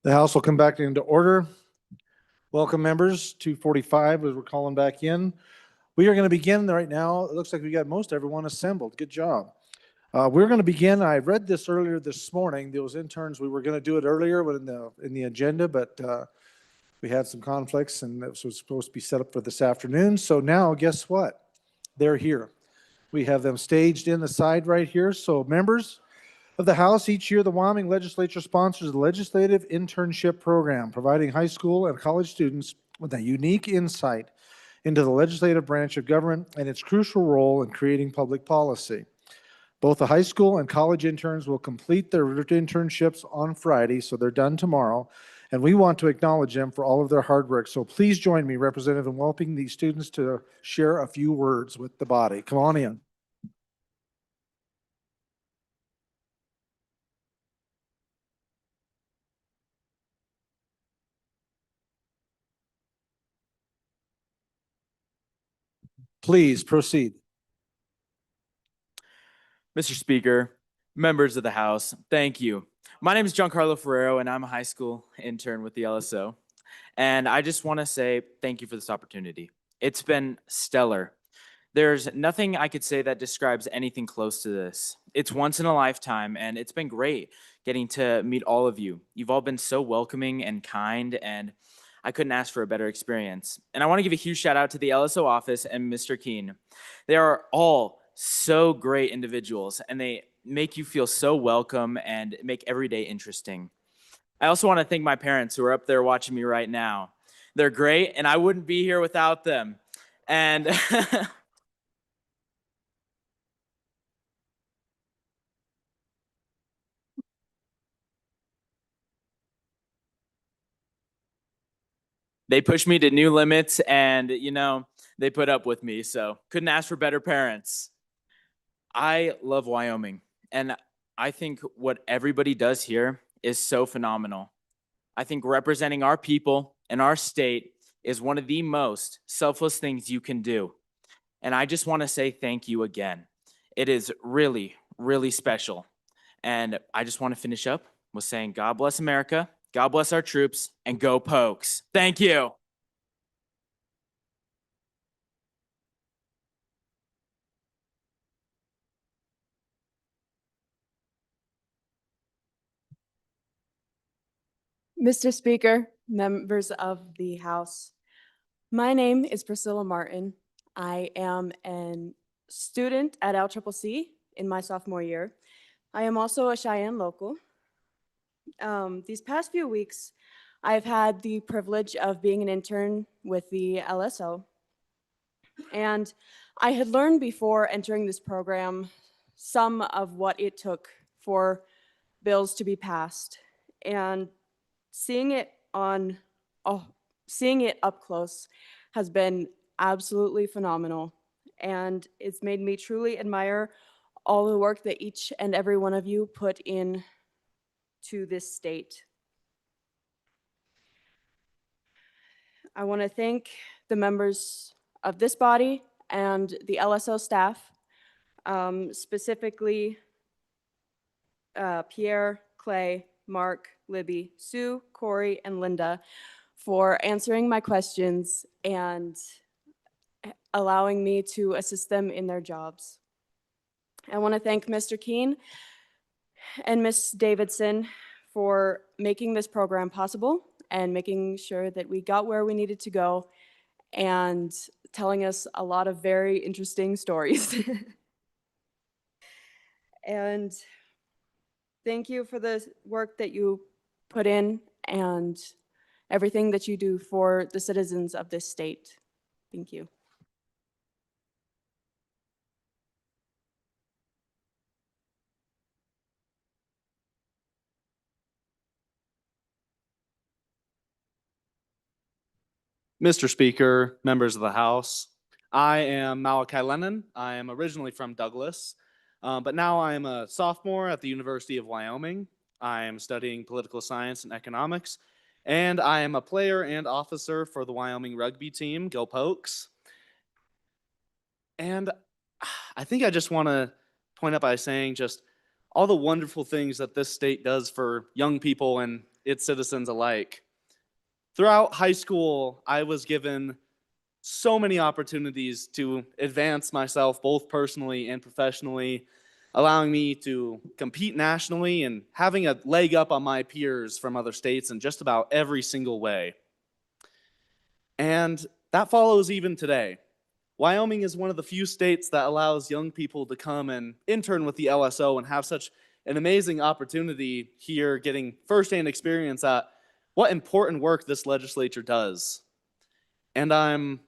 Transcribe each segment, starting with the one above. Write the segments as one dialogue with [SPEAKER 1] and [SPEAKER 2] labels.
[SPEAKER 1] The House will come back into order. Welcome, members. 2:45 as we're calling back in. We are going to begin right now. It looks like we got most everyone assembled. Good job. We're going to begin. I read this earlier this morning. Those interns, we were going to do it earlier in the agenda, but we had some conflicts and it was supposed to be set up for this afternoon. So now, guess what? They're here. We have them staged in the side right here. So members of the House, each year the Wyoming Legislature sponsors the Legislative Internship Program, providing high school and college students with a unique insight into the legislative branch of government and its crucial role in creating public policy. Both the high school and college interns will complete their internships on Friday, so they're done tomorrow, and we want to acknowledge them for all of their hard work. So please join me, Representative, in welcoming these students to share a few words with the body. Come on in. Please proceed.
[SPEAKER 2] Mr. Speaker, members of the House, thank you. My name is Giancarlo Ferrero, and I'm a high school intern with the LSO. And I just want to say thank you for this opportunity. It's been stellar. There's nothing I could say that describes anything close to this. It's once in a lifetime, and it's been great getting to meet all of you. You've all been so welcoming and kind, and I couldn't ask for a better experience. And I want to give a huge shout out to the LSO office and Mr. Keene. They are all so great individuals, and they make you feel so welcome and make every day interesting. I also want to thank my parents who are up there watching me right now. They're great, and I wouldn't be here without them. And they pushed me to new limits, and they put up with me, so couldn't ask for better parents. I love Wyoming, and I think what everybody does here is so phenomenal. I think representing our people and our state is one of the most selfless things you can do. And I just want to say thank you again. It is really, really special. And I just want to finish up with saying God bless America, God bless our troops, and go Pokes. Thank you.
[SPEAKER 3] Mr. Speaker, members of the House, my name is Priscilla Martin. I am a student at LCCC in my sophomore year. I am also a Cheyenne local. These past few weeks, I've had the privilege of being an intern with the LSO. And I had learned before entering this program some of what it took for bills to be passed. And seeing it up close has been absolutely phenomenal, and it's made me truly admire all the work that each and every one of you put in to this state. I want to thank the members of this body and the LSO staff, specifically Pierre, Clay, Mark, Libby, Sue, Corey, and Linda for answering my questions and allowing me to assist them in their jobs. I want to thank Mr. Keene and Ms. Davidson for making this program possible and making sure that we got where we needed to go and telling us a lot of very interesting stories. And thank you for the work that you put in and everything that you do for the citizens of this state. Thank you.
[SPEAKER 4] Mr. Speaker, members of the House, I am Malachi Lennon. I am originally from Douglas, but now I am a sophomore at the University of Wyoming. I am studying political science and economics, and I am a player and officer for the Wyoming rugby team, Go Pokes. And I think I just want to point out by saying just all the wonderful things that this state does for young people and its citizens alike. Throughout high school, I was given so many opportunities to advance myself both personally and professionally, allowing me to compete nationally and having a leg up on my peers from other states in just about every single way. And that follows even today. Wyoming is one of the few states that allows young people to come and intern with the LSO and have such an amazing opportunity here, getting firsthand experience at what important work this legislature does. And I'm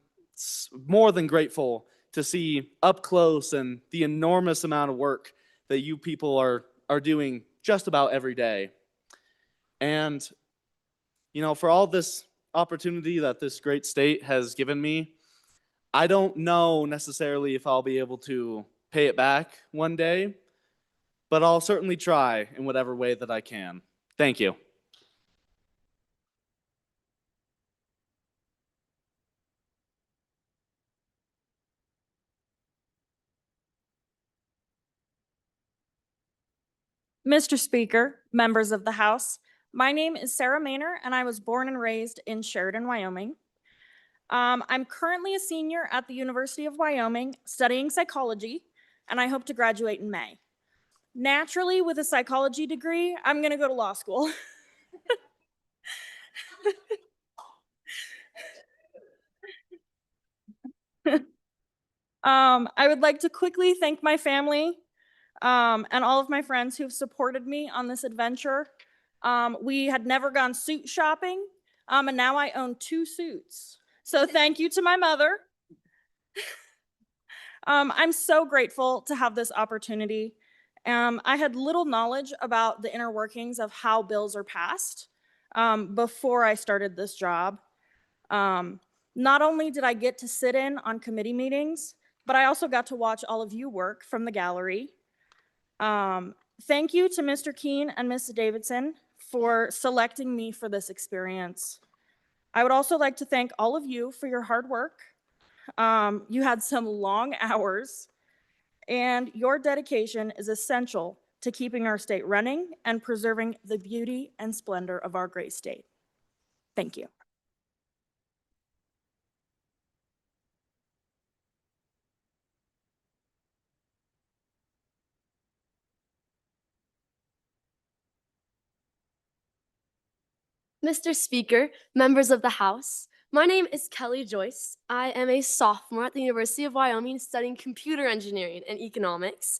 [SPEAKER 4] more than grateful to see up close and the enormous amount of work that you people are doing just about every day. And, for all this opportunity that this great state has given me, I don't know necessarily if I'll be able to pay it back one day, but I'll certainly try in whatever way that I can. Thank you.
[SPEAKER 5] Mr. Speaker, members of the House, my name is Sarah Maynor, and I was born and raised in Sheridan, Wyoming. I'm currently a senior at the University of Wyoming studying psychology, and I hope to graduate in May. Naturally, with a psychology degree, I'm going to go to law school. I would like to quickly thank my family and all of my friends who've supported me on this adventure. We had never gone suit shopping, and now I own 2 suits. So thank you to my mother. I'm so grateful to have this opportunity. I had little knowledge about the inner workings of how bills are passed before I started this job. Not only did I get to sit in on committee meetings, but I also got to watch all of you work from the gallery. Thank you to Mr. Keene and Ms. Davidson for selecting me for this experience. I would also like to thank all of you for your hard work. You had some long hours, and your dedication is essential to keeping our state running and preserving the beauty and splendor of our great state. Thank you.
[SPEAKER 6] Mr. Speaker, members of the House, my name is Kelly Joyce. I am a sophomore at the University of Wyoming studying computer engineering and economics.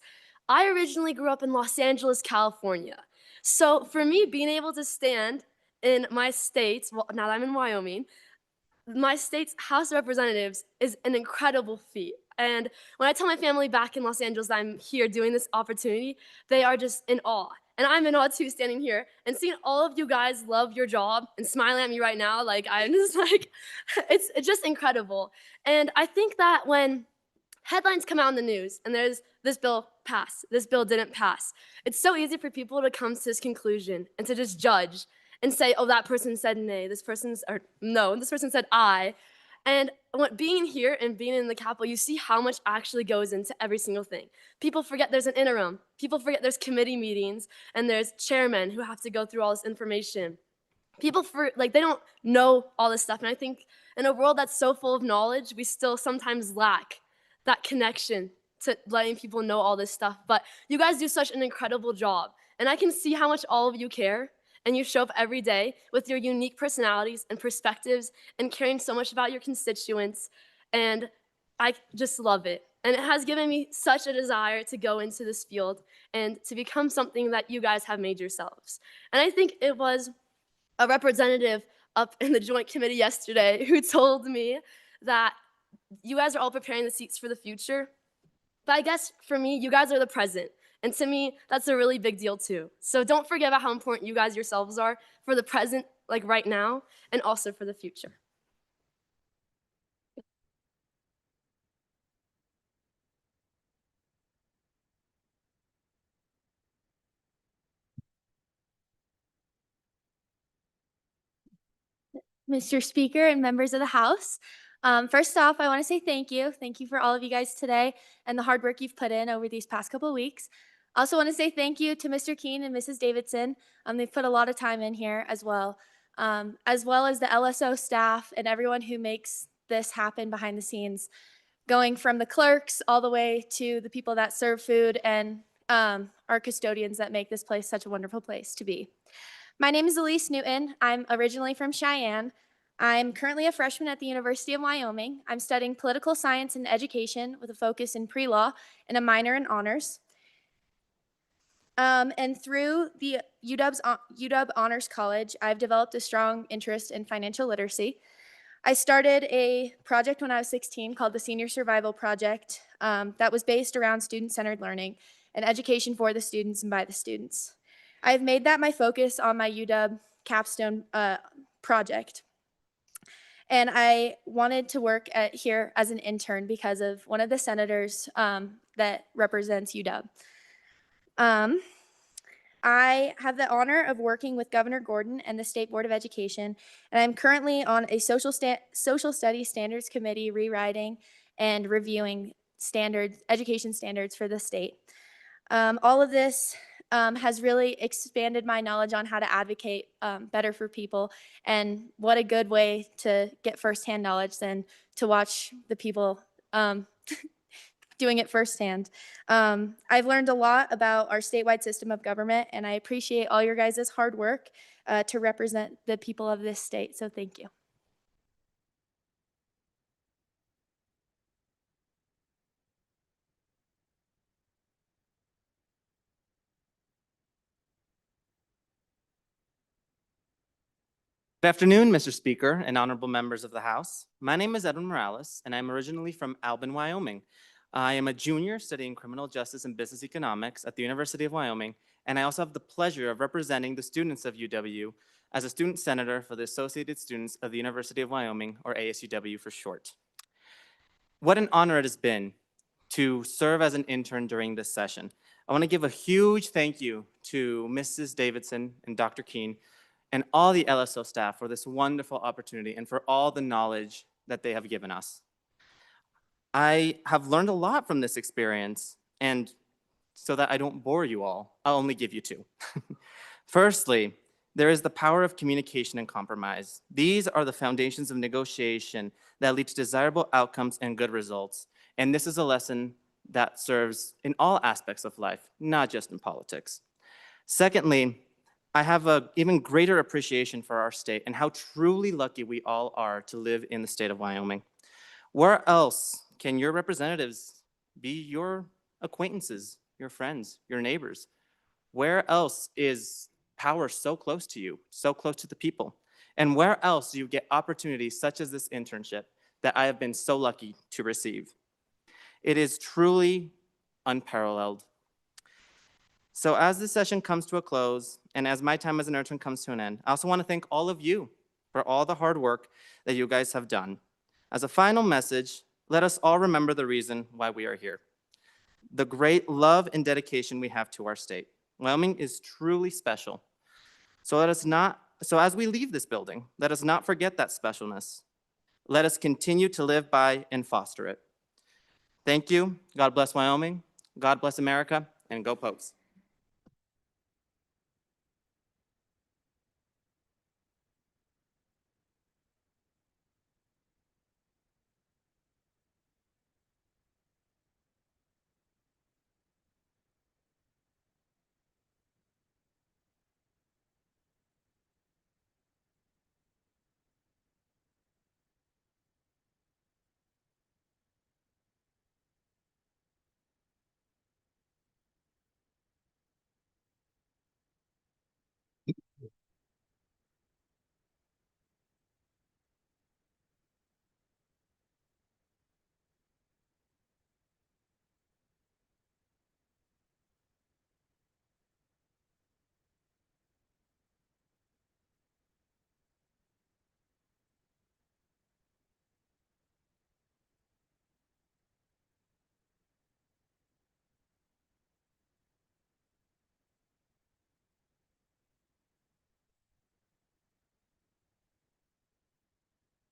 [SPEAKER 6] I originally grew up in Los Angeles, California. So for me, being able to stand in my state, well, now that I'm in Wyoming, my state's House of Representatives is an incredible feat. And when I tell my family back in Los Angeles that I'm here doing this opportunity, they are just in awe. And I'm in awe too, standing here and seeing all of you guys love your job and smiling at me right now. Like, I'm just like, it's just incredible. And I think that when headlines come out in the news and there's this bill passed, this bill didn't pass, it's so easy for people to come to this conclusion and to just judge and say, oh, that person said nay, this person said aye. And being here and being in the Capitol, you see how much actually goes into every single thing. People forget there's an interim. People forget there's committee meetings and there's chairmen who have to go through all this information. People they don't know all this stuff. And I think in a world that's so full of knowledge, we still sometimes lack that connection to letting people know all this stuff. But you guys do such an incredible job. And I can see how much all of you care. And you show up every day with your unique personalities and perspectives and caring so much about your constituents. And I just love it. And it has given me such a desire to go into this field and to become something that you guys have made yourselves. And I think it was a representative up in the Joint Committee yesterday who told me that you guys are all preparing the seats for the future. But I guess for me, you guys are the present. And to me, that's a really big deal too. So don't forget about how important you guys yourselves are for the present, like right now, and also for the future.
[SPEAKER 7] Mr. Speaker and members of the House. First off, I want to say thank you. Thank you for all of you guys today and the hard work you've put in over these past couple of weeks. I also want to say thank you to Mr. Keene and Mrs. Davidson. They've put a lot of time in here as well as the LSO staff and everyone who makes this happen behind the scenes, going from the clerks all the way to the people that serve food and our custodians that make this place such a wonderful place to be. My name is Elise Newton. I'm originally from Cheyenne. I'm currently a freshman at the University of Wyoming. I'm studying political science and education with a focus in pre-law and a minor in honors. And through the UW Honors College, I've developed a strong interest in financial literacy. I started a project when I was 16 called the Senior Survival Project that was based around student-centered learning and education for the students and by the students. I've made that my focus on my UW capstone project. And I wanted to work here as an intern because of one of the senators that represents UW. I have the honor of working with Governor Gordon and the State Board of Education, and I'm currently on a social studies standards committee rewriting and reviewing education standards for the state. All of this has really expanded my knowledge on how to advocate better for people, and what a good way to get firsthand knowledge than to watch the people doing it firsthand. I've learned a lot about our statewide system of government, and I appreciate all your guys' hard work to represent the people of this state, so thank you.
[SPEAKER 8] Good afternoon, Mr. Speaker and honorable members of the House. My name is Edwin Morales, and I'm originally from Albin, Wyoming. I am a junior studying criminal justice and business economics at the University of Wyoming, and I also have the pleasure of representing the students of UW as a student senator for the Associated Students of the University of Wyoming, or ASUW for short. What an honor it has been to serve as an intern during this session. I want to give a huge thank you to Mrs. Davidson and Dr. Keene and all the LSO staff for this wonderful opportunity and for all the knowledge that they have given us. I have learned a lot from this experience, and so that I don't bore you all, I'll only give you two. Firstly, there is the power of communication and compromise. These are the foundations of negotiation that lead to desirable outcomes and good results. And this is a lesson that serves in all aspects of life, not just in politics. Secondly, I have an even greater appreciation for our state and how truly lucky we all are to live in the state of Wyoming. Where else can your representatives be your acquaintances, your friends, your neighbors? Where else is power so close to you, so close to the people? And where else do you get opportunities such as this internship that I have been so lucky to receive? It is truly unparalleled. So as this session comes to a close, and as my time as an intern comes to an end, I also want to thank all of you for all the hard work that you guys have done. As a final message, let us all remember the reason why we are here. The great love and dedication we have to our state. Wyoming is truly special. So as we leave this building, let us not forget that specialness. Let us continue to live by and foster it. Thank you. God bless Wyoming. God bless America, and go Pokes.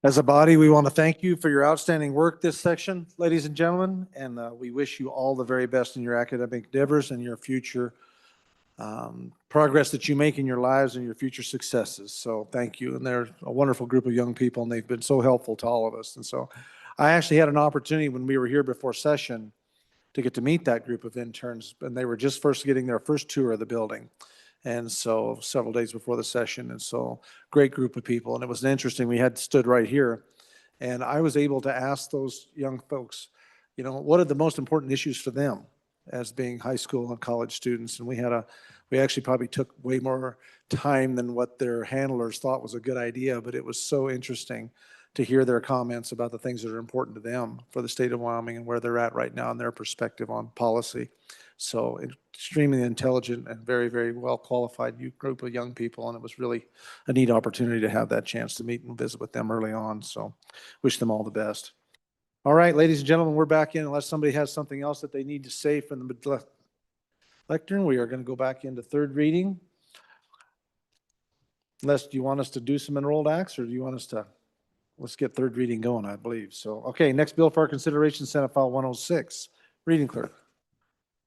[SPEAKER 1] As a body, we want to thank you for your outstanding work this section, ladies and gentlemen, and we wish you all the very best in your academic endeavors and your future progress that you make in your lives and your future successes. So thank you. And they're a wonderful group of young people, and they've been so helpful to all of us. And so I actually had an opportunity when we were here before session to get to meet that group of interns, and they were just first getting their first tour of the building. And so several days before the session. And so great group of people. And it was interesting. We had stood right here, and I was able to ask those young folks, you know, what are the most important issues for them as being high school and college students? And we actually probably took way more time than what their handlers thought was a good idea, but it was so interesting to hear their comments about the things that are important to them for the state of Wyoming and where they're at right now and their perspective on policy. So extremely intelligent and very, very well qualified group of young people. And it was really a neat opportunity to have that chance to meet and visit with them early on. So wish them all the best. All right, ladies and gentlemen, we're back in. Unless somebody has something else that they need to say from the lectern, we are going to go back into third reading. Unless, do you want us to do some enrolled acts, or do you want us to, let's get third reading going, I believe. So, okay, next bill for our consideration, Senate File 106. Reading clerk.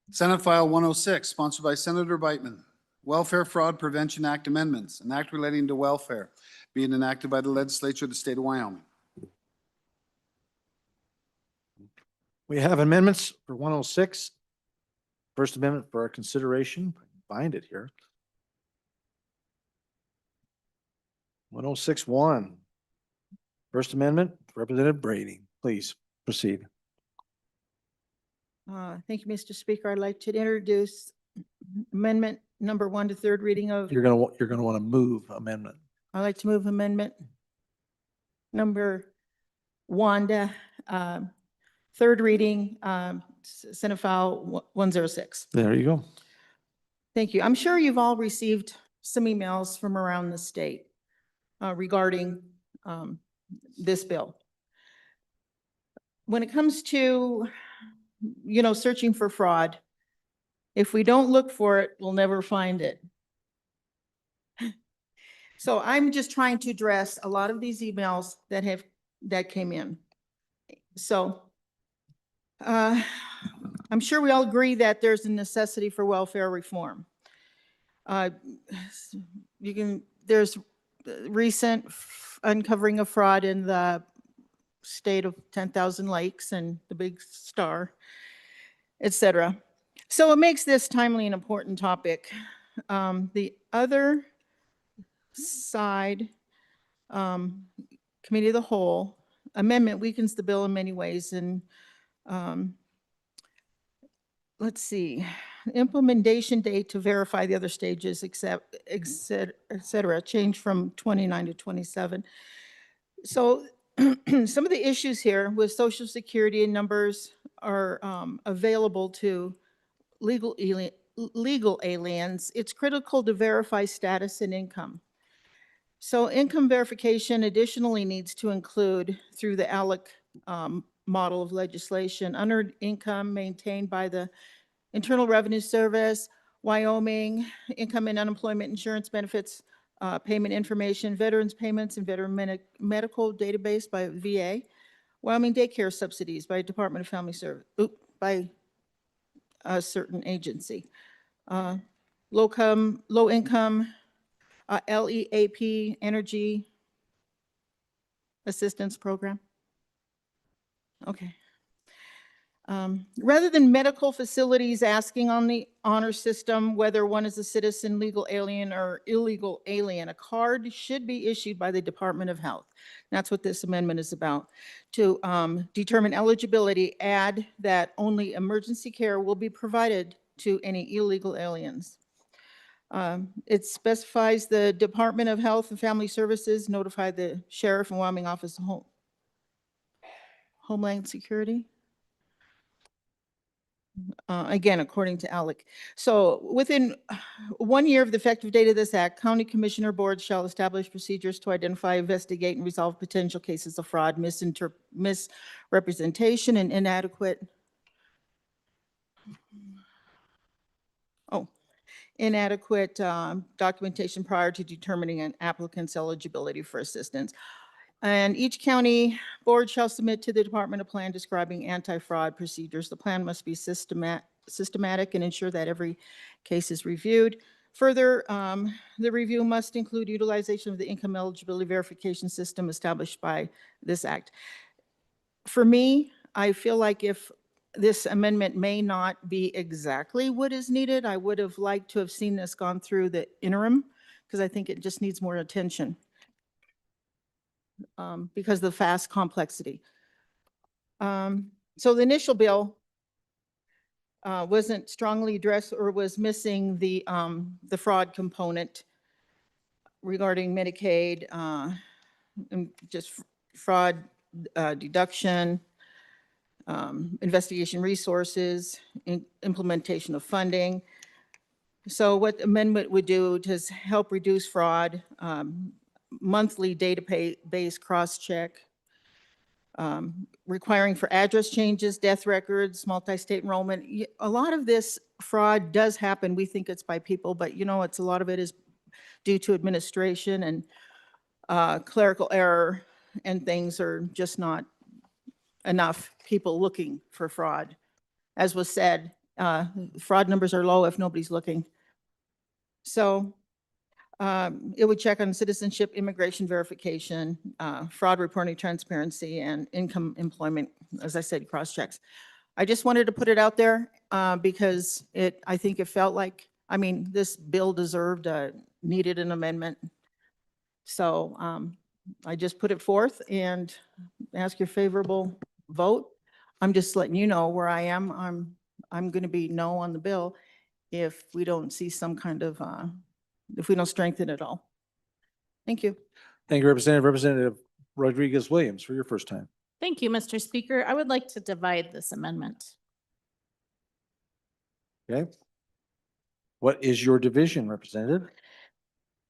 [SPEAKER 9] Senate File 106, sponsored by Senator Beitman. Welfare Fraud Prevention Act amendments, an act relating to welfare being enacted by the legislature of the state of Wyoming.
[SPEAKER 1] We have amendments for 106. First amendment for our consideration. Find it here. 106-1. First amendment, Representative Brady. Please proceed.
[SPEAKER 10] Thank you, Mr. Speaker. I'd like to introduce amendment number 1 to third reading of.
[SPEAKER 1] You're gonna want to move amendment.
[SPEAKER 10] I'd like to move amendment number 1 to third reading, Senate File 106.
[SPEAKER 1] There you go.
[SPEAKER 10] Thank you. I'm sure you've all received some emails from around the state regarding this bill. When it comes to, you know, searching for fraud, if we don't look for it, we'll never find it. So I'm just trying to address a lot of these emails that came in. So I'm sure we all agree that there's a necessity for welfare reform. There's recent uncovering of fraud in the state of 10,000 Lakes and the Big Star, etc. So it makes this timely and important topic. The other side, Committee of the Whole, amendment weakens the bill in many ways. And let's see, implementation date to verify the other stages, et cetera, change from 29 to 27. So some of the issues here with Social Security and numbers are available to legal aliens. It's critical to verify status and income. So income verification additionally needs to include, through the ALEC model of legislation, unearned income maintained by the Internal Revenue Service, Wyoming, income and unemployment insurance benefits, payment information, veterans payments and veteran medical database by VA, Wyoming daycare subsidies by Department of Family Service, by a certain agency. Low income, LEAP, Energy Assistance Program. Okay. Rather than medical facilities asking on the honor system whether one is a citizen, legal alien, or illegal alien, a card should be issued by the Department of Health. That's what this amendment is about. To determine eligibility, add that only emergency care will be provided to any illegal aliens. It specifies the Department of Health and Family Services notify the Sheriff and Wyoming Office of Homeland Security. Again, according to ALEC. So within 1 year of the effective date of this act, county commissioner boards shall establish procedures to identify, investigate, and resolve potential cases of fraud, misrepresentation, and inadequate documentation prior to determining an applicant's eligibility for assistance. And each county board shall submit to the department a plan describing anti-fraud procedures. The plan must be systematic and ensure that every case is reviewed. Further, the review must include utilization of the income eligibility verification system established by this act. For me, I feel like if this amendment may not be exactly what is needed, I would have liked to have seen this gone through the interim, because I think it just needs more attention because of the fast complexity. So the initial bill wasn't strongly addressed or was missing the fraud component regarding Medicaid, and just fraud deduction, investigation resources, implementation of funding. So what the amendment would do is help reduce fraud, monthly database cross-check, requiring for address changes, death records, multi-state enrollment. A lot of this fraud does happen. We think it's by people, but it's a lot of it is due to administration and clerical error, and things are just not enough people looking for fraud. As was said, fraud numbers are low if nobody's looking. So it would check on citizenship, immigration verification, fraud reporting, transparency, and income employment, as I said, cross-checks. I just wanted to put it out there because I think it felt like, this bill needed an amendment. So I just put it forth and ask your favorable vote. I'm just letting you know where I am. I'm going to be no on the bill if we don't see some kind of, if we don't strengthen it all. Thank you.
[SPEAKER 1] Thank you, Representative. Representative Rodriguez-Williams, for your first time.
[SPEAKER 11] Thank you, Mr. Speaker. I would like to divide this amendment.
[SPEAKER 1] Okay. What is your division, Representative?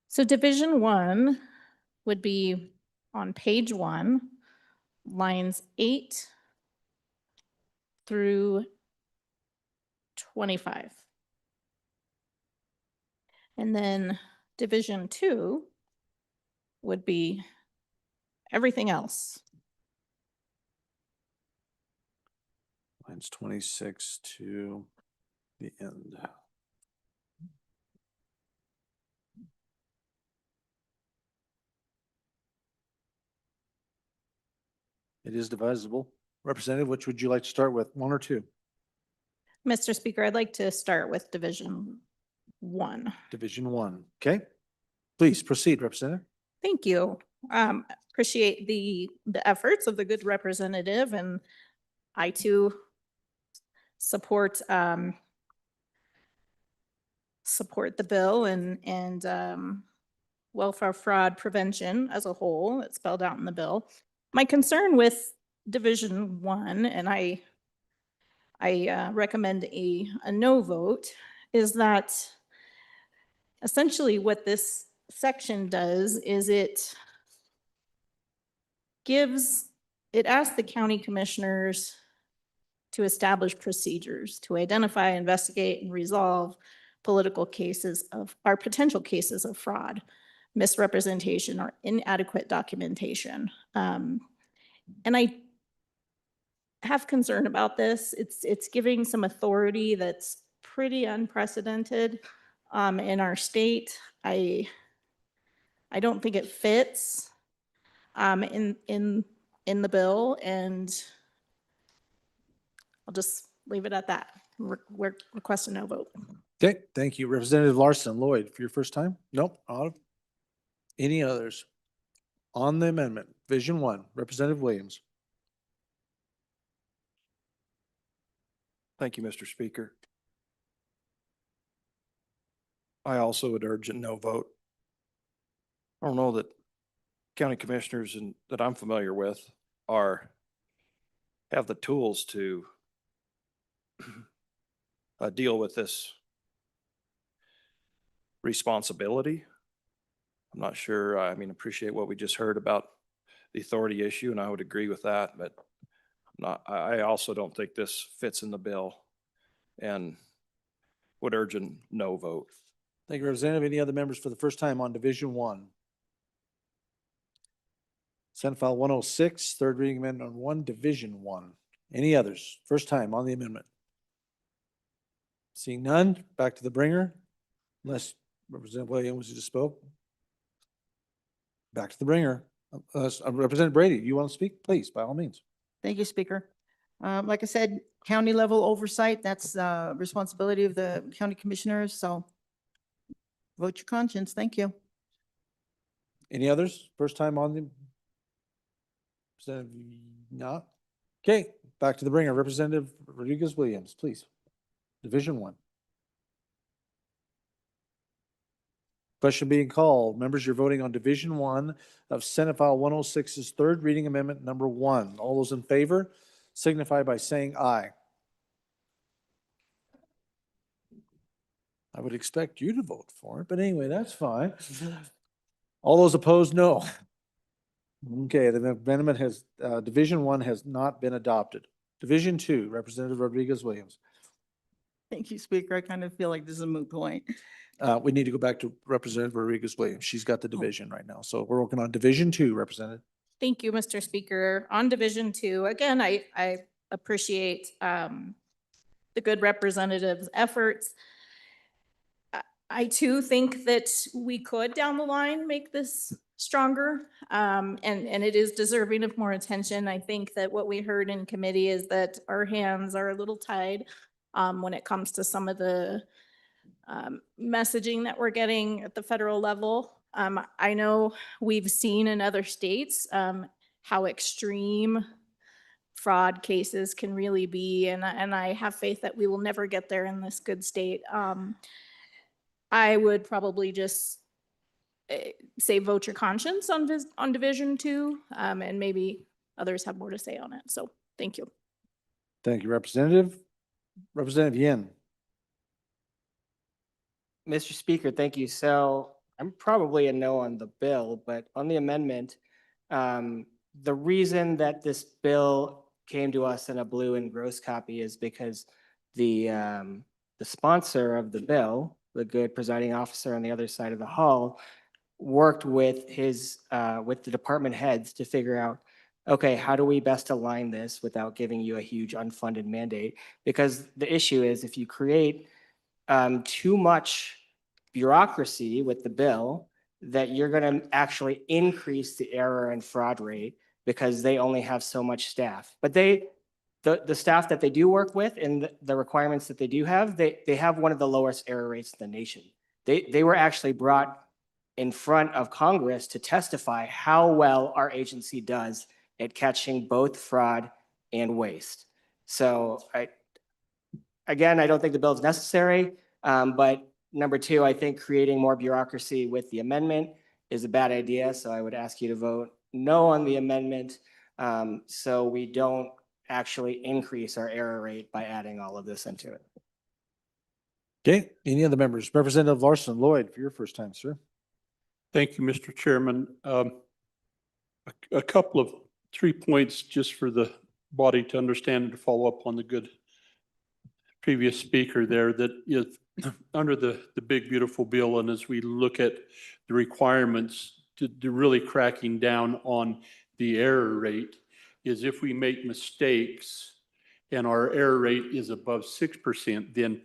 [SPEAKER 11] So Division 1 would be on page 1, lines 8 through 25. And then Division 2 would be everything else.
[SPEAKER 1] Lines 26 to the end. It is divisible. Representative, which would you like to start with, 1 or 2?
[SPEAKER 11] Mr. Speaker, I'd like to start with Division 1.
[SPEAKER 1] Division 1, okay? Please proceed, Representative.
[SPEAKER 11] Thank you. Appreciate the efforts of the good representative, and I too support the bill and welfare fraud prevention as a whole. It's spelled out in the bill. My concern with Division 1, and I recommend a no vote, is that essentially what this section does is it asks the county commissioners to establish procedures to identify, investigate, and resolve political cases or potential cases of fraud, misrepresentation, or inadequate documentation. And I have concern about this. It's giving some authority that's pretty unprecedented in our state. I don't think it fits in the bill, and I'll just leave it at that. Request a no vote.
[SPEAKER 1] Okay, thank you. Representative Larson Lloyd, for your first time? Nope. Any others? On the amendment, Division 1, Representative Williams.
[SPEAKER 12] Thank you, Mr. Speaker. I also would urge a no vote. I don't know that county commissioners that I'm familiar with have the tools to deal with this responsibility. I'm not sure. Appreciate what we just heard about the authority issue, and I would agree with that, but I also don't think this fits in the bill and would urge a no vote.
[SPEAKER 1] Thank you, Representative. Any other members for the first time on Division 1? Senate File 106, third reading amendment on 1, Division 1. Any others? First time on the amendment. Seeing none, back to the bringer. Unless Representative Williams just spoke. Back to the bringer. Representative Brady, you want to speak? Please, by all means.
[SPEAKER 10] Thank you, Speaker. Like I said, county level oversight, that's responsibility of the county commissioners, so vote your conscience. Thank you.
[SPEAKER 1] Any others? First time on the? Representative not? Okay, back to the bringer. Representative Rodriguez Williams, please. Division 1. Question being called. Members, you're voting on Division 1 of Senate File 106's third reading amendment number 1. All those in favor signify by saying aye. I would expect you to vote for it, but anyway, that's fine. All those opposed, no. Okay, the amendment has, Division 1 has not been adopted. Division 2, Representative Rodriguez Williams.
[SPEAKER 10] Thank you, Speaker. I kind of feel like this is a moot point.
[SPEAKER 1] We need to go back to Representative Rodriguez Williams. She's got the division right now. So we're working on Division 2, Representative.
[SPEAKER 11] Thank you, Mr. Speaker. On Division 2, again, I appreciate the good representative's efforts. I too think that we could down the line make this stronger, and it is deserving of more attention. I think that what we heard in committee is that our hands are a little tied when it comes to some of the messaging that we're getting at the federal level. I know we've seen in other states how extreme fraud cases can really be, and I have faith that we will never get there in this good state. I would probably just say vote your conscience on Division 2, and maybe others have more to say on it. So thank you.
[SPEAKER 1] Thank you, Representative. Representative Yin.
[SPEAKER 13] Mr. Speaker, thank you. So I'm probably a no on the bill, but on the amendment, the reason that this bill came to us in a blue and gross copy is because the sponsor of the bill, the good presiding officer on the other side of the hall, worked with his with the department heads to figure out, okay, how do we best align this without giving you a huge unfunded mandate? Because the issue is if you create too much bureaucracy with the bill, that you're going to actually increase the error and fraud rate because they only have so much staff. But the staff that they do work with and the requirements that they do have, they have one of the lowest error rates in the nation. They were actually brought in front of Congress to testify how well our agency does at catching both fraud and waste. So again, I don't think the bill is necessary, but number two, I think creating more bureaucracy with the amendment is a bad idea. So I would ask you to vote no on the amendment so we don't actually increase our error rate by adding all of this into it.
[SPEAKER 1] Okay, any other members? Representative Larson Lloyd, for your first time, sir.
[SPEAKER 14] Thank you, Mr. Chairman. A couple of 3 points just for the body to understand and to follow up on the good previous speaker there, that is under the big beautiful bill, and as we look at the requirements to really cracking down on the error rate, is if we make mistakes and our error rate is above 6%, then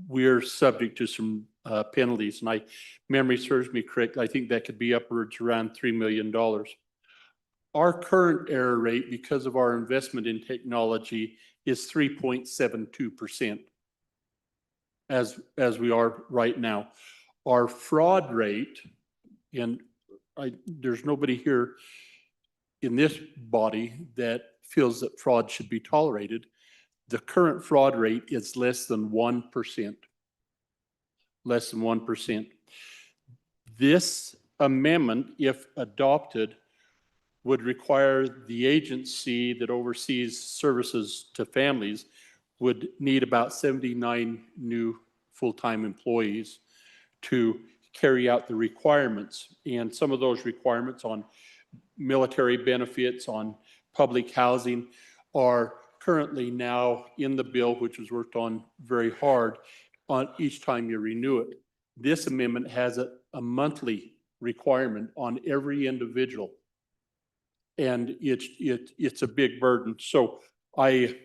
[SPEAKER 14] we're subject to some penalties. And memory serves me correct, I think that could be upwards around $3 million. Our current error rate, because of our investment in technology, is 3.72% as we are right now. Our fraud rate, and there's nobody here in this body that feels that fraud should be tolerated. The current fraud rate is less than 1%. Less than 1%. This amendment, if adopted, would require the agency that oversees services to families would need about 79 new full-time employees to carry out the requirements. And some of those requirements on military benefits, on public housing, are currently now in the bill, which was worked on very hard on each time you renew it. This amendment has a monthly requirement on every individual And it's a big burden. So I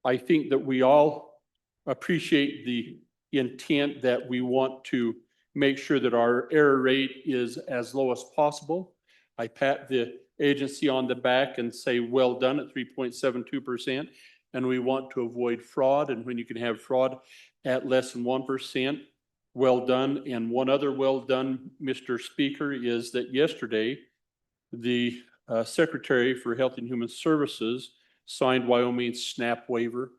[SPEAKER 14] think that we all appreciate the intent that we want to make sure that our error rate is as low as possible. I pat the agency on the back and say, well done at 3.72%. And we want to avoid fraud. And when you can have fraud at less than 1%, well done. And one other well done, Mr. Speaker, is that yesterday, the Secretary for Health and Human Services signed Wyoming's SNAP waiver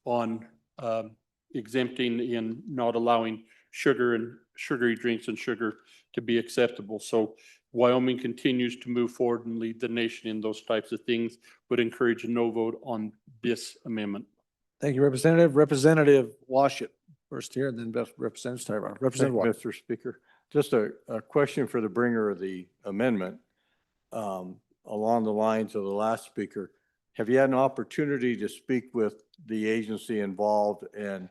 [SPEAKER 14] on exempting and not allowing sugar and sugary drinks and sugar to be acceptable. So Wyoming continues to move forward and lead the nation in those types of things, but encourage a no vote on this amendment.
[SPEAKER 1] Thank you, Representative. Representative Washit first here, and then Representative Stiver. Representative Washit.
[SPEAKER 15] Mr. Speaker, just a question for the bringer of the amendment. Along the lines of the last speaker, have you had an opportunity to speak with the agency involved, and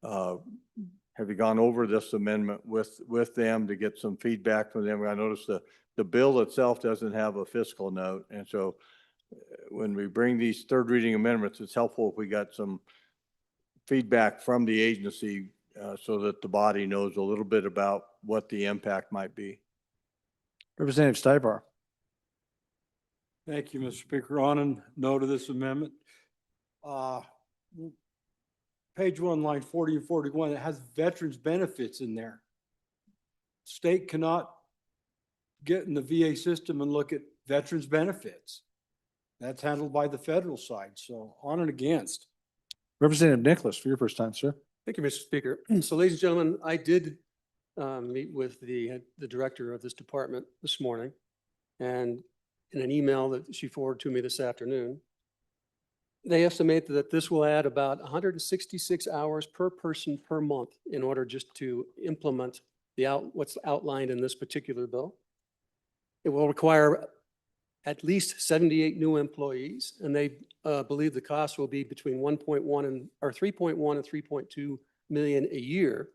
[SPEAKER 15] have you gone over this amendment with them to get some feedback from them? I noticed the bill itself doesn't have a fiscal note, and so when we bring these third reading amendments, it's helpful if we got some feedback from the agency so that the body knows a little bit about what the impact might be.
[SPEAKER 1] Representative Stiver.
[SPEAKER 16] Thank you, Mr. Speaker. On and no to this amendment. Page 1, line 40 and 41, it has veterans benefits in there. State cannot get in the VA system and look at veterans benefits. That's handled by the federal side. So on and against.
[SPEAKER 1] Representative Nicholas, for your first time, sir.
[SPEAKER 17] Thank you, Mr. Speaker. So ladies and gentlemen, I did meet with the director of this department this morning, and in an email that she forwarded to me this afternoon, they estimate that this will add about 166 hours per person per month in order just to implement what's outlined in this particular bill. It will require at least 78 new employees, and they believe the cost will be between 3.1 and 3.2 million a year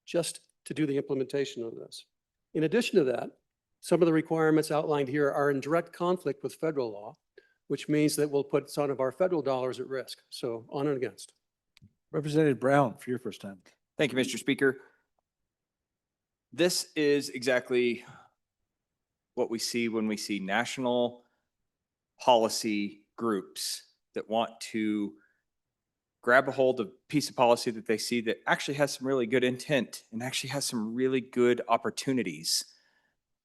[SPEAKER 17] just to do the implementation of this. In addition to that, some of the requirements outlined here are in direct conflict with federal law, which means that we'll put some of our federal dollars at risk. So on and against.
[SPEAKER 1] Representative Brown, for your first time.
[SPEAKER 2] Thank you, Mr. Speaker. This is exactly what we see when we see national policy groups that want to grab a hold of a piece of policy that they see that actually has some really good intent and actually has some really good opportunities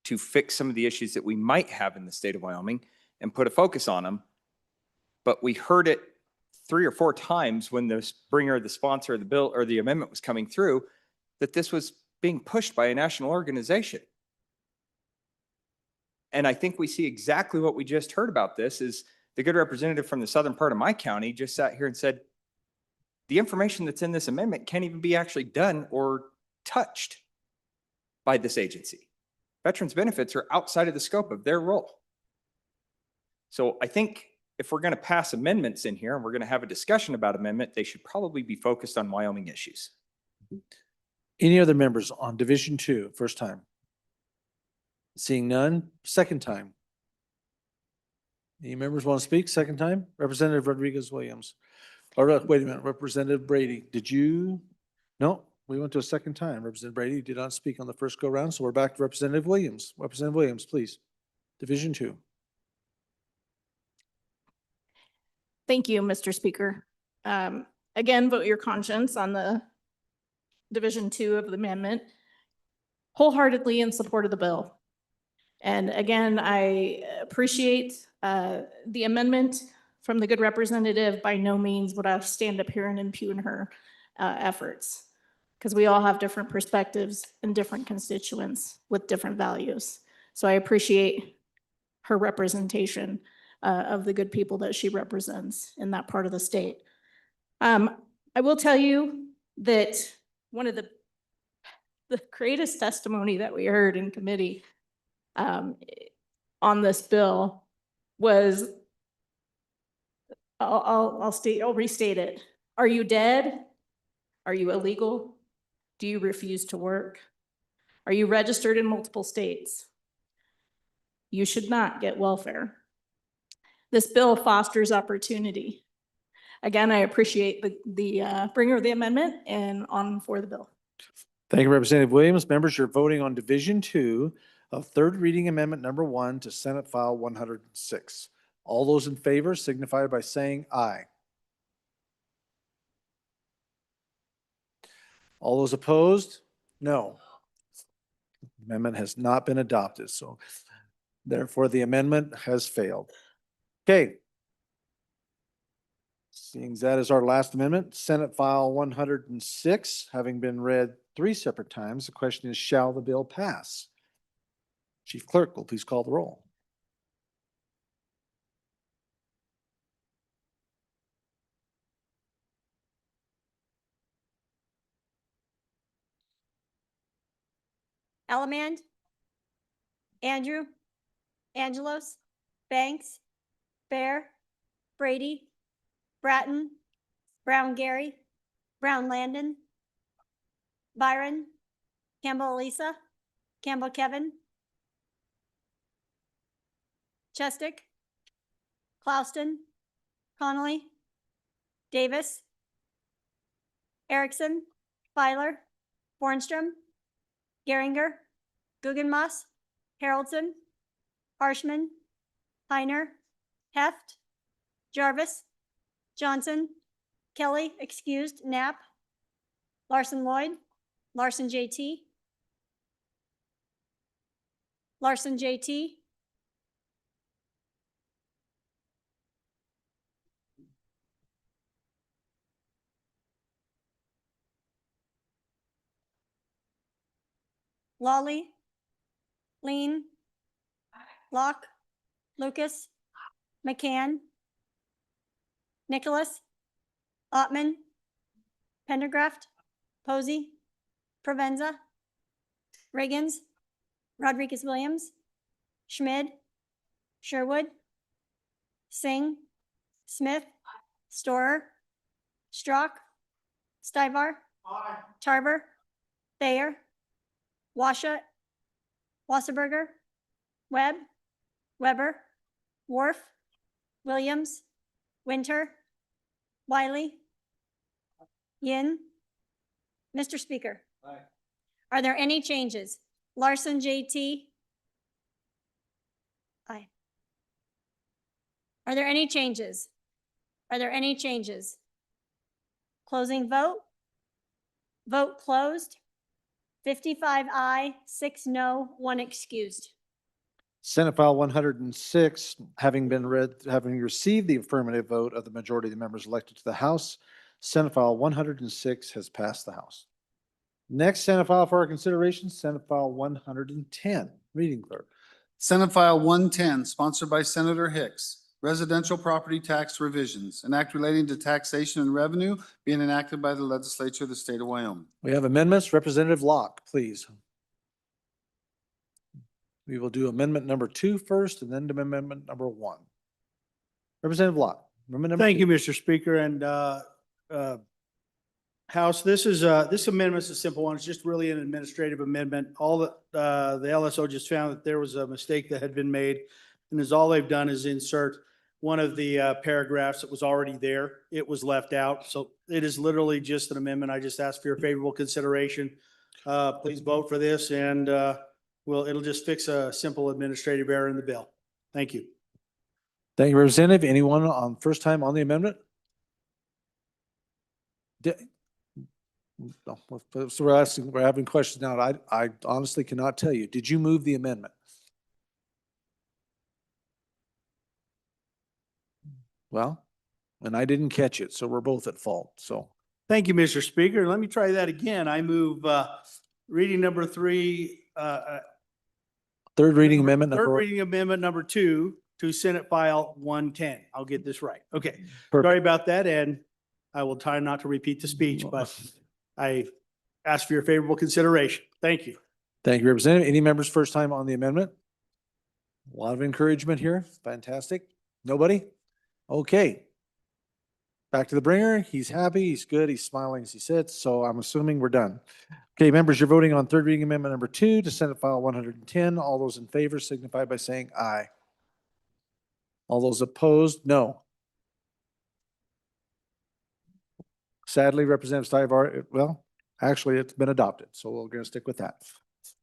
[SPEAKER 2] to fix some of the issues that we might have in the state of Wyoming and put a focus on them. But we heard it 3 or 4 times when the bringer, the sponsor of the bill or the amendment was coming through, that this was being pushed by a national organization. And I think we see exactly what we just heard about this is the good representative from the southern part of my county just sat here and said, the information that's in this amendment can't even be actually done or touched by this agency. Veterans benefits are outside of the scope of their role. So I think if we're going to pass amendments in here and we're going to have a discussion about amendment, they should probably be focused on Wyoming issues.
[SPEAKER 1] Any other members on Division 2, first time? Seeing none, second time. Any members want to speak second time? Representative Rodriguez-Williams. Or wait a minute, Representative Brady, did you? No, we went to a second time. Representative Brady did not speak on the first go round, so we're back to Representative Williams. Representative Williams, please. Division 2.
[SPEAKER 11] Thank you, Mr. Speaker. Again, vote your conscience on the Division 2 of the amendment, wholeheartedly in support of the bill. And again, I appreciate the amendment from the good representative. By no means would I stand up here and impugn her efforts, because we all have different perspectives and different constituents with different values. So I appreciate her representation of the good people that she represents in that part of the state. I will tell you that one of the greatest testimony that we heard in committee on this bill was, I'll restate it. Are you dead? Are you illegal? Do you refuse to work? Are you registered in multiple states? you should not get welfare. This bill fosters opportunity. Again, I appreciate the bringer of the amendment and on for the bill.
[SPEAKER 1] Thank you, Representative Williams. Members, you're voting on Division 2 of third reading amendment number 1 to Senate File 106. All those in favor signify by saying aye. All those opposed? No. Amendment has not been adopted, so therefore the amendment has failed. Okay. Seeing that is our last amendment, Senate File 106, having been read 3 separate times, the question is, shall the bill pass? Chief Clerk, will please call the roll.
[SPEAKER 18] Ellamand, Andrew, Angelos, Banks, Bear, Brady, Bratton, Brown Gary, Brown Landon, Byron, Campbell Elisa, Campbell Kevin, Chestick, Clouston, Connolly, Davis, Erickson, Filer, Bornstrom, Geringer, Guggenmoss, Haroldson, Harshman, Heiner, Heft, Jarvis, Johnson, Kelly, excused, Knapp, Larson Lloyd, Larson JT, Larson JT, Lawley, Lean, Locke, Lucas, McCann, Nicholas, Ottman, Pendergraft, Posey, Provenza, Riggins, Rodriguez Williams, Schmid, Sherwood, Singh, Smith, Storer, Strock, Stivar, Tarver, Thayer, Washa, Wasserberger, Webb, Weber, Worf, Williams, Winter, Wiley, Yin. Mr. Speaker.
[SPEAKER 16] Aye.
[SPEAKER 18] Are there any changes? Larson JT. Aye. Are there any changes? Are there any changes? Closing vote. Vote closed. 55 aye, 6 no, 1 excused.
[SPEAKER 1] Senate File 106, having received the affirmative vote of the majority of the members elected to the House, Senate File 106 has passed the House. Next Senate file for our consideration, Senate File 110. Reading clerk.
[SPEAKER 9] Senate File 110, sponsored by Senator Hicks. Residential property tax revisions, an act relating to taxation and revenue being enacted by the legislature of the state of Wyoming.
[SPEAKER 1] We have amendments. Representative Locke, please. We will do amendment number 2 first and then to amendment number 1. Representative Locke.
[SPEAKER 19] Thank you, Mr. Speaker. And House, this amendment is a simple one. It's just really an administrative amendment. All the LSO just found that there was a mistake that had been made. And is all they've done is insert one of the paragraphs that was already there. It was left out. So it is literally just an amendment. I just ask for your favorable consideration. Please vote for this and it'll just fix a simple administrative error in the bill. Thank you.
[SPEAKER 1] Thank you, Representative. Anyone on first time on the amendment? No, so we're having questions now. I honestly cannot tell you. Did you move the amendment? Well, and I didn't catch it, so we're both at fault. So
[SPEAKER 19] Thank you, Mr. Speaker. Let me try that again. I move reading number 3.
[SPEAKER 1] third reading amendment
[SPEAKER 19] Third
[SPEAKER 1] number.
[SPEAKER 19] reading amendment number 2 to Senate File 110. I'll get this right. Okay.
[SPEAKER 1] Perfect.
[SPEAKER 19] Sorry about that, and I will try not to repeat the speech, but I ask for your favorable consideration. Thank you.
[SPEAKER 1] Thank you, Representative. Any members first time on the amendment? A lot of encouragement here. Fantastic. Nobody? Okay. Back to the bringer. He's happy, he's good, he's smiling as he sits, so I'm assuming we're done. Okay, members, you're voting on third reading amendment number 2 to Senate File 110. All those in favor signify by saying aye. All those opposed, no. Sadly, Representative Stivar, well, actually, it's been adopted, so we're going to stick with that.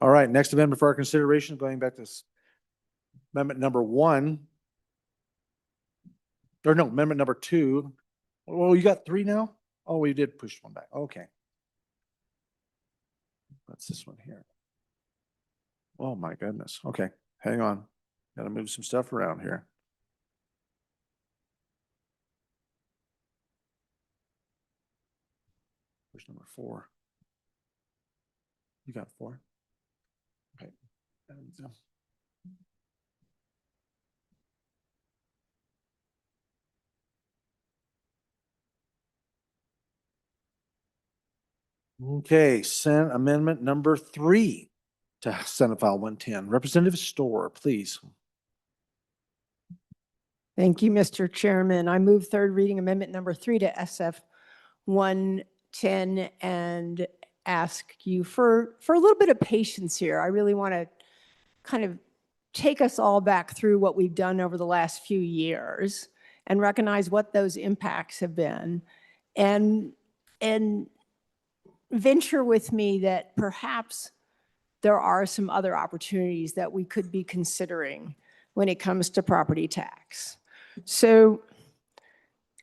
[SPEAKER 1] All right, next amendment for our consideration, going back to amendment number 1. Or no, amendment number 2. Oh, you got 3 now? Oh, we did push one back. Okay. That's this one here. Oh my goodness. Okay, hang on. Got to move some stuff around here. Push number 4. You got 4. Okay. Okay, Senate amendment number 3 to Senate File 110. Representative Storr, please.
[SPEAKER 20] Thank you, Mr. Chairman. I move third reading amendment number 3 to SF 110 and ask you for a little bit of patience here. I really want to kind of take us all back through what we've done over the last few years and recognize what those impacts have been, and venture with me that perhaps there are some other opportunities that we could be considering when it comes to property tax. So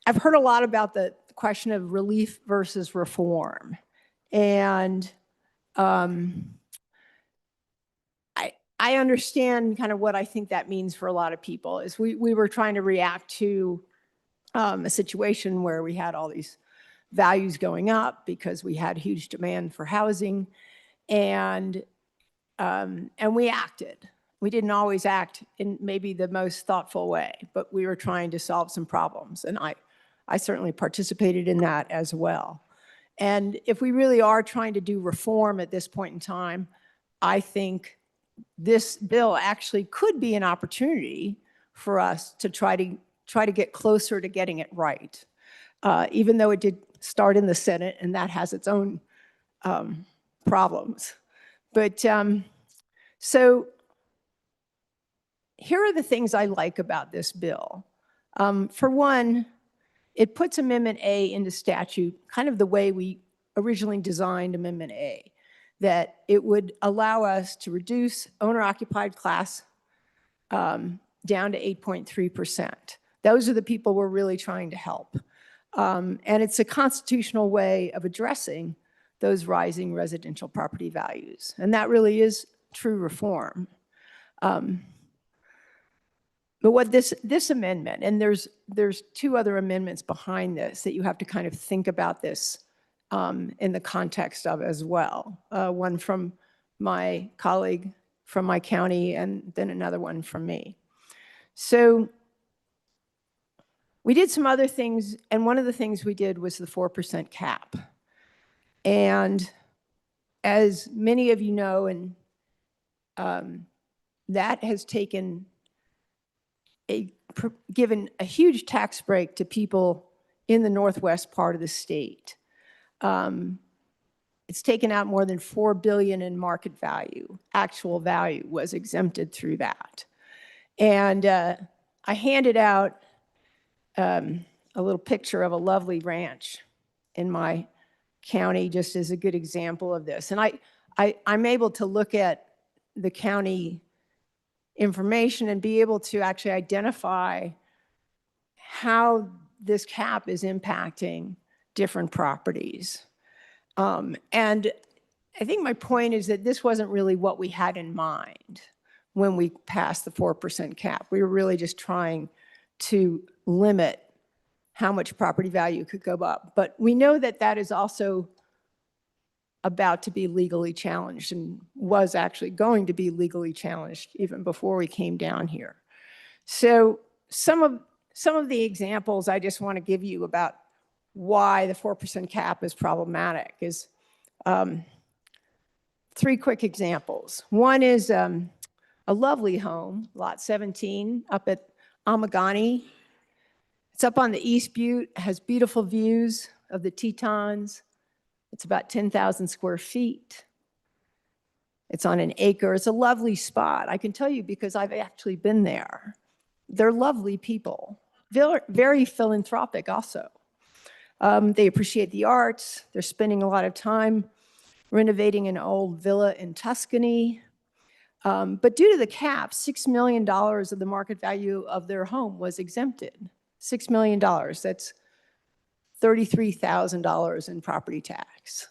[SPEAKER 20] I've heard a lot about the question of relief versus reform. And I understand kind of what I think that means for a lot of people is we were trying to react to a situation where we had all these values going up because we had huge demand for housing, and we acted. We didn't always act in maybe the most thoughtful way, but we were trying to solve some problems, and I certainly participated in that as well. And if we really are trying to do reform at this point in time, I think this bill actually could be an opportunity for us to try to get closer to getting it right. Even though it did start in the Senate, and that has its own problems. But so here are the things I like about this bill. For one, it puts Amendment A into statute kind of the way we originally designed Amendment A, that it would allow us to reduce owner-occupied class down to 8.3%. Those are the people we're really trying to help. And it's a constitutional way of addressing those rising residential property values. And that really is true reform. But what this amendment, and there's 2 other amendments behind this that you have to kind of think about this in the context of as well. One from my colleague from my county, and then another one from me. So we did some other things, and one of the things we did was the 4% cap. And as many of you know, and that has given a huge tax break to people in the northwest part of the state. It's taken out more than $4 billion in market value. Actual value was exempted through that. And I handed out a little picture of a lovely ranch in my county just as a good example of this. And I'm able to look at the county information and be able to actually identify how this cap is impacting different properties. And I think my point is that this wasn't really what we had in mind when we passed the 4% cap. We were really just trying to limit how much property value could go up. But we know that that is also about to be legally challenged, and was actually going to be legally challenged even before we came down here. So some of the examples I just want to give you about why the 4% cap is problematic is 3 quick examples. One is a lovely home, lot 17, up at Amagani. It's up on the East Butte, has beautiful views of the Tetons. It's about 10,000 square feet. It's on an acre. It's a lovely spot. I can tell you because I've actually been there. They're lovely people, very philanthropic also. They appreciate the arts. They're spending a lot of time renovating an old villa in Tuscany. But due to the cap, $6 million of the market value of their home was exempted. $6 million, that's $33,000 in property tax.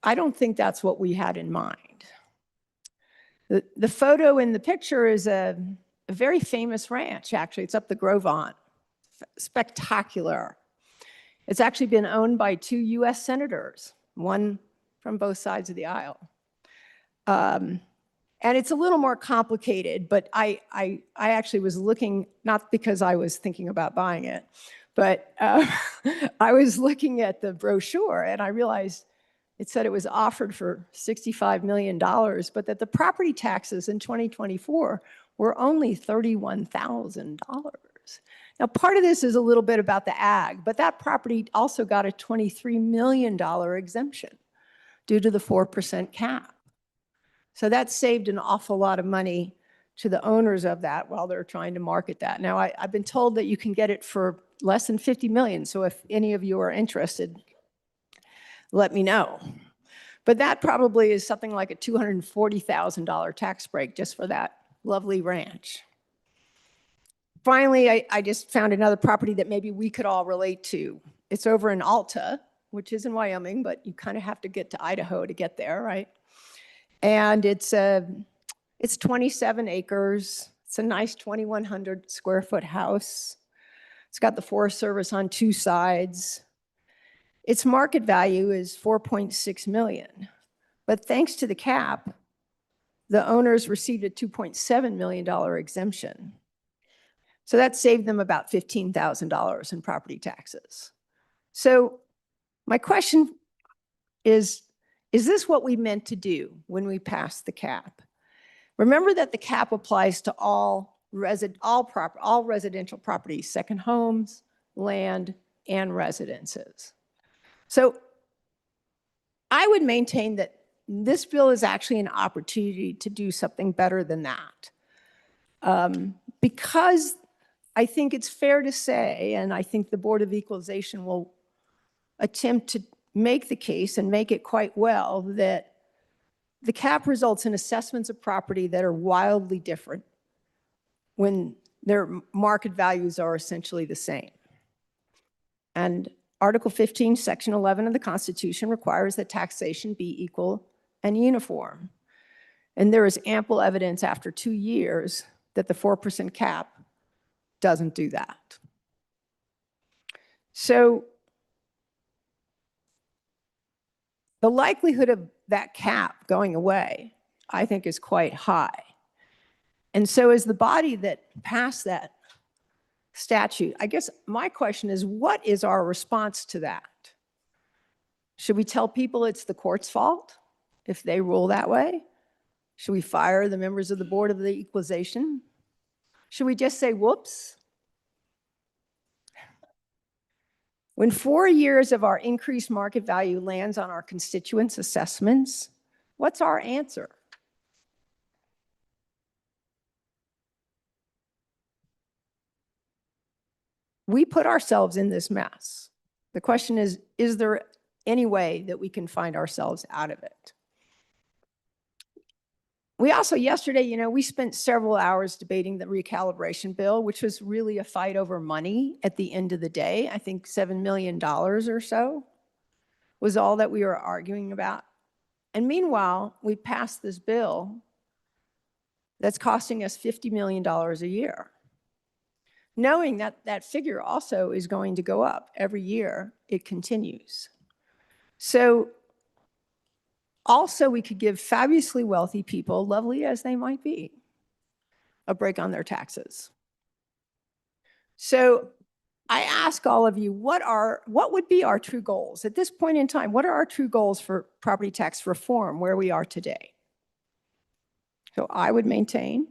[SPEAKER 20] I don't think that's what we had in mind. The photo in the picture is a very famous ranch, actually. It's up the Grovant. Spectacular. It's actually been owned by 2 US senators, one from both sides of the aisle. And it's a little more complicated, but I actually was looking, not because I was thinking about buying it, but I was looking at the brochure and I realized it said it was offered for $65 million, but that the property taxes in 2024 were only $31,000. Now, part of this is a little bit about the ag, but that property also got a $23 million exemption due to the 4% cap. So that saved an awful lot of money to the owners of that while they're trying to market that. Now, I've been told that you can get it for less than $50 million. So if any of you are interested, let me know. But that probably is something like a $240,000 tax break just for that lovely ranch. Finally, I just found another property that maybe we could all relate to. It's over in Alta, which is in Wyoming, but you kind of have to get to Idaho to get there, right? And it's 27 acres. It's a nice 2,100 square foot house. It's got the Forest Service on 2 sides. Its market value is $4.6 million. But thanks to the cap, the owners received a $2.7 million exemption. So that saved them about $15,000 in property taxes. So my question is this what we meant to do when we passed the cap? Remember that the cap applies to all residential properties, second homes, land, and residences. So I would maintain that this bill is actually an opportunity to do something better than that. Because I think it's fair to say, and I think the Board of Equalization will attempt to make the case and make it quite well, that the cap results in assessments of property that are wildly different when their market values are essentially the same. And Article 15, Section 11 of the Constitution requires that taxation be equal and uniform. And there is ample evidence after 2 years that the 4% cap doesn't do that. So the likelihood of that cap going away, I think, is quite high. And so as the body that passed that statute, I guess my question is, what is our response to that? Should we tell people it's the court's fault if they rule that way? Should we fire the members of the Board of the Equalization? Should we just say, whoops? When 4 years of our increased market value lands on our constituents' assessments, what's our answer? We put ourselves in this mess. The question is there any way that we can find ourselves out of it? We also, yesterday, we spent several hours debating the recalibration bill, which was really a fight over money at the end of the day. I think $7 million or so was all that we were arguing about. And meanwhile, we passed this bill that's costing us $50 million a year, knowing that that figure also is going to go up every year. It continues. So also, we could give fabulously wealthy people, lovely as they might be, a break on their taxes. So I ask all of you, what would be our true goals? At this point in time, what are our true goals for property tax reform where we are today? So I would maintain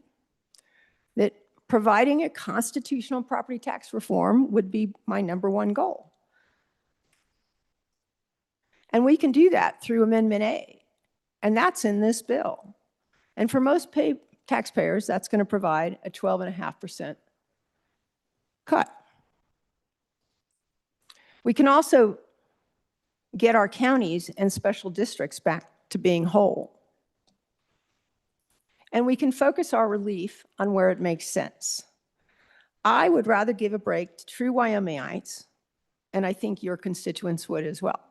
[SPEAKER 20] that providing a constitutional property tax reform would be my #1 goal. And we can do that through Amendment A, and that's in this bill. And for most taxpayers, that's going to provide a 12.5% cut. We can also get our counties and special districts back to being whole. And we can focus our relief on where it makes sense. I would rather give a break to true Wyomingites, and I think your constituents would as well.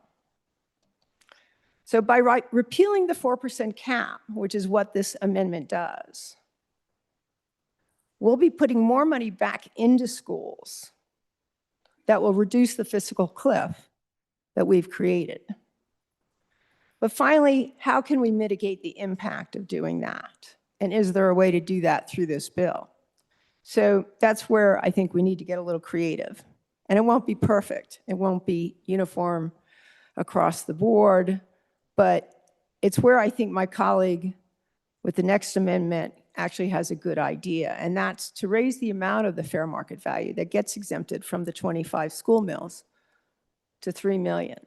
[SPEAKER 20] So by repealing the 4% cap, which is what this amendment does, we'll be putting more money back into schools that will reduce the fiscal cliff that we've created. But finally, how can we mitigate the impact of doing that? And is there a way to do that through this bill? So that's where I think we need to get a little creative. And it won't be perfect. It won't be uniform across the board, but it's where I think my colleague with the next amendment actually has a good idea, and that's to raise the amount of the fair market value that gets exempted from the 25 school mills to $3 million.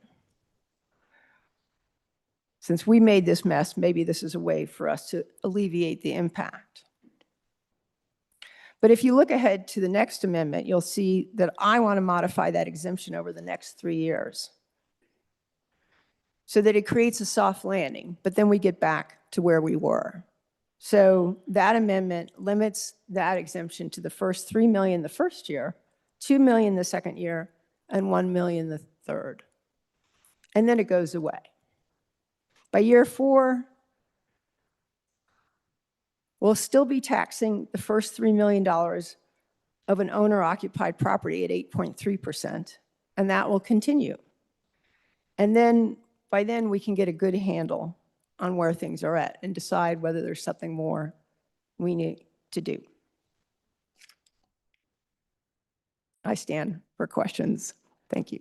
[SPEAKER 20] Since we made this mess, maybe this is a way for us to alleviate the impact. But if you look ahead to the next amendment, you'll see that I want to modify that exemption over the next 3 years so that it creates a soft landing, but then we get back to where we were. So that amendment limits that exemption to the first $3 million the first year, $2 million the second year, and $1 million the third. And then it goes away. By year 4, we'll still be taxing the first $3 million of an owner-occupied property at 8.3%, and that will continue. And then by then, we can get a good handle on where things are at and decide whether there's something more we need to do. I stand for questions. Thank you.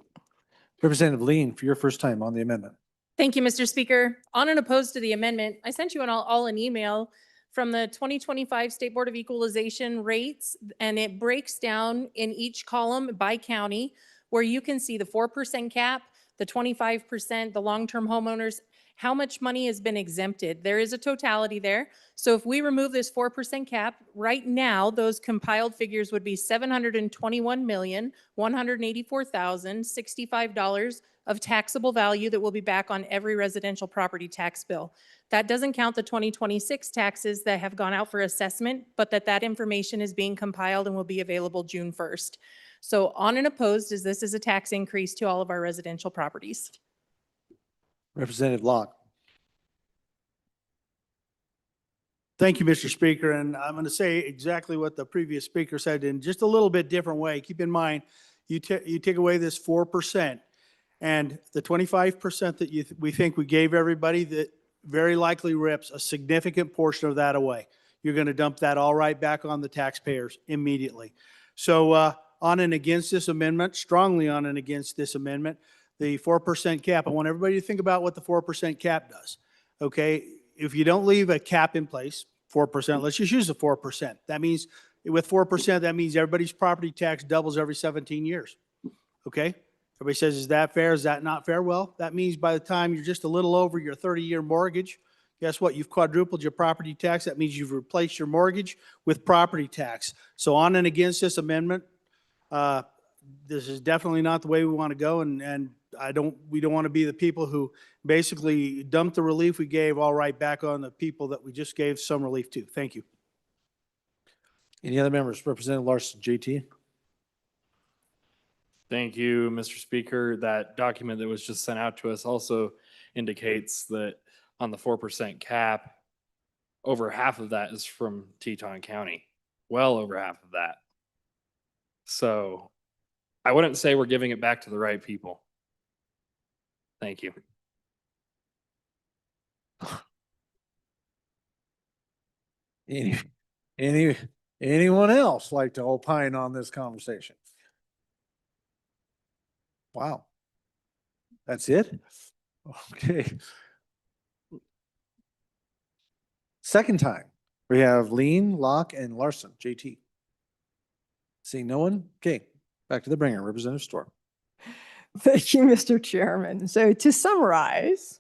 [SPEAKER 1] Representative Lean, for your first time on the amendment.
[SPEAKER 11] Thank you, Mr. Speaker. On and opposed to the amendment, I sent you all an email from the 2025 State Board of Equalization rates, and it breaks down in each column by county where you can see the 4% cap, the 25%, the long-term homeowners, how much money has been exempted. There is a totality there. So if we remove this 4% cap, right now, those compiled figures would be $721,184,065 of taxable value that will be back on every residential property tax bill. That doesn't count the 2026 taxes that have gone out for assessment, but that information is being compiled and will be available June 1st. So on and opposed is this is a tax increase to all of our residential properties.
[SPEAKER 1] Representative Locke.
[SPEAKER 19] Thank you, Mr. Speaker. And I'm going to say exactly what the previous speaker said in just a little bit different way. Keep in mind, you take away this 4% and the 25% that we think we gave everybody, that very likely rips a significant portion of that away. You're going to dump that all right back on the taxpayers immediately. So on and against this amendment, strongly on and against this amendment, the 4% cap. I want everybody to think about what the 4% cap does. Okay, if you don't leave a cap in place, 4%, let's just use the 4%. That means with 4%, that means everybody's property tax doubles every 17 years. Okay, everybody says, is that fair? Is that not fair? Well, that means by the time you're just a little over your 30-year mortgage, guess what? You've quadrupled your property tax. That means you've replaced your mortgage with property tax. So on and against this amendment, this is definitely not the way we want to go, and we don't want to be the people who basically dump the relief we gave all right back on the people that we just gave some relief to. Thank you.
[SPEAKER 1] Any other members? Representative Larson, JT.
[SPEAKER 21] Thank you, Mr. Speaker. That document that was just sent out to us also indicates that on the 4% cap, over half of that is from Teton County, well over half of that. So I wouldn't say we're giving it back to the right people. Thank you.
[SPEAKER 1] Anyone else like to opine on this conversation? Wow. That's it? Okay. Second time, we have Lean, Locke, and Larson, JT. Seeing no one? Okay, back to the bringer, Representative Storr.
[SPEAKER 20] Thank you, Mr. Chairman. So to summarize,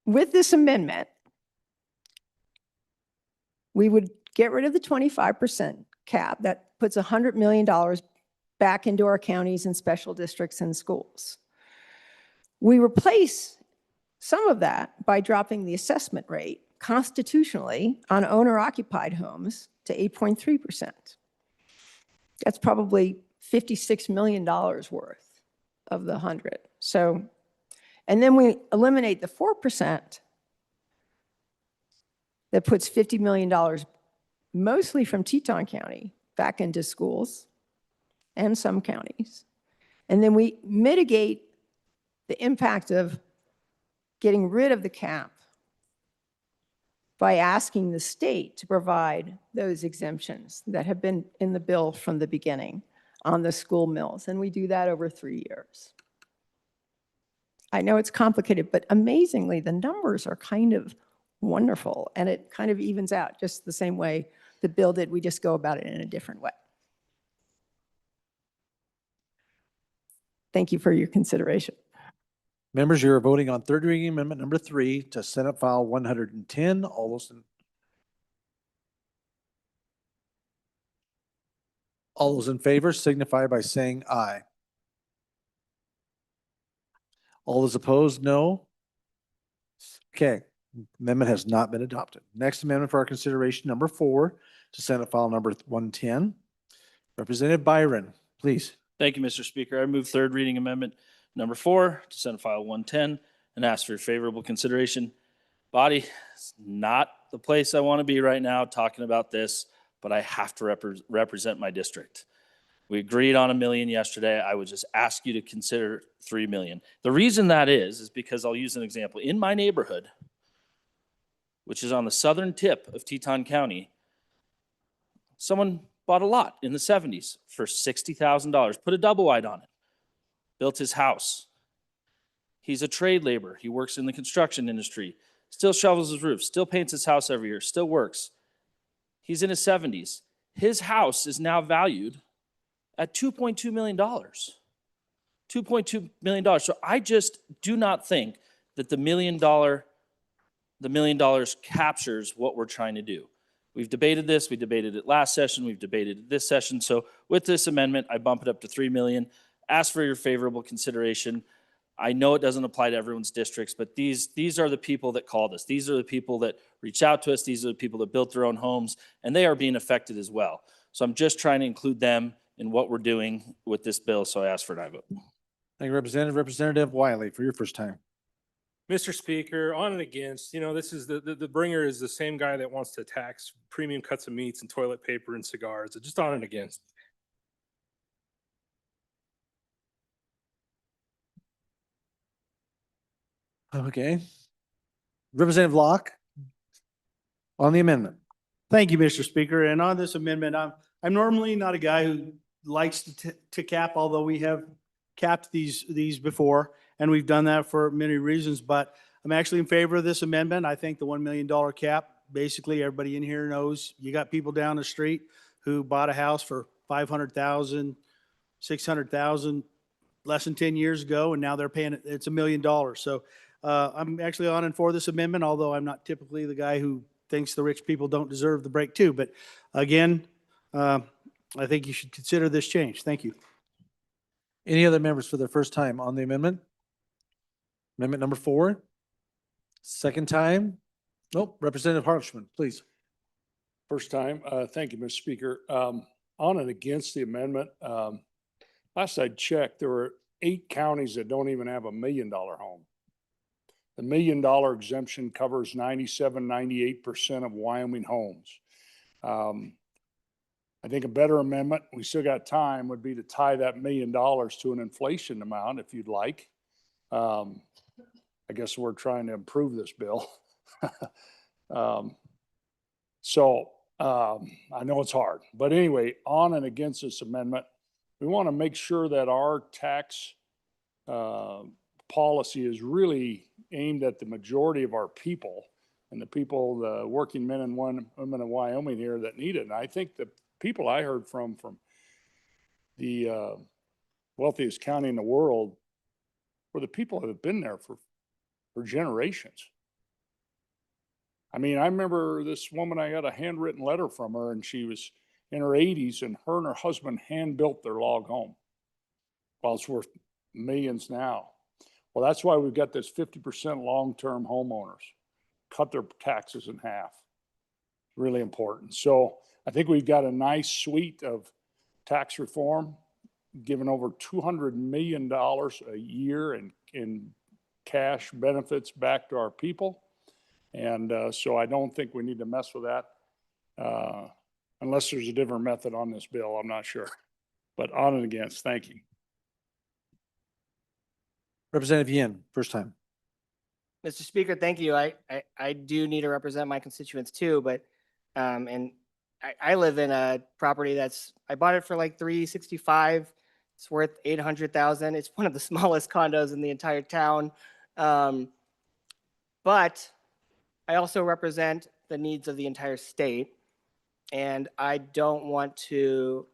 [SPEAKER 20] with this amendment, we would get rid of the 25% cap. That puts $100 million back into our counties and special districts and schools. We replace some of that by dropping the assessment rate constitutionally on owner-occupied homes to 8.3%. That's probably $56 million worth of the 100. So, and then we eliminate the 4%. That puts $50 million, mostly from Teton County, back into schools and some counties. And then we mitigate the impact of getting rid of the cap by asking the state to provide those exemptions that have been in the bill from the beginning on the school mills. And we do that over 3 years. I know it's complicated, but amazingly, the numbers are kind of wonderful, and it kind of evens out just the same way the bill did. We just go about it in a different way. Thank you for your consideration.
[SPEAKER 1] Members, you're voting on third reading amendment number 3 to Senate File 110. All those in favor signify by saying aye. All those opposed, no. Okay, amendment has not been adopted. Next amendment for our consideration, number 4 to Senate File number 110. Representative Byron, please.
[SPEAKER 3] Thank you, Mr. Speaker. I move third reading amendment number 4 to Senate File 110 and ask for favorable consideration. Body, it's not the place I want to be right now talking about this, but I have to represent my district. We agreed on $1 million yesterday. I would just ask you to consider $3 million. The reason that is because I'll use an example. In my neighborhood, which is on the southern tip of Teton County, someone bought a lot in the 70s for $60,000, put a double wide on it, built his house. He's a trade laborer. He works in the construction industry, still shovels his roof, still paints his house every year, still works. He's in his 70s. His house is now valued at $2.2 million. $2.2 million. So I just do not think that the $1 million captures what we're trying to do. We've debated this. We debated it last session. We've debated it this session. So with this amendment, I bump it up to $3 million. Ask for your favorable consideration. I know it doesn't apply to everyone's districts, but these are the people that called us. These are the people that reach out to us. These are the people that built their own homes, and they are being affected as well. So I'm just trying to include them in what we're doing with this bill. So I ask for an aye vote.
[SPEAKER 1] Thank you, Representative. Representative Wiley, for your first time.
[SPEAKER 22] Mr. Speaker, on and against, this is the bringer is the same guy that wants to tax premium cuts of meats and toilet paper and cigars. Just on and against.
[SPEAKER 1] Okay. Representative Locke on the amendment.
[SPEAKER 19] Thank you, Mr. Speaker. And on this amendment, I'm normally not a guy who likes to cap, although we have capped these before, and we've done that for many reasons, but I'm actually in favor of this amendment. I think the $1 million cap, basically everybody in here knows, you got people down the street who bought a house for $500,000, $600,000 less than 10 years ago, and now they're paying it's $1 million. So I'm actually on and for this amendment, although I'm not typically the guy who thinks the rich people don't deserve the break too. But again, I think you should consider this change. Thank you.
[SPEAKER 1] Any other members for their first time on the amendment? Amendment number 4. Second time? Nope. Representative Harshman, please.
[SPEAKER 14] First time. Thank you, Mr. Speaker. On and against the amendment. Last I checked, there were 8 counties that don't even have $1 million home. The $1 million exemption covers 97, 98% of Wyoming homes. I think a better amendment, we still got time, would be to tie that $1 million to an inflation amount if you'd like. I guess we're trying to improve this bill. I know it's hard, but anyway, on and against this amendment, we want to make sure that our tax policy is really aimed at the majority of our people,
[SPEAKER 4] and the people, the working men and women of Wyoming here that need it. And I think the people I heard from the wealthiest county in the world were the people that have been there for generations. I mean, I remember this woman, I got a handwritten letter from her, and she was in her 80s, and her and her husband hand-built their log home. Well, it's worth millions now. Well, that's why we've got this 50% long-term homeowners. Cut their taxes in half. Really important. So I think we've got a nice suite of tax reform, giving over $200 million a year in cash benefits back to our people. And so I don't think we need to mess with that unless there's a different method on this bill. I'm not sure. But on and against, thank you.
[SPEAKER 1] Representative Yin, first time.
[SPEAKER 13] Mr. Speaker, thank you. I do need to represent my constituents too, but, and I live in a property I bought it for like $365. It's worth $800,000. It's one of the smallest condos in the entire town. But I also represent the needs of the entire state. And I don't want to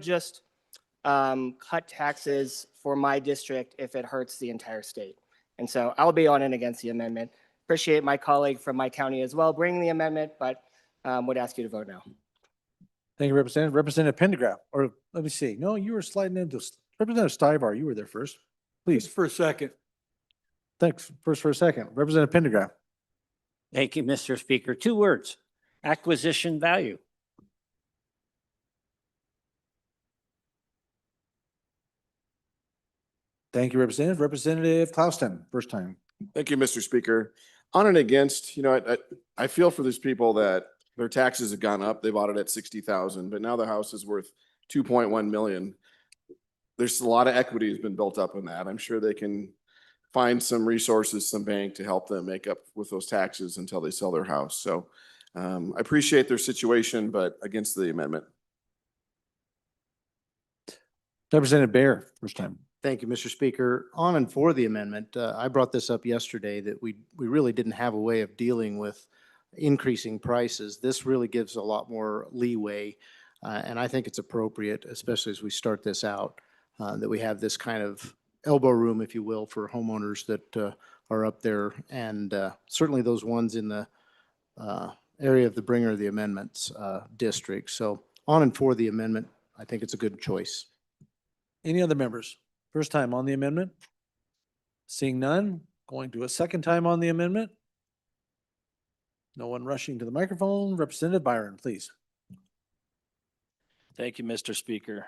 [SPEAKER 13] just cut taxes for my district if it hurts the entire state. And so I'll be on and against the amendment. Appreciate my colleague from my county as well bringing the amendment, but would ask you to vote no.
[SPEAKER 1] Thank you, Representative. Representative Pendergraft, or let me see. No, you were sliding into Representative Stivar. You were there first. Please.
[SPEAKER 16] Just for a second.
[SPEAKER 1] Thanks. First for a second. Representative Pendergraft.
[SPEAKER 5] Thank you, Mr. Speaker. 2 words, acquisition value.
[SPEAKER 1] Thank you, Representative. Representative Klauston, first time.
[SPEAKER 23] Thank you, Mr. Speaker. On and against, I feel for these people that their taxes have gone up. They bought it at 60,000, but now the house is worth 2.1 million. There's a lot of equity has been built up in that. I'm sure they can find some resources, some bank to help them make up with those taxes until they sell their house. So I appreciate their situation, but against the amendment.
[SPEAKER 1] Representative Baer, first time.
[SPEAKER 24] Thank you, Mr. Speaker. On and for the amendment, I brought this up yesterday that we really didn't have a way of dealing with increasing prices. This really gives a lot more leeway, and I think it's appropriate, especially as we start this out, that we have this kind of elbow room, if you will, for homeowners that are up there, and certainly those ones in the area of the bringer of the amendments district. So on and for the amendment, I think it's a good choice.
[SPEAKER 1] Any other members? First time on the amendment? Seeing none, going to a second time on the amendment. No one rushing to the microphone. Representative Byron, please.
[SPEAKER 3] Thank you, Mr. Speaker.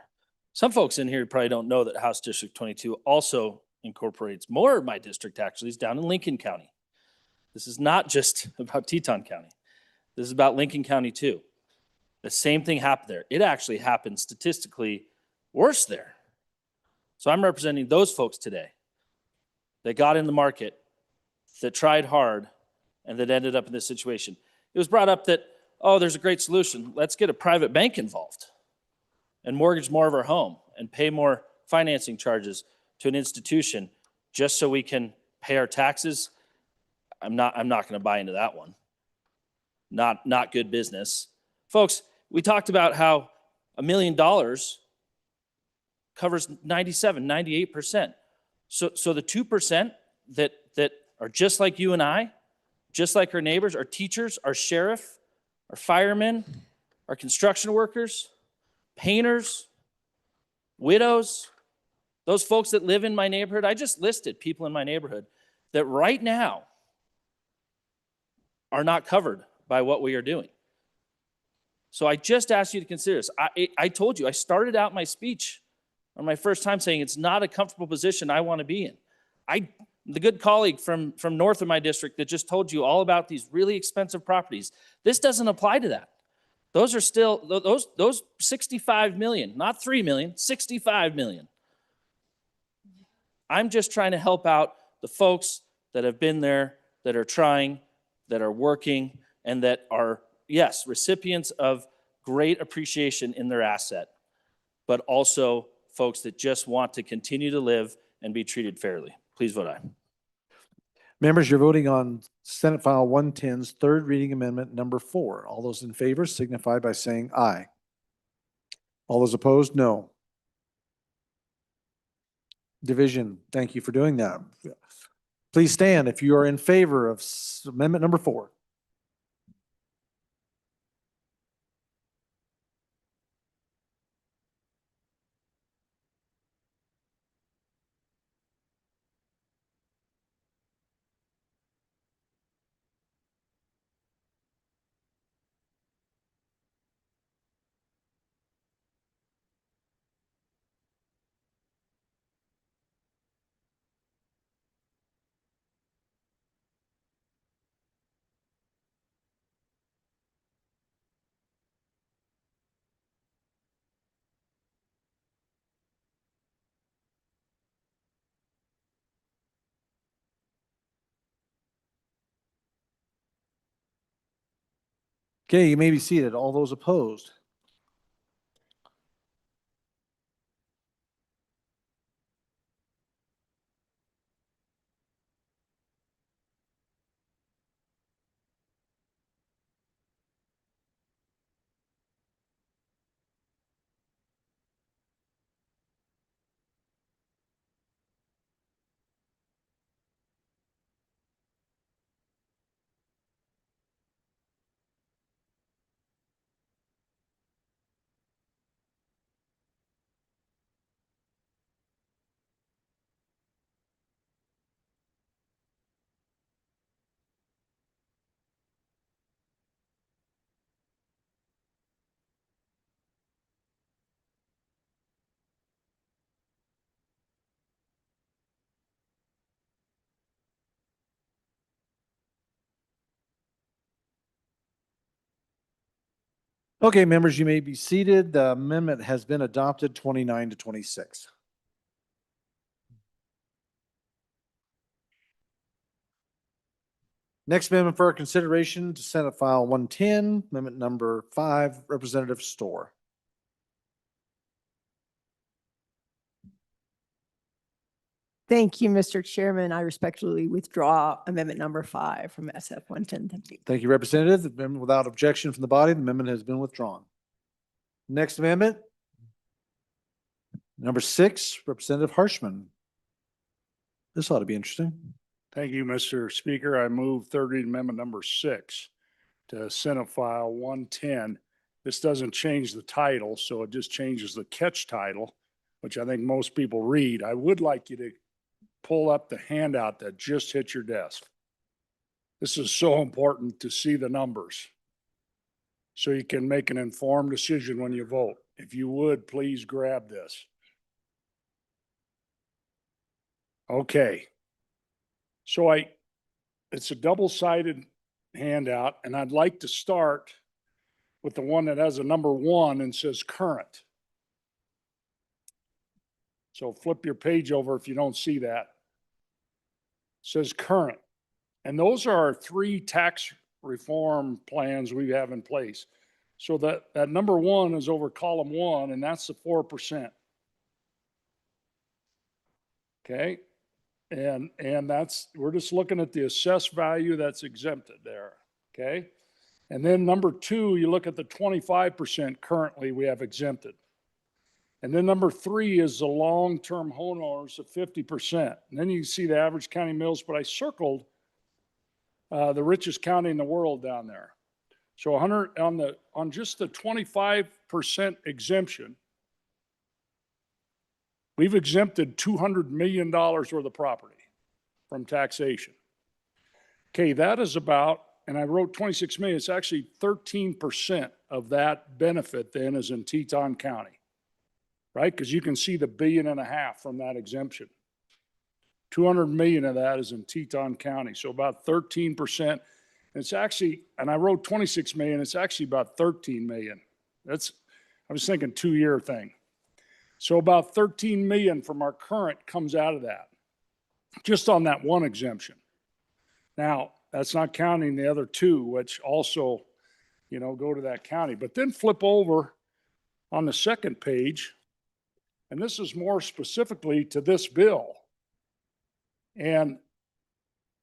[SPEAKER 3] Some folks in here probably don't know that House District 22 also incorporates more of my district actually is down in Lincoln County. This is not just about Teton County. This is about Lincoln County too. The same thing happened there. It actually happened statistically worse there. So I'm representing those folks today that got in the market, that tried hard, and that ended up in this situation. It was brought up that, oh, there's a great solution. Let's get a private bank involved and mortgage more of our home and pay more financing charges to an institution just so we can pay our taxes. I'm not going to buy into that one. Not good business. Folks, we talked about how $1 million covers 98%. So the 2% that are just like you and I, just like our neighbors, our teachers, our sheriff, our firemen, our construction workers, painters, widows, those folks that live in my neighborhood. I just listed people in my neighborhood that right now are not covered by what we are doing. So I just asked you to consider this. I told you, I started out my speech on my first time saying it's not a comfortable position I want to be in. The good colleague from north of my district that just told you all about these really expensive properties, this doesn't apply to that. Those are still, those 65 million, not 3 million, 65 million. I'm just trying to help out the folks that have been there, that are trying, that are working, and that are, yes, recipients of great appreciation in their asset, but also folks that just want to continue to live and be treated fairly. Please vote aye.
[SPEAKER 1] Members, you're voting on Senate File 110's third reading amendment number 4. All those in favor signify by saying aye. All those opposed, no. Division, thank you for doing that. Please stand if you are in favor of amendment number 4. Okay, you may be seated. All those opposed. Okay, members, you may be seated. The amendment has been adopted 29-26. Next amendment for our consideration to Senate File 110, amendment number 5, Representative Storr.
[SPEAKER 20] Thank you, Mr. Chairman. I respectfully withdraw amendment number 5 from SF 110. Thank you.
[SPEAKER 1] Thank you, Representative. The amendment without objection from the body, the amendment has been withdrawn. Next amendment, number 6, Representative Harshman. This ought to be interesting.
[SPEAKER 4] Thank you, Mr. Speaker. I move third reading amendment number 6 to Senate File 110. This doesn't change the title, so it just changes the catch title, which I think most people read. I would like you to pull up the handout that just hit your desk. This is so important to see the numbers so you can make an informed decision when you vote. If you would, please grab this. Okay. So it's a double-sided handout, and I'd like to start with the one that has a number 1 and says current. So flip your page over if you don't see that. It says current. And those are our 3 tax reform plans we have in place. So that number 1 is over column 1, and that's the 4%. Okay. And we're just looking at the assessed value that's exempted there. Okay. And then number 2, you look at the 25% currently we have exempted. And then number 3 is the long-term homeowners of 50%. And then you can see the average county mills, but I circled the richest county in the world down there. So 100 on just the 25% exemption, we've exempted $200 million worth of property from taxation. Okay, that is about, and I wrote 26 million, it's actually 13% of that benefit then is in Teton County, right? Because you can see the $1.5 billion from that exemption. 200 million of that is in Teton County, so about 13%. It's actually, and I wrote 26 million, it's actually about 13 million. I was thinking 2-year thing. So about 13 million from our current comes out of that, just on that one exemption. Now, that's not counting the other 2, which also, go to that county. But then flip over on the second page, and this is more specifically to this bill. And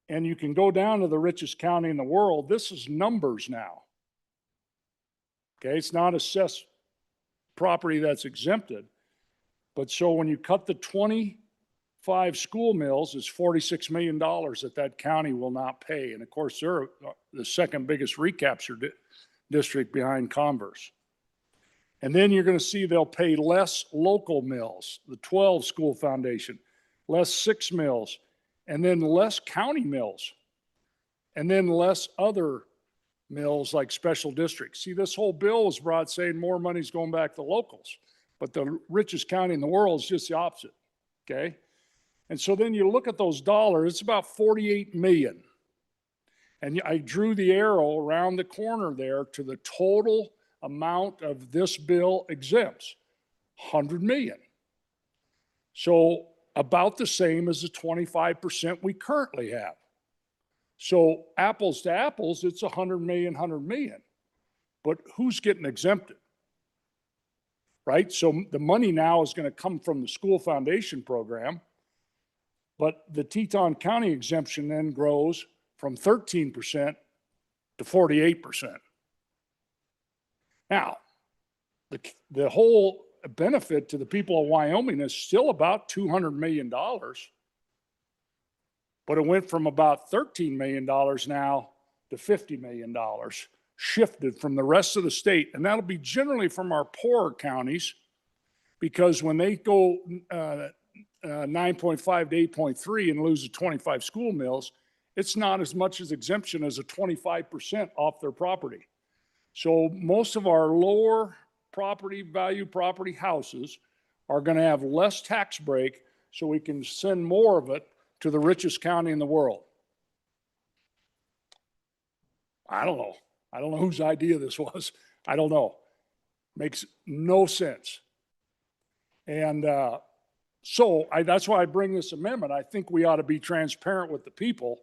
[SPEAKER 4] And you can go down to the richest county in the world. This is numbers now. Okay, it's not assessed property that's exempted. But so when you cut the 25 school mills, it's $46 million that county will not pay. And of course, they're the second biggest recapture district behind Converse. And then you're going to see they'll pay less local mills, the 12 school foundation, less 6 mills, and then less county mills, and then less other mills like special districts. See, this whole bill was brought saying more money's going back to locals, but the richest county in the world is just the opposite, okay? And so then you look at those dollars, it's about 48 million. And I drew the arrow around the corner there to the total amount of this bill exempts, 100 million. So about the same as the 25% we currently have. So apples to apples, it's 100 million, 100 million. But who's getting exempted? Right? So the money now is going to come from the school foundation program, but the Teton County exemption then grows from 13% to 48%. Now, the whole benefit to the people of Wyoming is still about $200 million, but it went from about $13 million now to $50 million, shifted from the rest of the state. And that'll be generally from our poorer counties, because when they go 9.5 to 8.3 and lose the 25 school mills, it's not as much as exemption as a 25% off their property. So most of our lower property value property houses are going to have less tax break, so we can send more of it to the richest county in the world. I don't know. I don't know whose idea this was. I don't know. Makes no sense. And that's why I bring this amendment. I think we ought to be transparent with the people.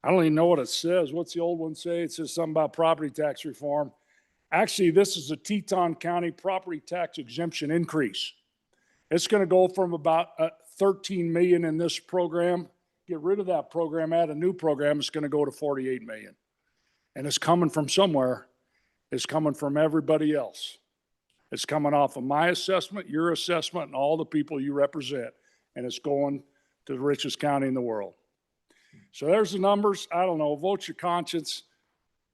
[SPEAKER 4] I don't even know what it says. What's the old one say? It says something about property tax reform. Actually, this is a Teton County property tax exemption increase. It's going to go from about 13 million in this program. Get rid of that program, add a new program. It's going to go to 48 million. And it's coming from somewhere. It's coming from everybody else. It's coming off of my assessment, your assessment, and all the people you represent. And it's going to the richest county in the world. So there's the numbers. I don't know. Vote your conscience.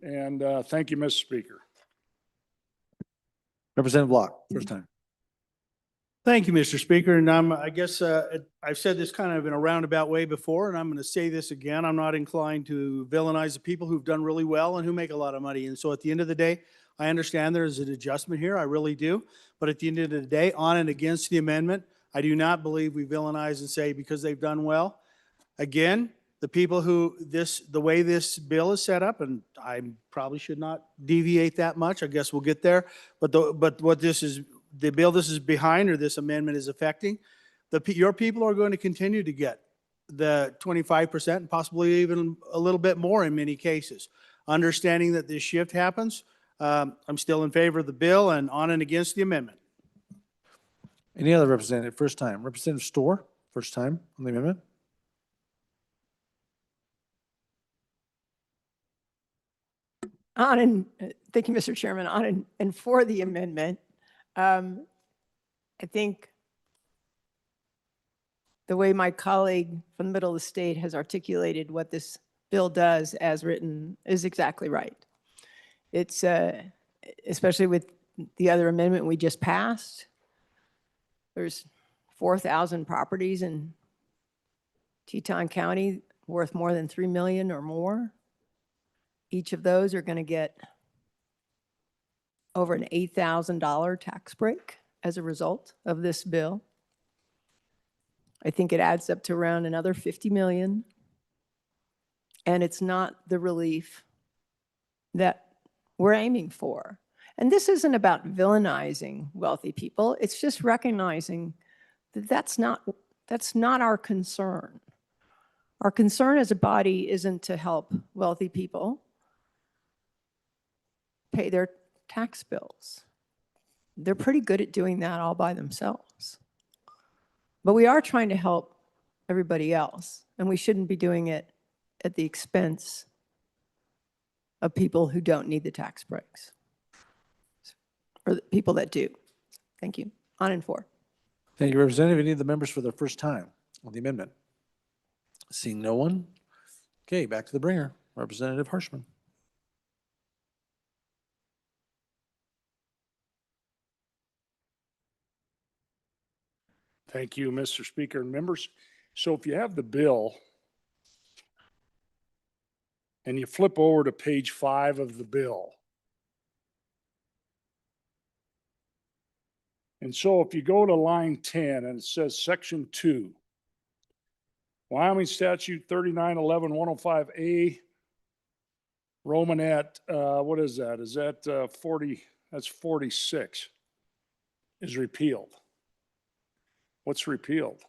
[SPEAKER 4] And thank you, Mr. Speaker.
[SPEAKER 1] Representative Block, first time.
[SPEAKER 19] Thank you, Mr. Speaker. And I guess I've said this kind of in a roundabout way before, and I'm going to say this again. I'm not inclined to villainize the people who've done really well and who make a lot of money. And so at the end of the day, I understand there is an adjustment here. I really do. But at the end of the day, on and against the amendment, I do not believe we villainize and say because they've done well. Again, the people who the way this bill is set up, and I probably should not deviate that much. I guess we'll get there. But what this is, the bill this is behind, or this amendment is affecting, your people are going to continue to get the 25% and possibly even a little bit more in many cases. Understanding that this shift happens, I'm still in favor of the bill and on and against the amendment.
[SPEAKER 1] Any other representative, first time? Representative Storr, first time on the amendment.
[SPEAKER 20] Thank you, Mr. Chairman. On and for the amendment, I think the way my colleague from the middle of the state has articulated what this bill does as written is exactly right. It's especially with the other amendment we just passed, there's 4,000 properties in Teton County worth more than 3 million or more. Each of those are going to get over an $8,000 tax break as a result of this bill. I think it adds up to around another 50 million. And it's not the relief that we're aiming for. And this isn't about villainizing wealthy people. It's just recognizing that that's not our concern. Our concern as a body isn't to help wealthy people pay their tax bills. They're pretty good at doing that all by themselves. But we are trying to help everybody else, and we shouldn't be doing it at the expense of people who don't need the tax breaks, or the people that do. Thank you. On and for.
[SPEAKER 1] Thank you, Representative. Any of the members for the first time on the amendment? Seeing no one? Okay, back to the bringer, Representative Harshman.
[SPEAKER 4] Thank you, Mr. Speaker and members. So if you have the bill and you flip over to page 5 of the bill. And so if you go to line 10 and it says section 2, Wyoming statute 3911-105A, Romanette, what is that? Is that 40? That's 46 is repealed. What's repealed?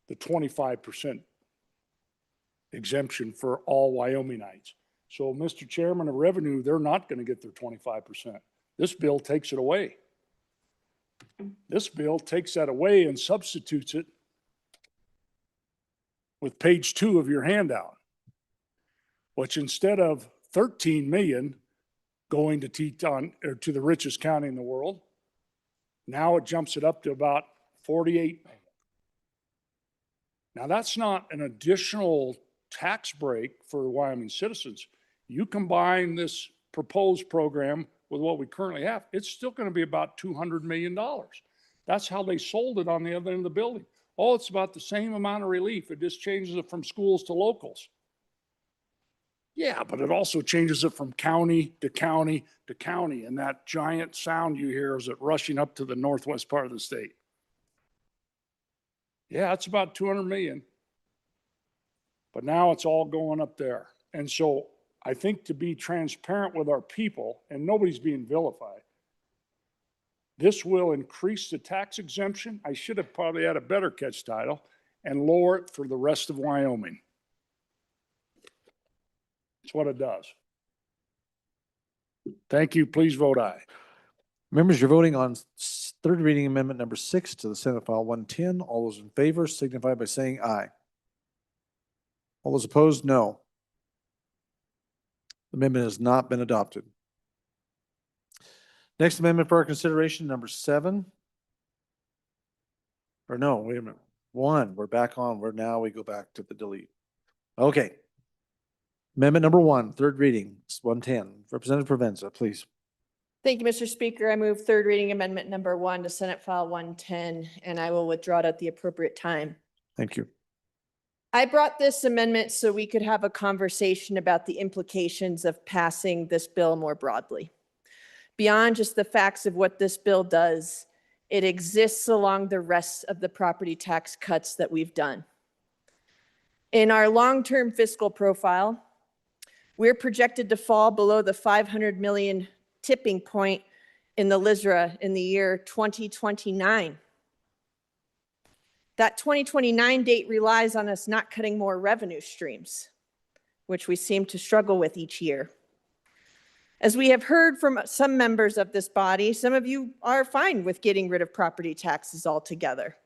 [SPEAKER 4] The 25% exemption for all Wyomingites. So, Mr. Chairman of Revenue, they're not going to get their 25%. This bill takes it away. This bill takes that away and substitutes it with page 2 of your handout, which instead of 13 million going to Teton or to the richest county in the world, now it jumps it up to about 48 million. Now that's not an additional tax break for Wyoming citizens. You combine this proposed program with what we currently have, it's still going to be about $200 million. That's how they sold it on the other end of the building. Oh, it's about the same amount of relief. It just changes it from schools to locals. Yeah, but it also changes it from county to county to county. And that giant sound you hear is it rushing up to the northwest part of the state. Yeah, it's about 200 million. But now it's all going up there. And so I think to be transparent with our people, and nobody's being vilified, this will increase the tax exemption. I should have probably had a better catch title and lower it for the rest of Wyoming. That's what it does. Thank you. Please vote aye.
[SPEAKER 1] Members, you're voting on third reading amendment number 6 to the Senate File 110. All those in favor signify by saying aye. All those opposed, no. The amendment has not been adopted. Next amendment for our consideration, number 7. Or no, wait a minute. 1, we're back on. We go back to the delete. Okay. Amendment number 1, third reading, 110. Representative Provenza, please.
[SPEAKER 20] Thank you, Mr. Speaker. I move third reading amendment number 1 to Senate File 110, and I will withdraw it at the appropriate time.
[SPEAKER 1] Thank you.
[SPEAKER 20] I brought this amendment so we could have a conversation about the implications of passing this bill more broadly. Beyond just the facts of what this bill does, it exists along the rest of the property tax cuts that we've done. In our long-term fiscal profile, we're projected to fall below the 500 million tipping point in the LISRA in the year 2029. That 2029 date relies on us not cutting more revenue streams, which we seem to struggle with each year. As we have heard from some members of this body, some of you are fine with getting rid of property taxes altogether.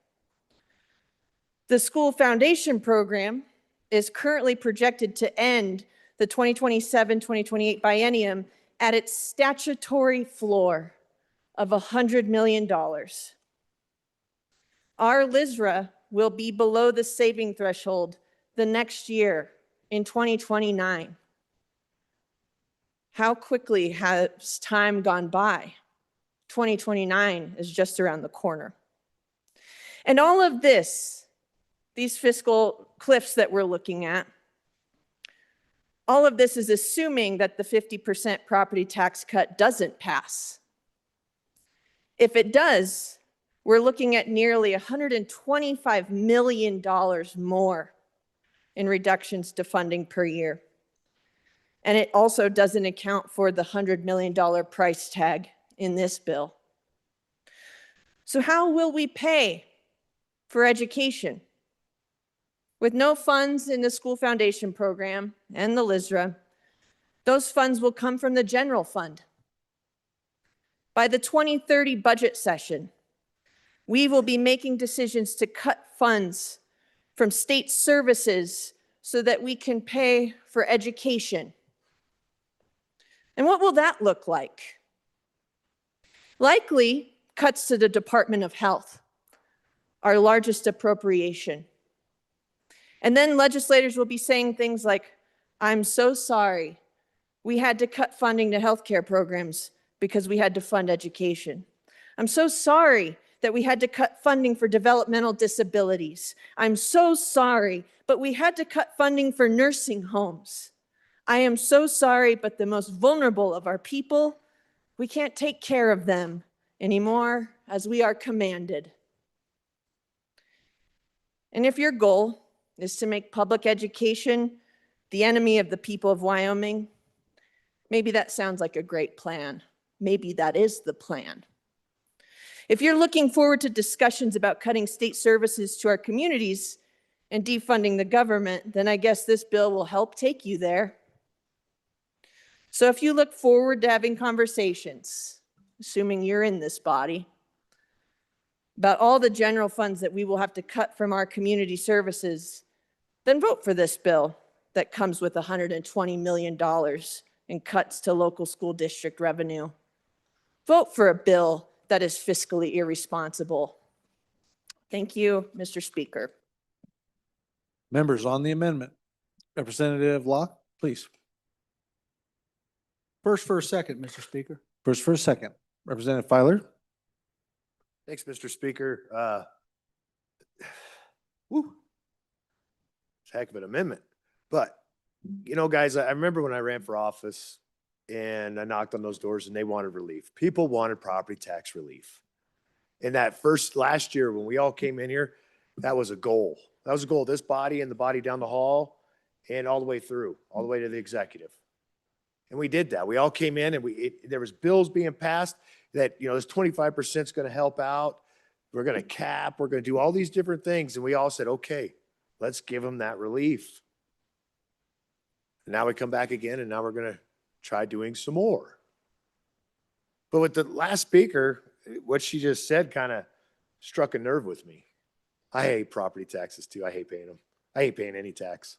[SPEAKER 20] The school foundation program is currently projected to end the 2027-2028 biennium at its statutory floor of $100 million. Our LISRA will be below the saving threshold the next year in 2029. How quickly has time gone by? 2029 is just around the corner. And all of this, these fiscal cliffs that we're looking at, all of this is assuming that the 50% property tax cut doesn't pass. If it does, we're looking at nearly $125 million more in reductions to funding per year. And it also doesn't account for the $100 million price tag in this bill. So how will we pay for education? With no funds in the school foundation program and the LISRA, those funds will come from the general fund. By the 2030 budget session, we will be making decisions to cut funds from state services, so that we can pay for education. And what will that look like? Likely cuts to the Department of Health, our largest appropriation. And then legislators will be saying things like, I'm so sorry, we had to cut funding to healthcare programs because we had to fund education. I'm so sorry that we had to cut funding for developmental disabilities. I'm so sorry, but we had to cut funding for nursing homes. I am so sorry, but the most vulnerable of our people, we can't take care of them anymore as we are commanded. And if your goal is to make public education the enemy of the people of Wyoming, maybe that sounds like a great plan. Maybe that is the plan. If you're looking forward to discussions about cutting state services to our communities and defunding the government, then I guess this bill will help take you there. So if you look forward to having conversations, assuming you're in this body, about all the general funds that we will have to cut from our community services, then vote for this bill that comes with $120 million in cuts to local school district revenue. Vote for a bill that is fiscally irresponsible. Thank you, Mr. Speaker.
[SPEAKER 1] Members on the amendment. Representative Locke, please.
[SPEAKER 19] First for a second, Mr. Speaker.
[SPEAKER 1] First for a second. Representative Filer.
[SPEAKER 6] Thanks, Mr. Speaker. Woo. It's a heck of an amendment. But, you know, guys, I remember when I ran for office and I knocked on those doors and they wanted relief. People wanted property tax relief. And that last year when we all came in here, that was a goal. That was a goal of this body and the body down the hall and all the way through, all the way to the executive. And we did that. We all came in and there was bills being passed that, you know, this 25% is going to help out. We're going to cap, we're going to do all these different things. And we all said, okay, let's give them that relief. And now we come back again and now we're going to try doing some more. But with the last speaker, what she just said kind of struck a nerve with me. I hate property taxes too. I hate paying them. I hate paying any tax.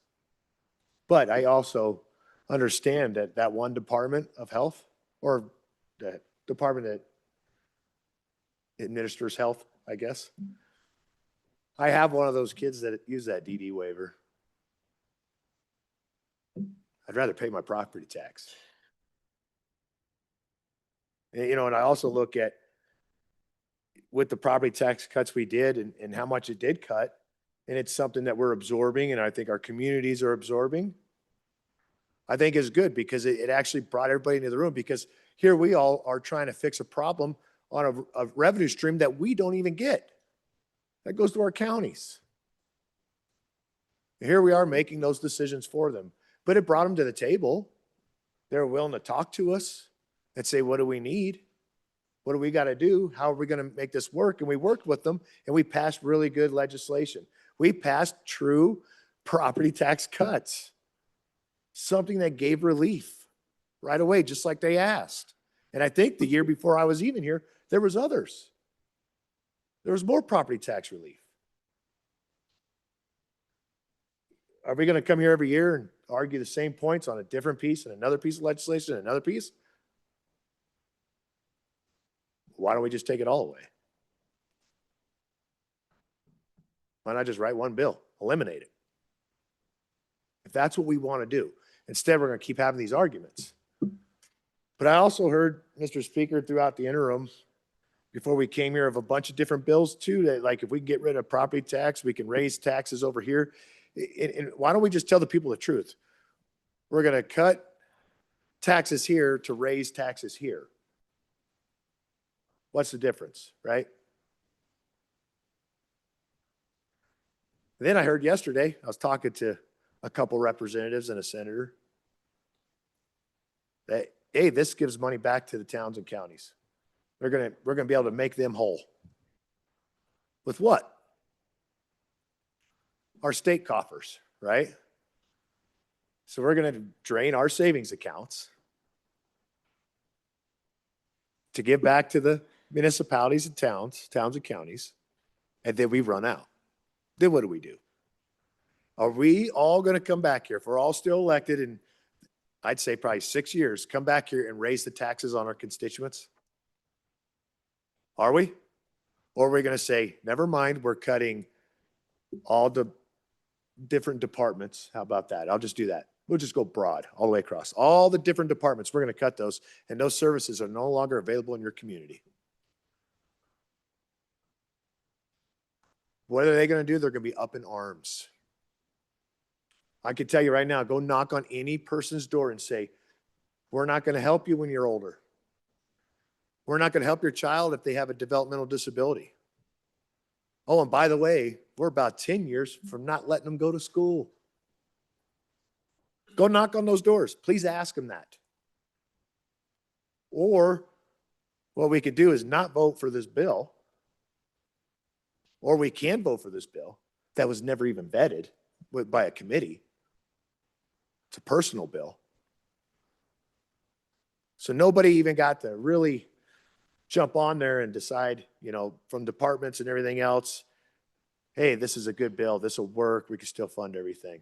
[SPEAKER 6] But I also understand that that one department of health or the department that administers health, I guess. I have one of those kids that use that DD waiver. I'd rather pay my property tax. And, you know, and I also look at with the property tax cuts we did and how much it did cut, and it's something that we're absorbing and I think our communities are absorbing. I think is good because it actually brought everybody into the room because here we all are trying to fix a problem on a revenue stream that we don't even get. That goes to our counties. And here we are making those decisions for them, but it brought them to the table. They're willing to talk to us and say, what do we need? What do we got to do? How are we going to make this work? And we worked with them and we passed really good legislation. We passed true property tax cuts. Something that gave relief right away, just like they asked. And I think the year before I was even here, there was others. There was more property tax relief. Are we going to come here every year and argue the same points on a different piece and another piece of legislation and another piece? Why don't we just take it all away? Why not just write one bill, eliminate it? If that's what we want to do. Instead, we're going to keep having these arguments. But I also heard, Mr. Speaker, throughout the interim, before we came here, of a bunch of different bills too, that like if we can get rid of property tax, we can raise taxes over here. And why don't we just tell the people the truth? We're going to cut taxes here to raise taxes here. What's the difference, right? And then I heard yesterday, I was talking to a couple representatives and a senator, that, hey, this gives money back to the towns and counties. We're gonna be able to make them whole. With what? Our state coffers, right? So we're gonna drain our savings accounts to give back to the municipalities and towns and counties, and then we run out. Then what do we do? Are we all going to come back here, if we're all still elected in, I'd say probably 6 years, come back here and raise the taxes on our constituents? Are we? Or are we going to say, never mind, we're cutting all the different departments? How about that? I'll just do that. We'll just go broad all the way across. All the different departments, we're going to cut those, and those services are no longer available in your community. What are they going to do? They're going to be up in arms. I can tell you right now, go knock on any person's door and say, we're not going to help you when you're older. We're not going to help your child if they have a developmental disability. Oh, and by the way, we're about 10 years from not letting them go to school. Go knock on those doors. Please ask them that. Or what we could do is not vote for this bill. Or we can vote for this bill that was never even vetted by a committee. It's a personal bill. So nobody even got to really jump on there and decide, from departments and everything else, hey, this is a good bill. This will work. We can still fund everything.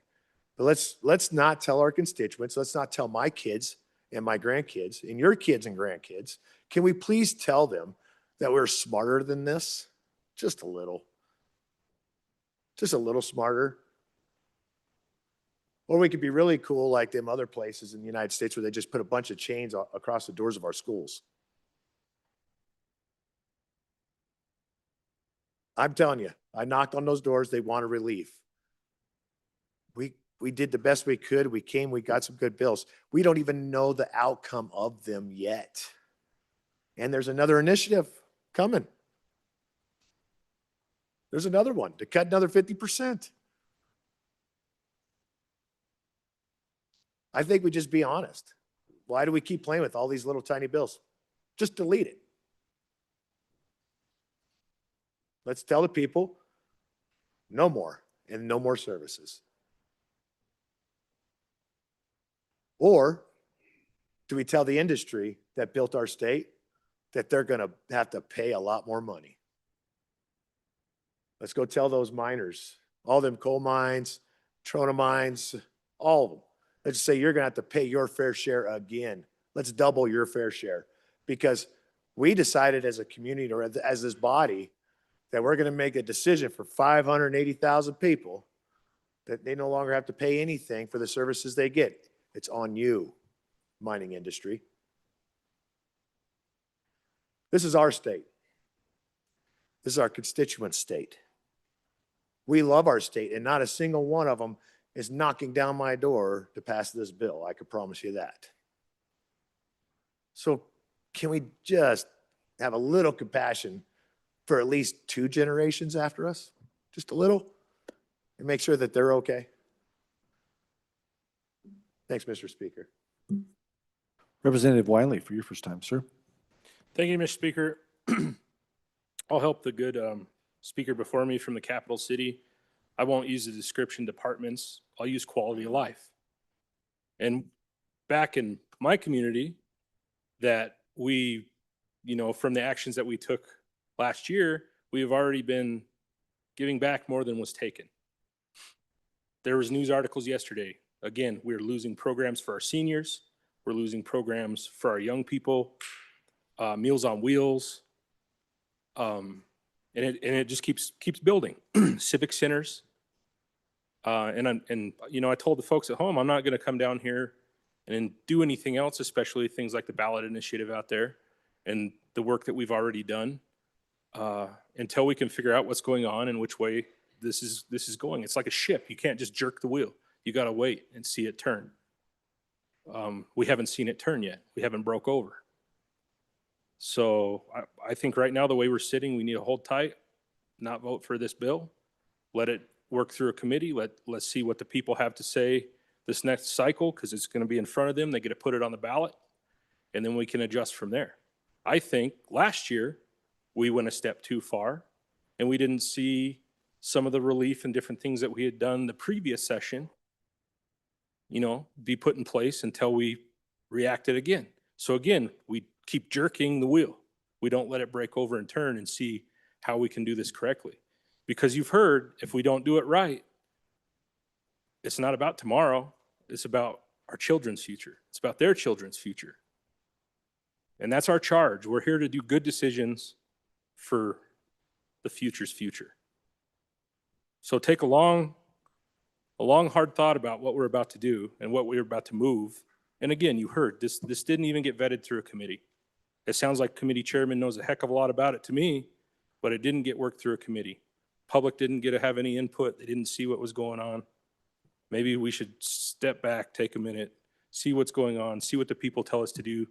[SPEAKER 6] But let's not tell our constituents. Let's not tell my kids and my grandkids and your kids and grandkids. Can we please tell them that we're smarter than this? Just a little. Just a little smarter. Or we could be really cool like them other places in the United States where they just put a bunch of chains across the doors of our schools. I'm telling you, I knocked on those doors. They wanted relief. We did the best we could. We came, we got some good bills. We don't even know the outcome of them yet. And there's another initiative coming. There's another one to cut another 50%. I think we just be honest. Why do we keep playing with all these little tiny bills? Just delete it. Let's tell the people no more and no more services. Or do we tell the industry that built our state that they're going to have to pay a lot more money? Let's go tell those miners, all them coal mines, trona mines, all of them. Let's just say you're going to have to pay your fair share again. Let's double your fair share because we decided as a community or as this body that we're going to make a decision for 580,000 people that they no longer have to pay anything for the services they get. It's on you, mining industry. This is our state. This is our constituent state. We love our state, and not a single one of them is knocking down my door to pass this bill. I can promise you that. So can we just have a little compassion for at least 2 generations after us? Just a little, and make sure that they're okay. Thanks, Mr. Speaker.
[SPEAKER 1] Representative Wiley, for your first time, sir.
[SPEAKER 22] Thank you, Mr. Speaker. I'll help the good speaker before me from the capital city. I won't use the description departments. I'll use quality of life. And back in my community, that we, from the actions that we took last year, we have already been giving back more than was taken. There was news articles yesterday. Again, we're losing programs for our seniors. We're losing programs for our young people, Meals on Wheels. And it just keeps building. Civic centers. I told the folks at home, I'm not going to come down here and do anything else, especially things like the ballot initiative out there and the work that we've already done, until we can figure out what's going on and which way this is going. It's like a ship. You can't just jerk the wheel. You got to wait and see it turn. We haven't seen it turn yet. We haven't broke over. So I think right now, the way we're sitting, we need to hold tight, not vote for this bill, let it work through a committee. Let's see what the people have to say this next cycle, because it's going to be in front of them. They get to put it on the ballot, and then we can adjust from there. I think last year we went a step too far, and we didn't see some of the relief and different things that we had done the previous session, be put in place until we reacted again. So again, we keep jerking the wheel. We don't let it break over and turn and see how we can do this correctly. Because you've heard, if we don't do it right, It's not about tomorrow. It's about our children's future. It's about their children's future. And that's our charge. We're here to do good decisions for the future's future. So take a long, hard thought about what we're about to do and what we're about to move. And again, you heard this didn't even get vetted through a committee. It sounds like committee chairman knows a heck of a lot about it to me, but it didn't get worked through a committee. Public didn't get to have any input. They didn't see what was going on. Maybe we should step back, take a minute, see what's going on, see what the people tell us to do,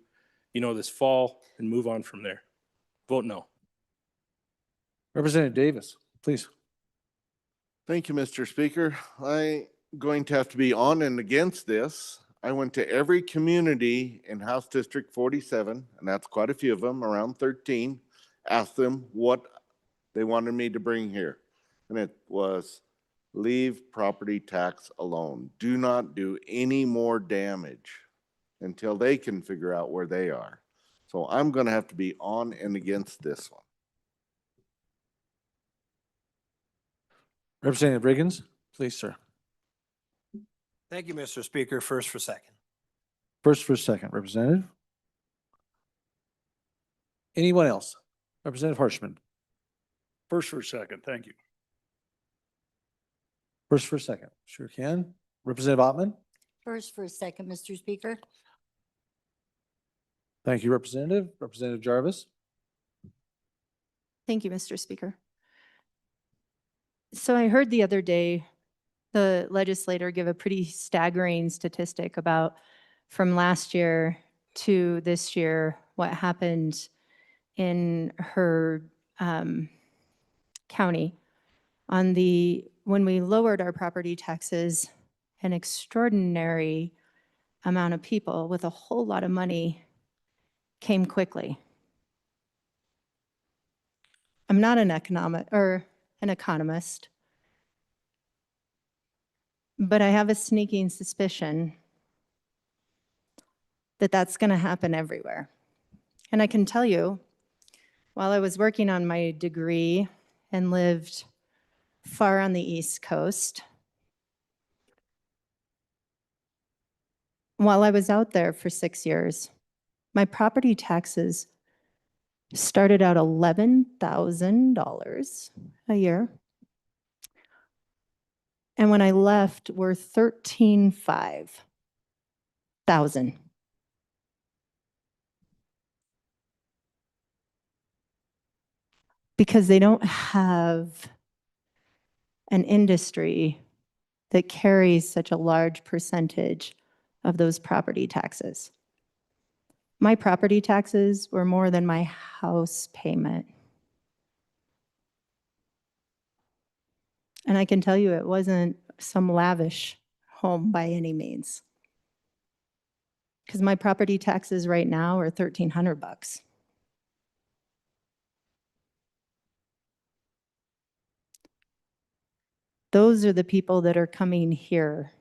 [SPEAKER 22] this fall, and move on from there. Vote no.
[SPEAKER 1] Representative Davis, please.
[SPEAKER 7] Thank you, Mr. Speaker. I'm going to have to be on and against this. I went to every community in House District 47, and that's quite a few of them, around 13, asked them what they wanted me to bring here. And it was leave property tax alone. Do not do any more damage until they can figure out where they are. So I'm going to have to be on and against this one.
[SPEAKER 1] Representative Riggins, please, sir.
[SPEAKER 8] Thank you, Mr. Speaker. First for second.
[SPEAKER 1] First for second, Representative. Anyone else? Representative Harshman.
[SPEAKER 4] First for second, thank you.
[SPEAKER 1] First for second, sure can. Representative Ottman.
[SPEAKER 10] First for a second, Mr. Speaker.
[SPEAKER 1] Thank you, Representative. Representative Jarvis.
[SPEAKER 12] Thank you, Mr. Speaker. So I heard the other day the legislator give a pretty staggering statistic about from last year to this year, what happened in her county when we lowered our property taxes. An extraordinary amount of people with a whole lot of money came quickly. I'm not an economist, but I have a sneaking suspicion that that's going to happen everywhere. And I can tell you, while I was working on my degree and lived far on the East Coast, while I was out there for 6 years, my property taxes started out $11,000 a year. And when I left, were $13,500. Because they don't have an industry that carries such a large percentage of those property taxes. My property taxes were more than my house payment. And I can tell you it wasn't some lavish home by any means. Because my property taxes right now are $1,300. Those are the people that are coming here.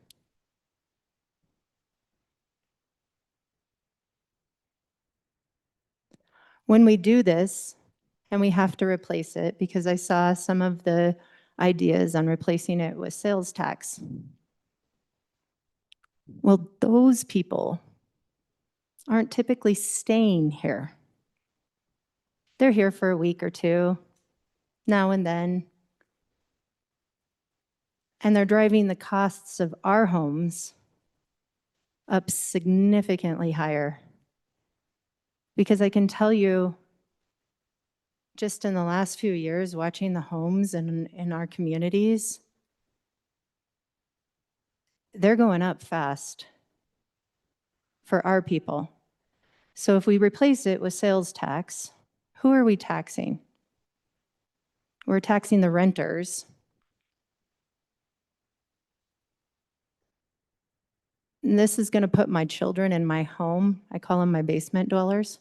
[SPEAKER 12] When we do this, and we have to replace it, because I saw some of the ideas on replacing it with sales tax. Well, those people aren't typically staying here. They're here for a week or two, now and then. And they're driving the costs of our homes up significantly higher. Because I can tell you, just in the last few years, watching the homes in our communities, they're going up fast for our people. So if we replace it with sales tax, who are we taxing? We're taxing the renters. And this is going to put my children in my home, I call them my basement dwellers,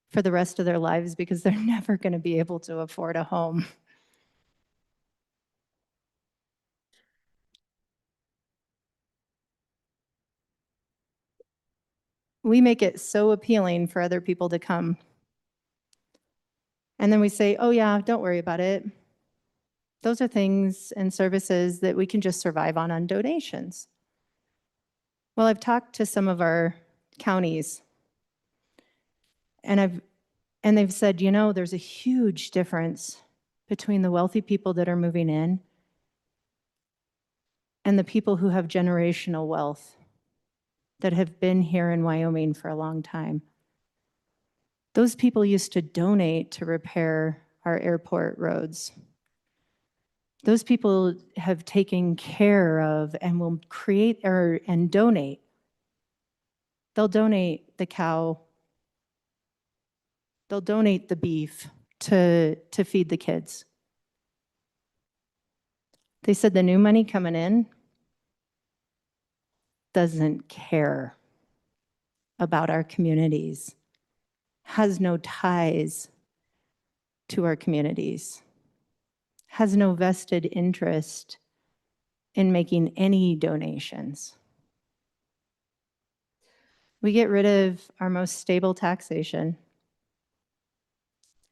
[SPEAKER 12] for the rest of their lives because they're never going to be able to afford a home. We make it so appealing for other people to come. And then we say, oh yeah, don't worry about it. Those are things and services that we can just survive on donations. Well, I've talked to some of our counties and they've said, you know, there's a huge difference between the wealthy people that are moving in and the people who have generational wealth that have been here in Wyoming for a long time. Those people used to donate to repair our airport roads. Those people have taken care of and will create and donate. They'll donate the cow. They'll donate the beef to feed the kids. They said the new money coming in doesn't care about our communities, has no ties to our communities, has no vested interest in making any donations. We get rid of our most stable taxation.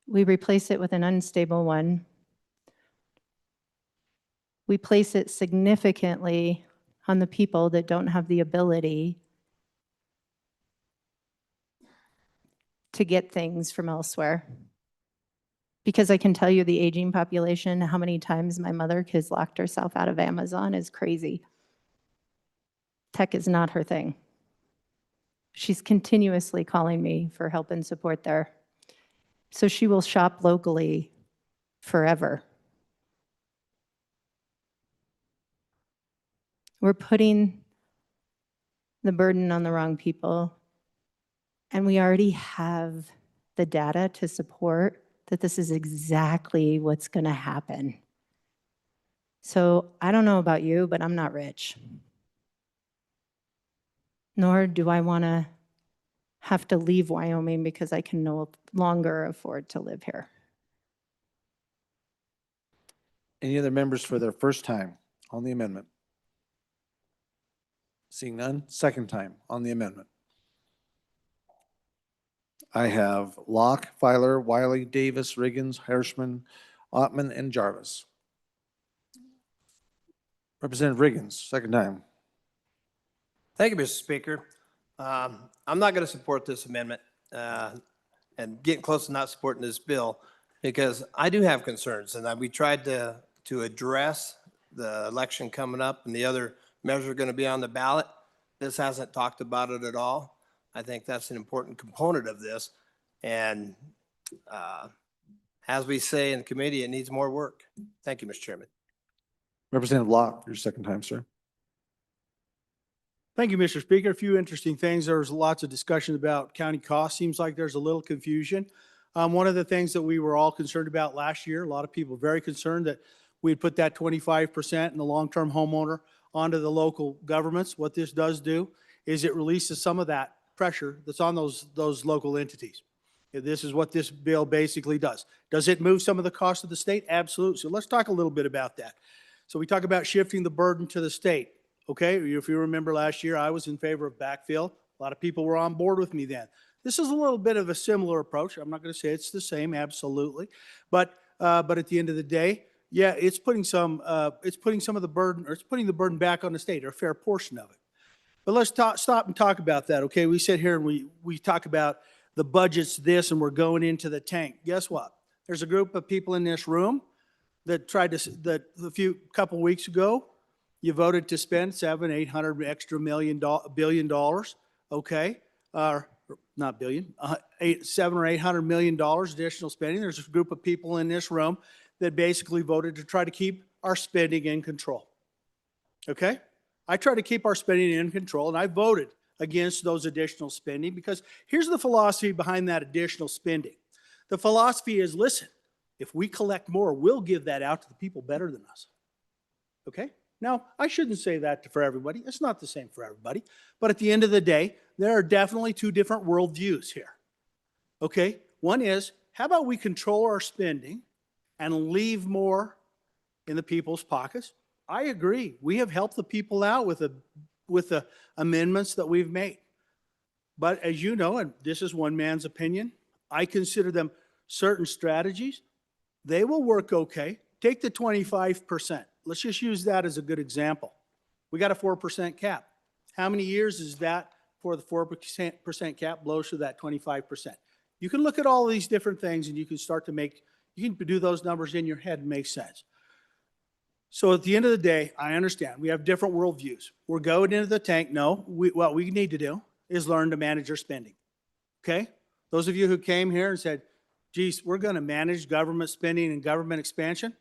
[SPEAKER 12] We replace it with an unstable one. We place it significantly on the people that don't have the ability to get things from elsewhere. Because I can tell you the aging population, how many times my mother has locked herself out of Amazon is crazy. Tech is not her thing. She's continuously calling me for help and support there. So she will shop locally forever. We're putting the burden on the wrong people, and we already have the data to support that this is exactly what's going to happen. So I don't know about you, but I'm not rich. Nor do I want to have to leave Wyoming because I can no longer afford to live here.
[SPEAKER 1] Any other members for their first time on the amendment? Seeing none, second time on the amendment. I have Locke, Filer, Wiley, Davis, Riggins, Hirschman, Ottman, and Jarvis. Representative Riggins, second time.
[SPEAKER 8] Thank you, Mr. Speaker. I'm not going to support this amendment and getting close to not supporting this bill because I do have concerns, and we tried to address the election coming up and the other measures going to be on the ballot. This hasn't talked about it at all. I think that's an important component of this. And as we say in committee, it needs more work. Thank you, Mr. Chairman.
[SPEAKER 1] Representative Locke, your second time, sir.
[SPEAKER 19] Thank you, Mr. Speaker. A few interesting things. There's lots of discussion about county costs. Seems like there's a little confusion. One of the things that we were all concerned about last year, a lot of people very concerned that we'd put that 25% in the long-term homeowner onto the local governments. What this does do is it releases some of that pressure that's on those local entities. This is what this bill basically does. Does it move some of the cost of the state? Absolutely. So let's talk a little bit about that. So we talk about shifting the burden to the state. Okay, if you remember last year, I was in favor of backfill. A lot of people were on board with me then. This is a little bit of a similar approach. I'm not going to say it's the same, absolutely, but at the end of the day, yeah, it's putting some of the burden, or it's putting the burden back on the state, or a fair portion of it. But let's stop and talk about that. Okay, we sit here and we talk about the budget's this, and we're going into the tank. Guess what? There's a group of people in this room that tried to couple weeks ago. You voted to spend $700-800 extra billion dollars, okay? Not billion, $700 or $800 million additional spending. There's a group of people in this room that basically voted to try to keep our spending in control, okay? I try to keep our spending in control, and I voted against those additional spending because here's the philosophy behind that additional spending. The philosophy is, listen, if we collect more, we'll give that out to the people better than us, okay? Now, I shouldn't say that for everybody. It's not the same for everybody. But at the end of the day, there are definitely two different worldviews here. Okay? One is, how about we control our spending and leave more in the people's pockets? I agree. We have helped the people out with the amendments that we've made. But as you know, and this is one man's opinion, I consider them certain strategies. They will work okay. take the 25%. Let's just use that as a good example. We got a 4% cap. How many years is that for the 4% cap blows to that 25%? You can look at all of these different things and you can start to make, you can do those numbers in your head and make sense. So at the end of the day, I understand we have different worldviews. We're going into the tank. No, what we need to do is learn to manage our spending. Okay? Those of you who came here and said, geez, we're going to manage government spending and government expansion.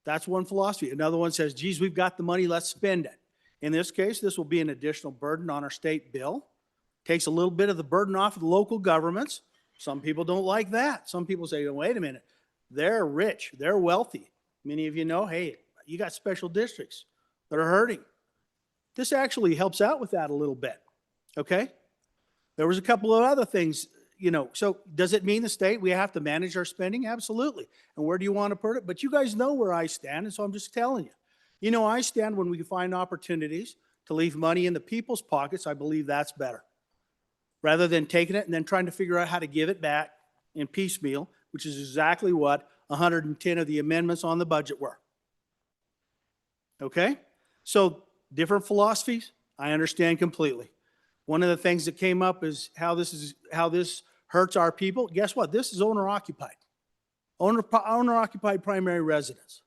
[SPEAKER 19] That's one philosophy. Another one says, geez, we've got the money, let's spend it. In this case, this will be an additional burden on our state bill. Takes a little bit of the burden off of the local governments. Some people don't like that. Some people say, wait a minute, they're rich, they're wealthy. Many of you know, hey, you got special districts that are hurting. This actually helps out with that a little bit, okay? There was a couple of other things, you know, so does it mean the state, we have to manage our spending? Absolutely. And where do you want to put it? But you guys know where I stand, and so I'm just telling you. You know, I stand when we find opportunities to leave money in the people's pockets. I believe that's better. Rather than taking it and then trying to figure out how to give it back in piecemeal, which is exactly what 110 of the amendments on the budget were. Okay? So different philosophies, I understand completely. One of the things that came up is how this hurts our people. Guess what? This is owner occupied. Owner occupied primary residence.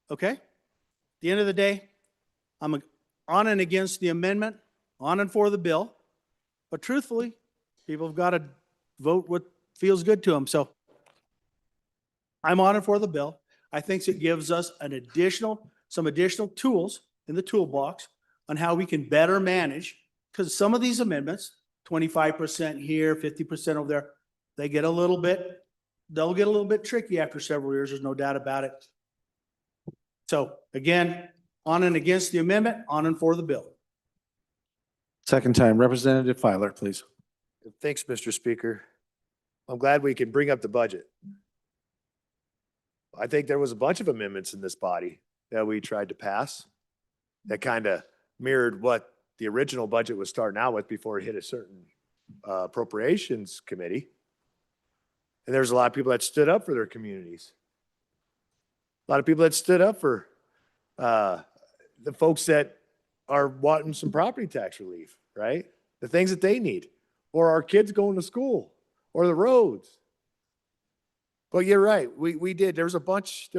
[SPEAKER 19] Okay? At the end of the day, I'm on and against the amendment, on and for the bill. But truthfully, people have got to vote what feels good to them. So I'm on and for the bill. I think it gives us some additional tools in the toolbox on how we can better manage, because some of these amendments, 25% here, 50% over there, they'll get a little bit tricky after several years. There's no doubt about it. So again, on and against the amendment, on and for the bill.
[SPEAKER 1] Second time, Representative Filer, please.
[SPEAKER 6] Thanks, Mr. Speaker. I'm glad we can bring up the budget. I think there was a bunch of amendments in this body that we tried to pass that kind of mirrored what the original budget was starting out with before it hit a certain appropriations committee. And there's a lot of people that stood up for their communities. A lot of people that stood up for the folks that are wanting some property tax relief, right? The things that they need, or our kids going to school, or the roads. But you're right, we did. There was a bunch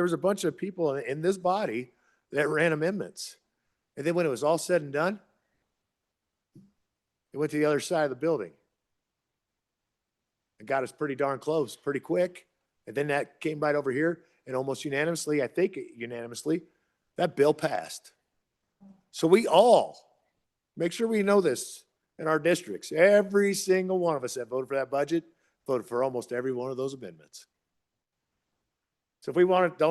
[SPEAKER 6] of people in this body that ran amendments. And then when it was all said and done, it went to the other side of the building. It got us pretty darn close, pretty quick. And then that came right over here, and almost unanimously, I think unanimously, that bill passed. So we all, make sure we know this in our districts, every single one of us that voted for that budget voted for almost every one of those amendments. So if we want to,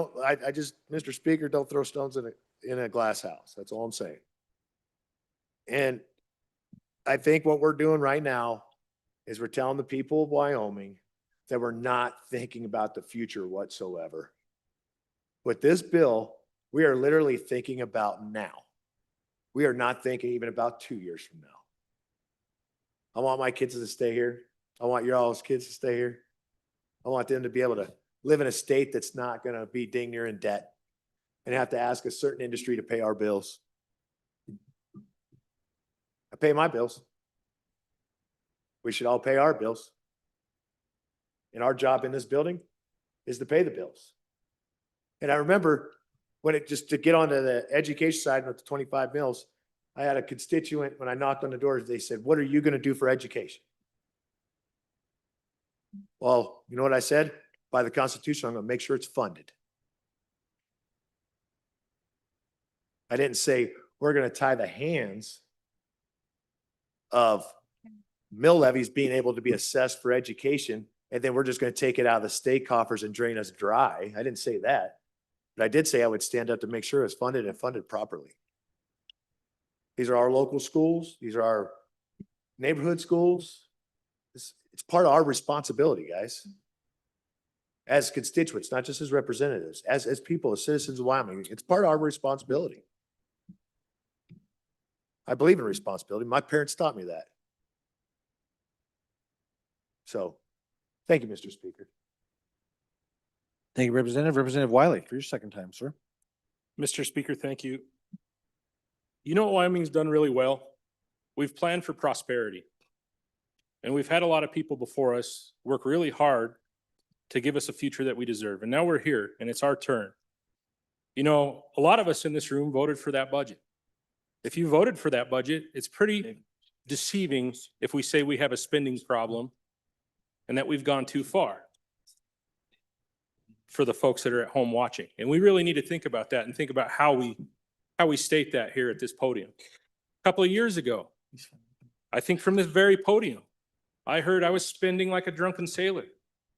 [SPEAKER 6] Mr. Speaker, don't throw stones in a glass house. That's all I'm saying. And I think what we're doing right now is we're telling the people of Wyoming that we're not thinking about the future whatsoever. With this bill, we are literally thinking about now. We are not thinking even about 2 years from now. I want my kids to stay here. I want your all's kids to stay here. I want them to be able to live in a state that's not going to be dang near in debt and have to ask a certain industry to pay our bills. I pay my bills. We should all pay our bills. And our job in this building is to pay the bills. And I remember when just to get onto the education side with the 25 mills, I had a constituent, when I knocked on the doors, they said, what are you going to do for education? Well, you know what I said? By the Constitution, I'm going to make sure it's funded. I didn't say we're going to tie the hands of mill levies being able to be assessed for education, and then we're just going to take it out of the state coffers and drain us dry. I didn't say that. But I did say I would stand up to make sure it's funded and funded properly. These are our local schools. These are our neighborhood schools. It's part of our responsibility, guys. As constituents, not just as representatives, as people, as citizens of Wyoming, it's part of our responsibility. I believe in responsibility. My parents taught me that. So, thank you, Mr. Speaker.
[SPEAKER 1] Thank you, Representative. Representative Wiley, for your second time, sir.
[SPEAKER 22] Mr. Speaker, thank you. You know what Wyoming's done really well? We've planned for prosperity. And we've had a lot of people before us work really hard to give us a future that we deserve. And now we're here and it's our turn. You know, a lot of us in this room voted for that budget. If you voted for that budget, it's pretty deceiving if we say we have a spending problem and that we've gone too far for the folks that are at home watching. And we really need to think about that and think about how we state that here at this podium. A couple of years ago, I think from this very podium, I heard I was spending like a drunken sailor.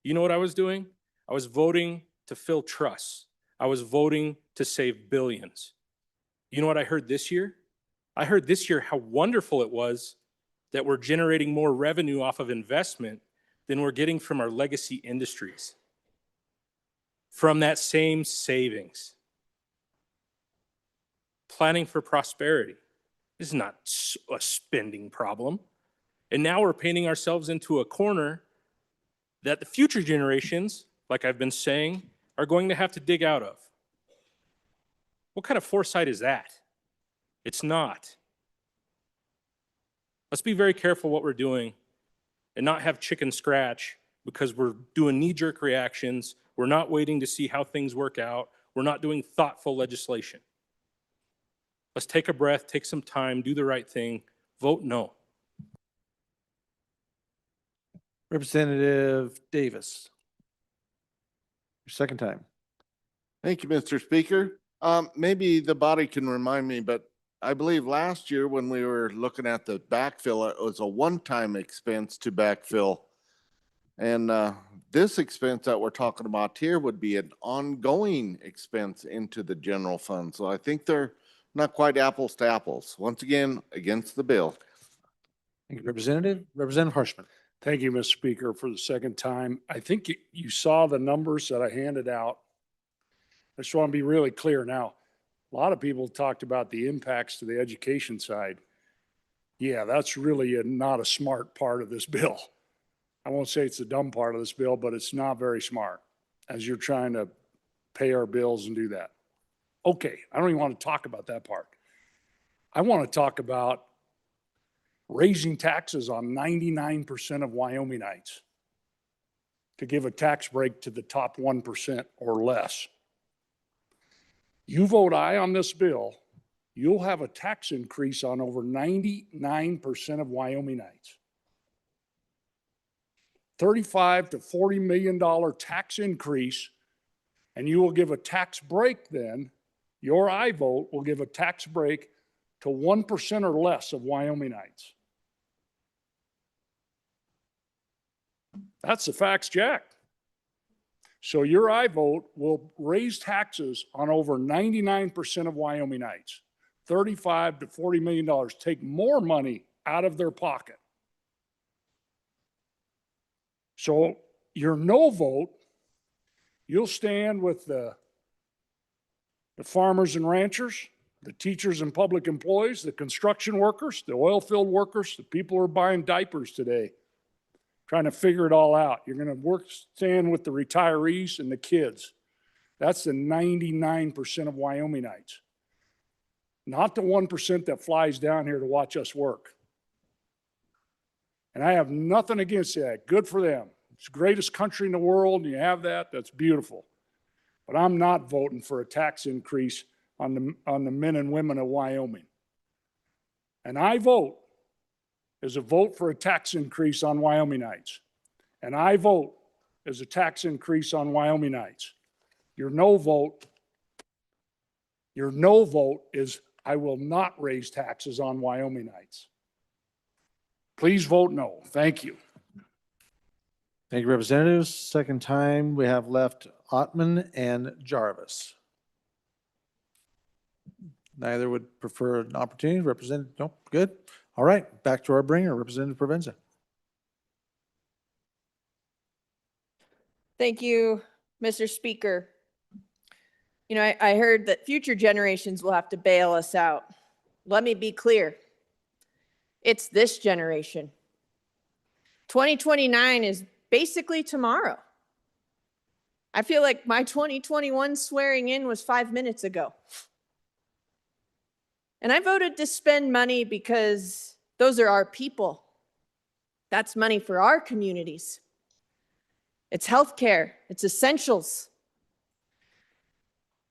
[SPEAKER 22] You know what I was doing? I was voting to fill trusts. I was voting to save billions. You know what I heard this year? I heard this year how wonderful it was that we're generating more revenue off of investment than we're getting from our legacy industries, from that same savings. Planning for prosperity is not a spending problem. And now we're painting ourselves into a corner that the future generations, like I've been saying, are going to have to dig out of. What kind of foresight is that? It's not. Let's be very careful what we're doing and not have chicken scratch because we're doing knee-jerk reactions. We're not waiting to see how things work out. We're not doing thoughtful legislation. Let's take a breath, take some time, do the right thing, vote no.
[SPEAKER 1] Representative Davis. Your second time.
[SPEAKER 7] Thank you, Mr. Speaker. Maybe the body can remind me, but I believe last year when we were looking at the backfill, it was a one-time expense to backfill. And this expense that we're talking about here would be an ongoing expense into the general fund. So I think they're not quite apples to apples. Once again, against the bill.
[SPEAKER 1] Thank you, Representative. Representative Harshman.
[SPEAKER 4] Thank you, Mr. Speaker, for the second time. I think you saw the numbers that I handed out. I just want to be really clear now. A lot of people talked about the impacts to the education side. Yeah, that's really not a smart part of this bill. I won't say it's the dumb part of this bill, but it's not very smart as you're trying to pay our bills and do that. Okay, I don't even want to talk about that part. I want to talk about raising taxes on 99% of Wyomingites to give a tax break to the top 1% or less. You vote aye on this bill, you'll have a tax increase on over 99% of Wyomingites. $35 to $40 million tax increase, and you will give a tax break then, your aye vote will give a tax break to 1% or less of Wyomingites. That's the facts, Jack. So your aye vote will raise taxes on over 99% of Wyomingites. $35 to $40 million, take more money out of their pocket. So your no vote, you'll stand with the farmers and ranchers, the teachers and public employees, the construction workers, the oil field workers, the people who are buying diapers today, trying to figure it all out. You're going to stand with the retirees and the kids. That's the 99% of Wyomingites. Not the 1% that flies down here to watch us work. And I have nothing against that. Good for them. It's the greatest country in the world, and you have that. That's beautiful. But I'm not voting for a tax increase on the men and women of Wyoming. And I vote is a vote for a tax increase on Wyomingites. And I vote is a tax increase on Wyomingites. Your no vote is I will not raise taxes on Wyomingites. Please vote no. Thank you.
[SPEAKER 1] Thank you, Representatives. Second time we have left Ottman and Jarvis. Neither would prefer an opportunity. Representative, nope, good. All right, back to our bringer, Representative Provenza.
[SPEAKER 20] Thank you, Mr. Speaker. You know, I heard that future generations will have to bail us out. Let me be clear. It's this generation. 2029 is basically tomorrow. I feel like my 2021 swearing in was 5 minutes ago. And I voted to spend money because those are our people. That's money for our communities. It's healthcare, it's essentials.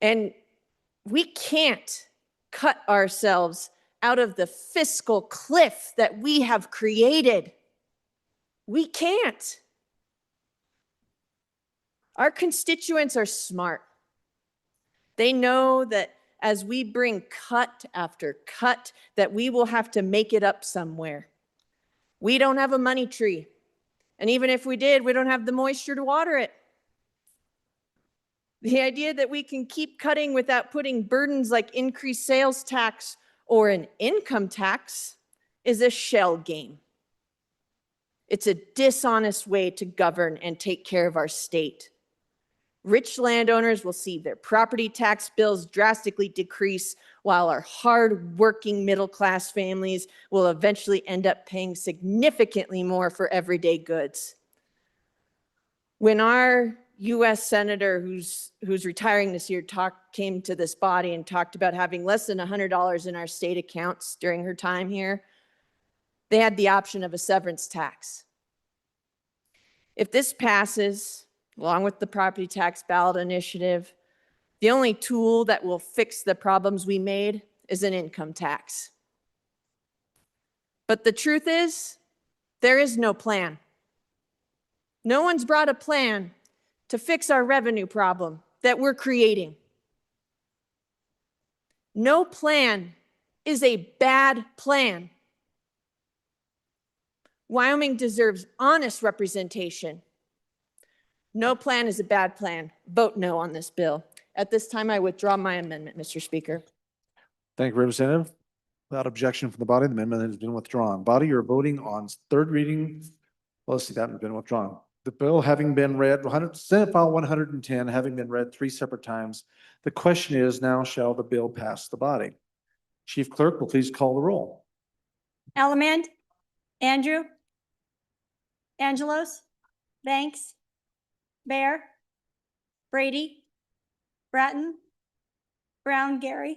[SPEAKER 20] And we can't cut ourselves out of the fiscal cliff that we have created. We can't. Our constituents are smart. They know that as we bring cut after cut, that we will have to make it up somewhere. We don't have a money tree. And even if we did, we don't have the moisture to water it. The idea that we can keep cutting without putting burdens like increased sales tax or an income tax is a shell game. It's a dishonest way to govern and take care of our state. Rich landowners will see their property tax bills drastically decrease, while our hard-working middle-class families will eventually end up paying significantly more for everyday goods. When our U.S. Senator, who's retiring this year, came to this body and talked about having less than $100 in our state accounts during her time here, they had the option of a severance tax. If this passes, along with the property tax ballot initiative, the only tool that will fix the problems we made is an income tax. But the truth is, there is no plan. No one's brought a plan to fix our revenue problem that we're creating. No plan is a bad plan. Wyoming deserves honest representation. No plan is a bad plan. Vote no on this bill. At this time, I withdraw my amendment, Mr. Speaker.
[SPEAKER 1] Thank you, Representative. Without objection from the body, the amendment has been withdrawn. Body, you're voting on third reading. Well, let's see, that has been withdrawn. The bill having been read, Senate File 110, having been read 3 separate times. The question is, now shall the bill pass the body? Chief Clerk will please call the roll.
[SPEAKER 2] Allemand, Andrew, Angelos, Banks, Bear, Brady, Bratton, Brown Gary,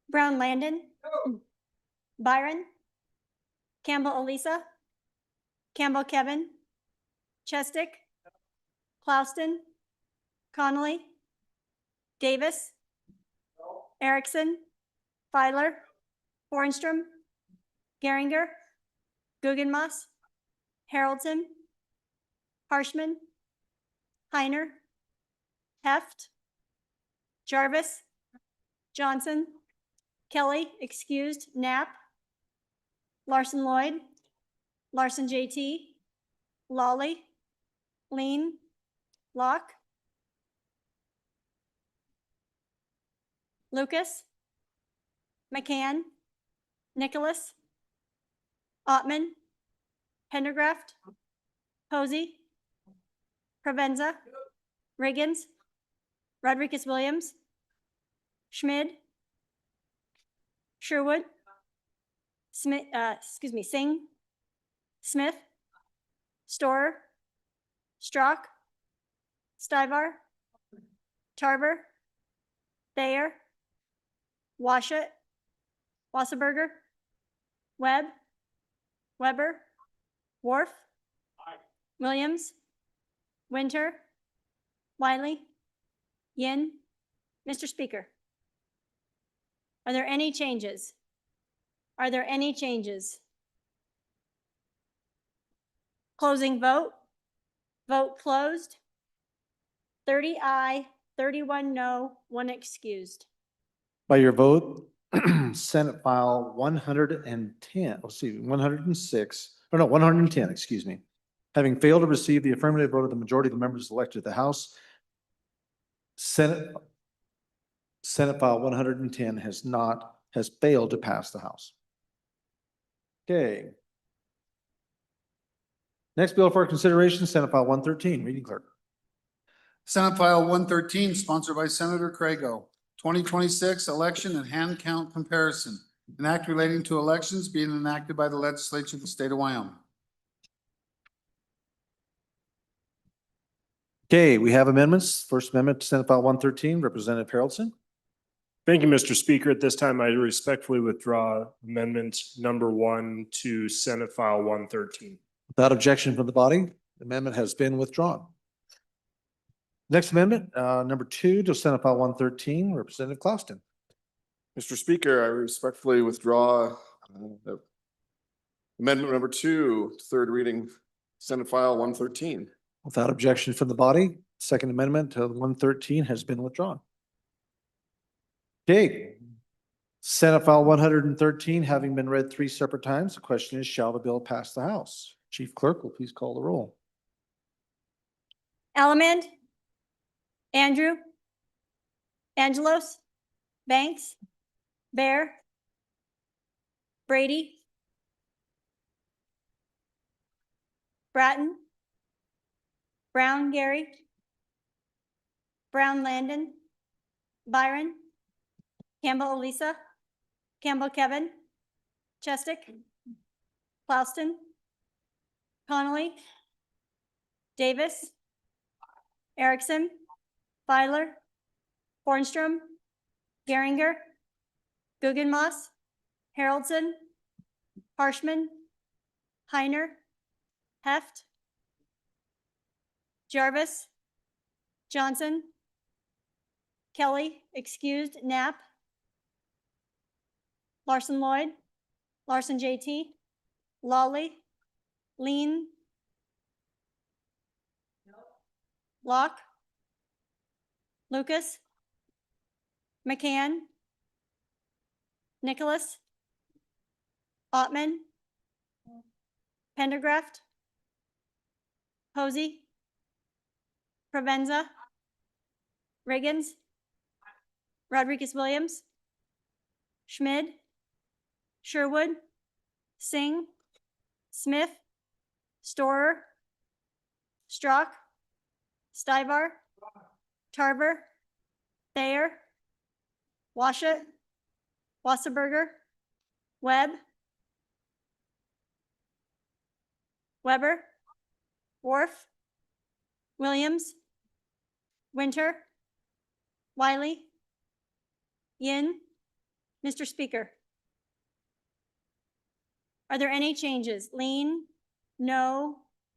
[SPEAKER 2] Brown Landon, Byron, Campbell Elisa, Campbell Kevin, Chestick, Clouston, Connolly, Davis, Erickson, Filer, Bornstrom, Geringer, Guggenmoss, Haroldson, Harshman, Heiner, Heft, Jarvis, Johnson, Kelly, excused, Knapp, Larson Lloyd, Larson JT, Lawley, Lean, Locke, Lucas, McCann, Nicholas, Ottman, Pendergraft, Posey, Provenza, Riggins, Rodriguez Williams, Schmid, Sherwood, Smith, Singh, Smith, Storer, Strock, Stivar, Tarver, Thayer, Washut, Wasserberger, Webb, Weber, Wharf, Williams, Winter, Wiley, Yin. Mr. Speaker, are there any changes? Are there any changes? Closing vote. Vote closed. 30 aye, 31 no, 1 excused.
[SPEAKER 1] By your vote, Senate File 110, let's see, 110, excuse me. Having failed to receive the affirmative vote of the majority of the members elected to the House, Senate File 110 has failed to pass the House. Okay. Next bill for consideration, Senate File 113, reading clerk.
[SPEAKER 9] Senate File 113, sponsored by Senator Crago, 2026 election and hand count comparison. An act relating to elections being enacted by the legislature of the state of Wyoming.
[SPEAKER 1] Okay, we have amendments. First Amendment to Senate File 113, Representative Haroldson.
[SPEAKER 11] Thank you, Mr. Speaker. At this time, I respectfully withdraw amendment number 1 to Senate File 113.
[SPEAKER 1] Without objection from the body, the amendment has been withdrawn. Next amendment, number 2 to Senate File 113, Representative Clauston.
[SPEAKER 23] Mr. Speaker, I respectfully withdraw amendment number 2, third reading, Senate File 113.
[SPEAKER 1] Without objection from the body, Second Amendment to 113 has been withdrawn. Okay. Senate File 113 having been read 3 separate times, the question is, shall the bill pass the House? Chief Clerk will please call the roll.
[SPEAKER 2] Allemand, Andrew, Angelos, Banks, Bear, Brady, Bratton, Brown Gary, Brown Landon, Byron, Campbell Elisa, Campbell Kevin, Chestick, Clauston, Connolly, Davis, Erickson, Feiler, Bornstrom, Geringer, Guggenmoss, Haroldson, Harshman, Heiner, Heft, Jarvis, Johnson, Kelly, excused, Knapp, Larson Lloyd, Larson JT, Lawley, Lean, Locke, Lucas, McCann, Nicholas, Ottman, Pendergraft, Posey, Provenza, Riggins, Rodriguez Williams, Schmid, Sherwood, Singh, Smith, Storer, Strock, Stivar, Tarver, Thayer, Washut, Wasserberger, Webb, Weber, Worf, Williams, Winter, Wiley, Yin. Mr. Speaker, are there any changes? Lean, no,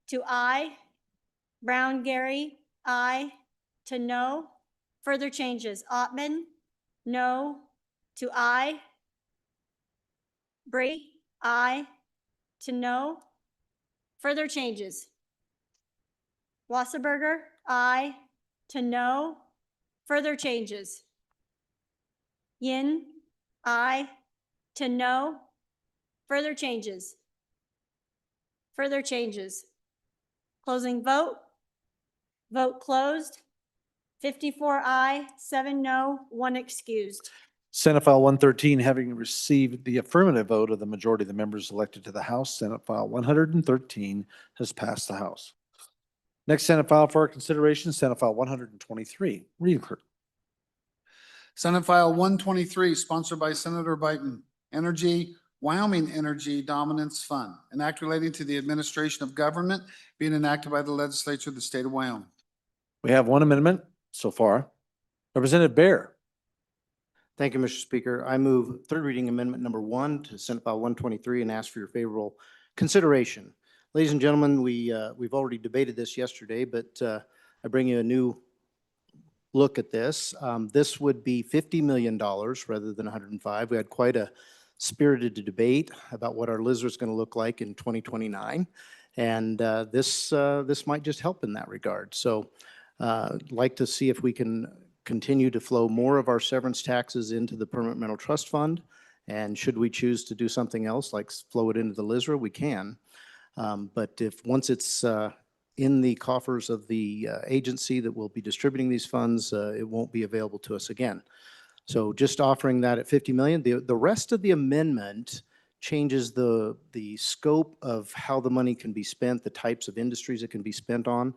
[SPEAKER 2] to aye. Brown Gary, aye, to no. Further changes? Ottman, no, to aye. Brady, aye, to no. Further changes? Wasserberger, aye, to no. Further changes? Yin, aye, to no. Further changes? Further changes? Closing vote. Vote closed. 54 aye, 7 no, 1 excused.
[SPEAKER 1] Senate File 113 having received the affirmative vote of the majority of the members elected to the House, Senate File 113 has passed the House. Next Senate file for our consideration, Senate File 123. Read, clerk.
[SPEAKER 9] Senate File 123, sponsored by Senator Biden. Wyoming Energy Dominance Fund, an act relating to the administration of government being enacted by the legislature of the state of Wyoming.
[SPEAKER 1] We have one amendment so far. Representative Bear.
[SPEAKER 24] Thank you, Mr. Speaker. I move third reading amendment number 1 to Senate File 123 and ask for your favorable consideration. Ladies and gentlemen, we've already debated this yesterday, but I bring you a new look at this. This would be $50 million rather than 105. We had quite a spirited debate about what our lizard is going to look like in 2029. And this might just help in that regard. So I'd like to see if we can continue to flow more of our severance taxes into the Permanent Mental Trust Fund. And should we choose to do something else, like flow it into the LISRA, we can. But if once it's in the coffers of the agency that will be distributing these funds, it won't be available to us again. So just offering that at 50 million. The rest of the amendment changes the scope of how the money can be spent, the types of industries it can be spent on.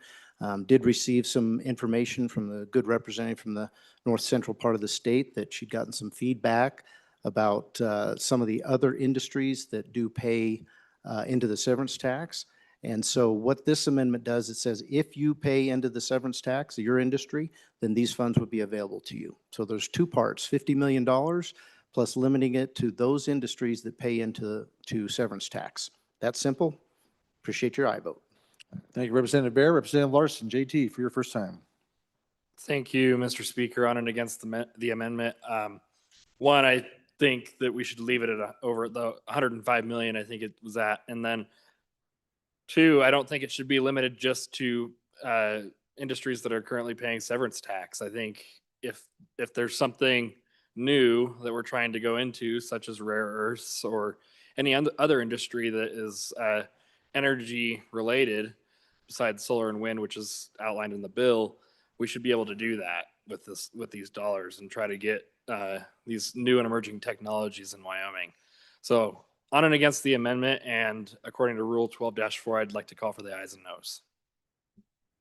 [SPEAKER 24] Did receive some information from the good representative from the north central part of the state that she'd gotten some feedback about some of the other industries that do pay into the severance tax. And so what this amendment does, it says if you pay into the severance tax of your industry, then these funds would be available to you. So there's two parts, $50 million plus limiting it to those industries that pay into severance tax. That's simple. Appreciate your aye vote.
[SPEAKER 1] Thank you, Representative Bear. Representative Larson, JT, for your first time.
[SPEAKER 15] Thank you, Mr. Speaker. On and against the amendment. One, I think that we should leave it at over the 105 million, I think it was at. And then two, I don't think it should be limited just to industries that are currently paying severance tax. I think if there's something new that we're trying to go into, such as rare earths or any other industry that is energy related, besides solar and wind, which is outlined in the bill, we should be able to do that with these dollars and try to get these new and emerging technologies in Wyoming. So on and against the amendment, and according to Rule 12-4, I'd like to call for the ayes and noes.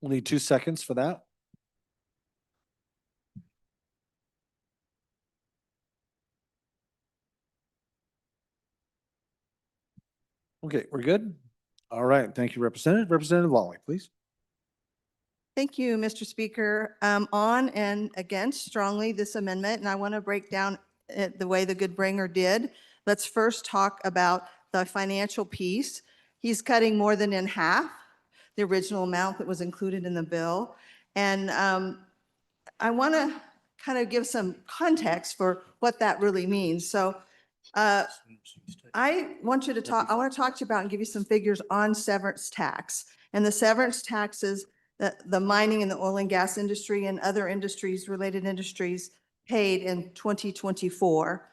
[SPEAKER 1] We'll need 2 seconds for that. Okay, we're good? All right, thank you, Representative. Representative Lawley, please.
[SPEAKER 17] Thank you, Mr. Speaker. On and against strongly this amendment, and I want to break down it the way the good bringer did. Let's first talk about the financial piece. He's cutting more than in half the original amount that was included in the bill. And I want to kind of give some context for what that really means. So I want to talk to you about and give you some figures on severance tax. And the severance taxes that the mining and the oil and gas industry and other industries, related industries, paid in 2024.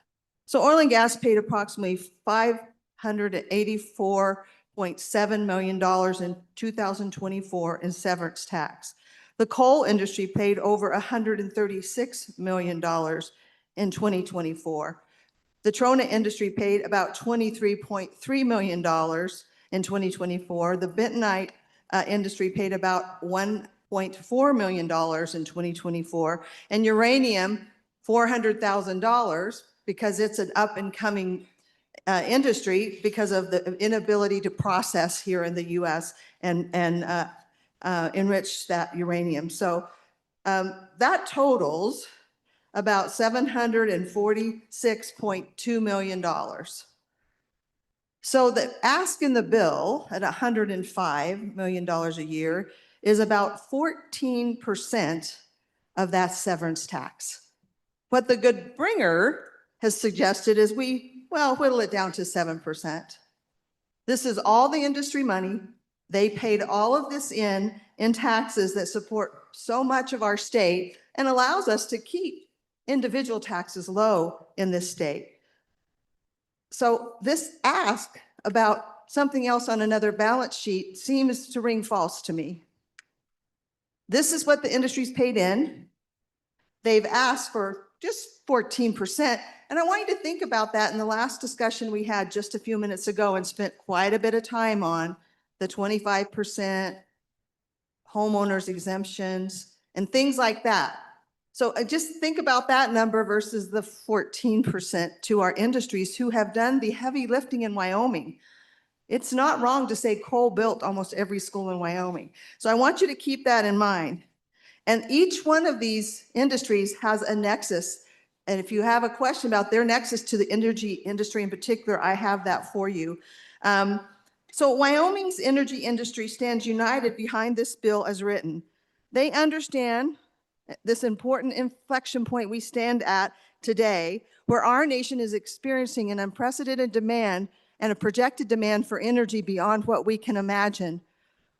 [SPEAKER 17] So oil and gas paid approximately $584.7 million in 2024 in severance tax. The coal industry paid over $136 million in 2024. The trona industry paid about $23.3 million in 2024. The bentonite industry paid about $1.4 million in 2024. And uranium, $400,000, because it's an up and coming industry because of the inability to process here in the U.S. and enrich that uranium. So that totals about $746.2 million. So the ask in the bill at $105 million a year is about 14% of that severance tax. What the good bringer has suggested is whittle it down to 7%. This is all the industry money. They paid all of this in taxes that support so much of our state and allows us to keep individual taxes low in this state. So this ask about something else on another balance sheet seems to ring false to me. This is what the industry's paid in. They've asked for just 14%. And I want you to think about that in the last discussion we had just a few minutes ago and spent quite a bit of time on the 25% homeowners exemptions and things like that. So just think about that number versus the 14% to our industries who have done the heavy lifting in Wyoming. It's not wrong to say coal built almost every school in Wyoming. So I want you to keep that in mind. And each one of these industries has a nexus. And if you have a question about their nexus to the energy industry in particular, I have that for you. So Wyoming's energy industry stands united behind this bill as written. They understand this important inflection point we stand at today, where our nation is experiencing an unprecedented demand and a projected demand for energy beyond what we can imagine.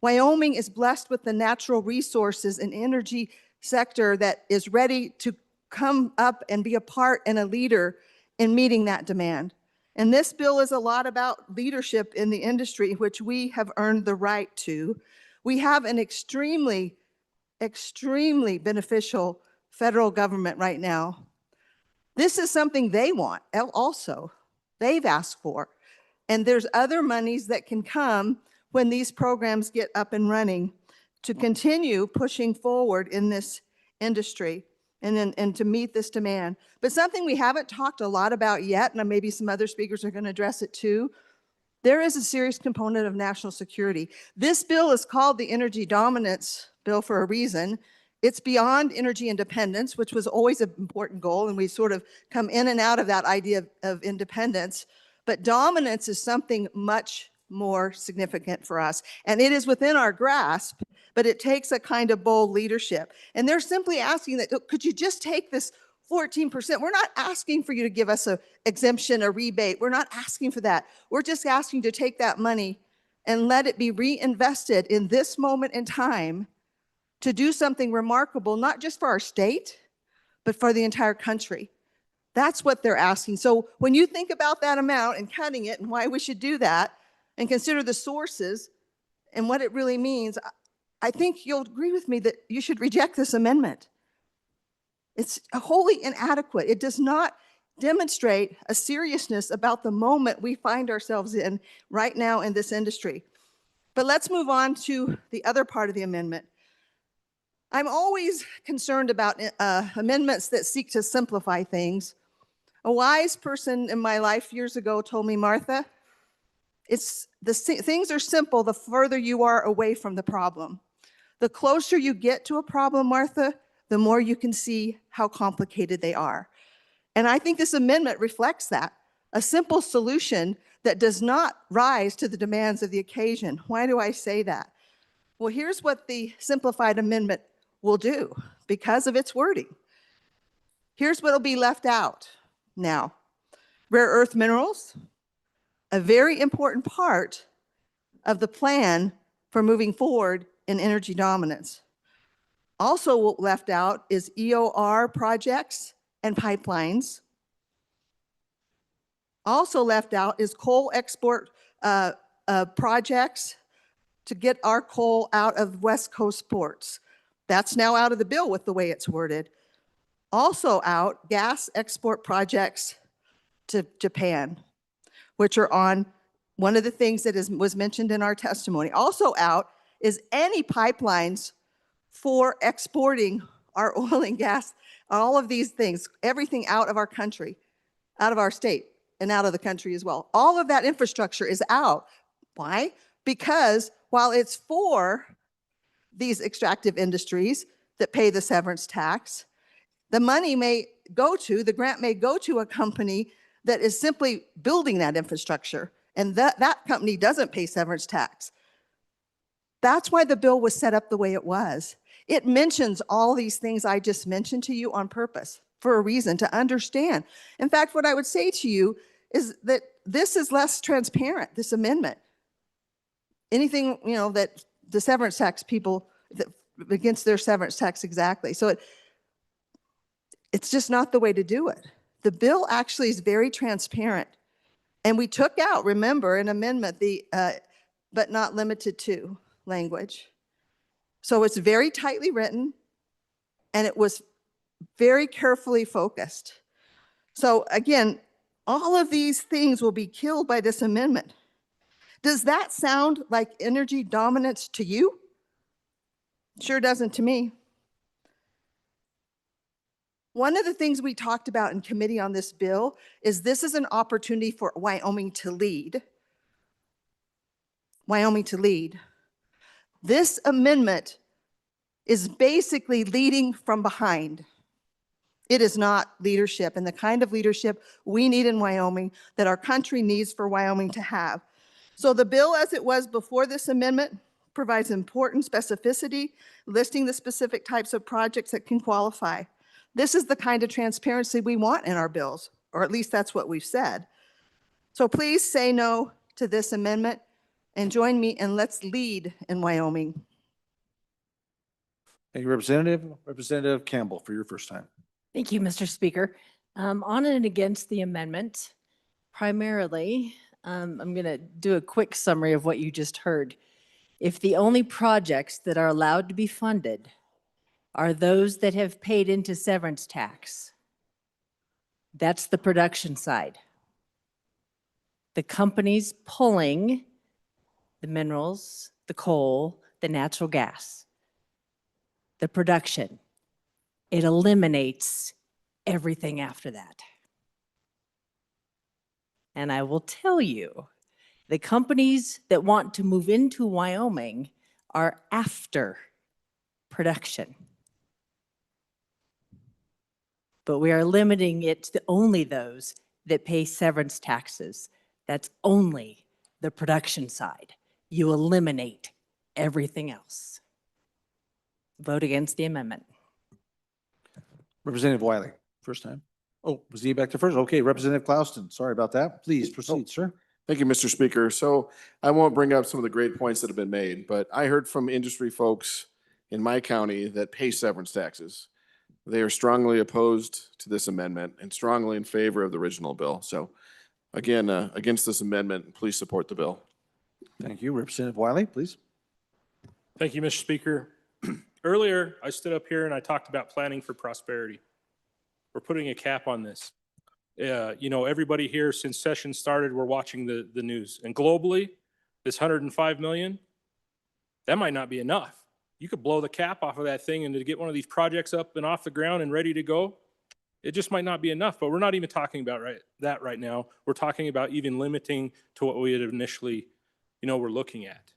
[SPEAKER 17] Wyoming is blessed with the natural resources and energy sector that is ready to come up and be a part and a leader in meeting that demand. And this bill is a lot about leadership in the industry, which we have earned the right to. We have an extremely beneficial federal government right now. This is something they want also. They've asked for. And there's other monies that can come when these programs get up and running to continue pushing forward in this industry and to meet this demand. But something we haven't talked a lot about yet, and maybe some other speakers are going to address it too, there is a serious component of national security. This bill is called the Energy Dominance Bill for a reason. It's beyond energy independence, which was always an important goal, and we sort of come in and out of that idea of independence. But dominance is something much more significant for us, and it is within our grasp, but it takes a kind of bold leadership. And they're simply asking that, could you just take this 14%? We're not asking for you to give us an exemption, a rebate. We're not asking for that. We're just asking to take that money and let it be reinvested in this moment in time to do something remarkable, not just for our state, but for the entire country. That's what they're asking. So when you think about that amount and cutting it and why we should do that and consider the sources and what it really means, I think you'll agree with me that you should reject this amendment. It's wholly inadequate. It does not demonstrate a seriousness about the moment we find ourselves in right now in this industry. But let's move on to the other part of the amendment. I'm always concerned about amendments that seek to simplify things. A wise person in my life years ago told me, Martha, things are simple the further you are away from the problem. The closer you get to a problem, Martha, the more you can see how complicated they are. And I think this amendment reflects that. A simple solution that does not rise to the demands of the occasion. Why do I say that? Well, here's what the simplified amendment will do because of its wording. Here's what will be left out now. Rare earth minerals, a very important part of the plan for moving forward in energy dominance. Also left out is EOR projects and pipelines. Also left out is coal export projects to get our coal out of West Coast ports. That's now out of the bill with the way it's worded. Also out, gas export projects to Japan, which are on one of the things that was mentioned in our testimony. Also out is any pipelines for exporting our oil and gas, all of these things, everything out of our country, out of our state, and out of the country as well. All of that infrastructure is out. Why? Because while it's for these extractive industries that pay the severance tax, the money may go to, the grant may go to a company that is simply building that infrastructure, and that company doesn't pay severance tax. That's why the bill was set up the way it was. It mentions all these things I just mentioned to you on purpose for a reason, to understand. In fact, what I would say to you is that this is less transparent, this amendment. Anything, that the severance tax people, against their severance tax exactly. So it's just not the way to do it. The bill actually is very transparent. And we took out, remember, an amendment, the but not limited to language. So it's very tightly written, and it was very carefully focused. So again, all of these things will be killed by this amendment. Does that sound like energy dominance to you? Sure doesn't to me. One of the things we talked about in committee on this bill is this is an opportunity for Wyoming to lead. Wyoming to lead. This amendment is basically leading from behind. It is not leadership, and the kind of leadership we need in Wyoming, that our country needs for Wyoming to have. So the bill as it was before this amendment provides important specificity, listing the specific types of projects that can qualify. This is the kind of transparency we want in our bills, or at least that's what we've said. So please say no to this amendment and join me, and let's lead in Wyoming.
[SPEAKER 1] Thank you, Representative. Representative Campbell, for your first time.
[SPEAKER 13] Thank you, Mr. Speaker. On and against the amendment, primarily, I'm going to do a quick summary of what you just heard. If the only projects that are allowed to be funded are those that have paid into severance tax, that's the production side. The companies pulling the minerals, the coal, the natural gas, the production, it eliminates everything after that. And I will tell you, The companies that want to move into Wyoming are after production. But we are limiting it to only those that pay severance taxes. That's only the production side. You eliminate everything else. Vote against the amendment.
[SPEAKER 1] Representative Wiley, first time. Oh, was he back to first? Okay, Representative Clouston, sorry about that. Please proceed, sir.
[SPEAKER 23] Thank you, Mr. Speaker. So I won't bring up some of the great points that have been made, but I heard from industry folks in my county that pay severance taxes. They are strongly opposed to this amendment and strongly in favor of the original bill. So again, against this amendment, please support the bill.
[SPEAKER 1] Thank you. Representative Wiley, please.
[SPEAKER 22] Thank you, Mr. Speaker. Earlier, I stood up here and I talked about planning for prosperity. We're putting a cap on this. You know, everybody here since session started, we're watching the news. And globally, this 105 million, that might not be enough. You could blow the cap off of that thing and to get one of these projects up and off the ground and ready to go, it just might not be enough. But we're not even talking about that right now. We're talking about even limiting to what we had initially, you know, we're looking at.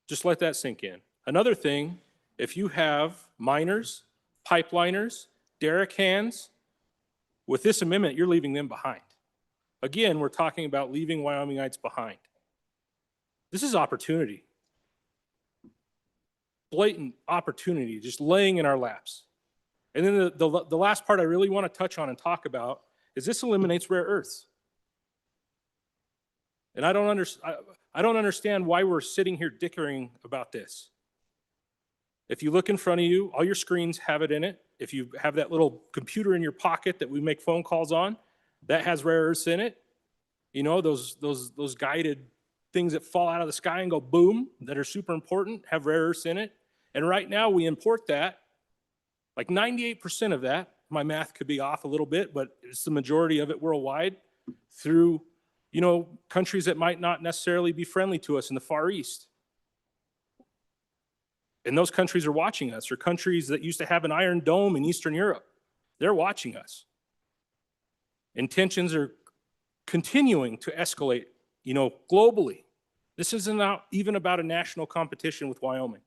[SPEAKER 22] Just let that sink in. Another thing, if you have miners, pipeliners, derrick hands, with this amendment, you're leaving them behind. Again, we're talking about leaving Wyomingites behind. This is opportunity. Blatant opportunity just laying in our laps. And then the last part I really want to touch on and talk about is this eliminates rare earths. And I don't understand why we're sitting here dickering about this. If you look in front of you, all your screens have it in it. If you have that little computer in your pocket that we make phone calls on, that has rare earths in it. You know, those guided things that fall out of the sky and go boom, that are super important, have rare earths in it. And right now we import that, like 98% of that, my math could be off a little bit, but it's the majority of it worldwide through, you know, countries that might not necessarily be friendly to us in the Far East. And those countries are watching us, or countries that used to have an iron dome in Eastern Europe. They're watching us. And tensions are continuing to escalate, you know, globally. This isn't even about a national competition with Wyoming.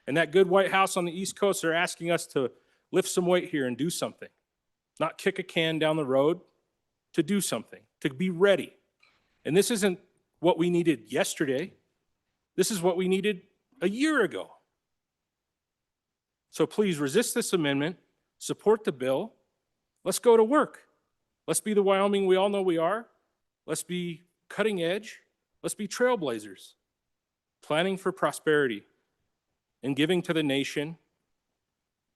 [SPEAKER 22] And that good White House on the East Coast are asking us to lift some weight here and do something. Not kick a can down the road, to do something, to be ready. And this isn't what we needed yesterday. This is what we needed a year ago. So please resist this amendment, support the bill. Let's go to work. Let's be the Wyoming we all know we are. Let's be cutting edge. Let's be trailblazers, planning for prosperity and giving to the nation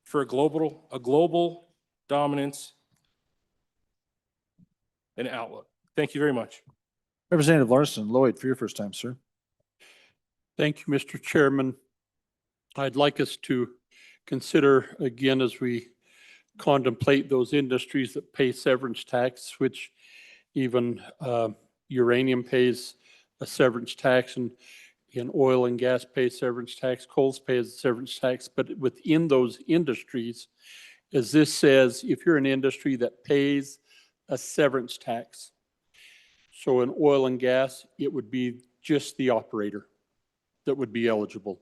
[SPEAKER 22] for a global dominance and outlook. Thank you very much.
[SPEAKER 1] Representative Larson Lloyd, for your first time, sir.
[SPEAKER 14] Thank you, Mr. Chairman. I'd like us to consider again as we contemplate those industries that pay severance tax, which even uranium pays a severance tax, and oil and gas pays severance tax, coal pays severance tax. But within those industries, as this says, if you're an industry that pays a severance tax, so in oil and gas, it would be just the operator that would be eligible.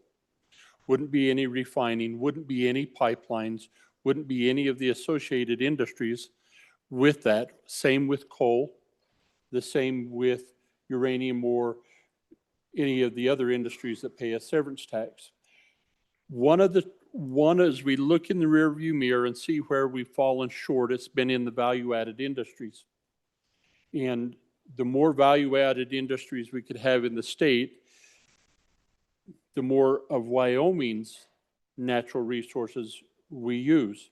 [SPEAKER 14] Wouldn't be any refining, wouldn't be any pipelines, wouldn't be any of the associated industries with that. Same with coal, the same with uranium or any of the other industries that pay a severance tax. One as we look in the rearview mirror and see where we've fallen short, it's been in the value-added industries. And the more value-added industries we could have in the state, the more of Wyoming's natural resources we use.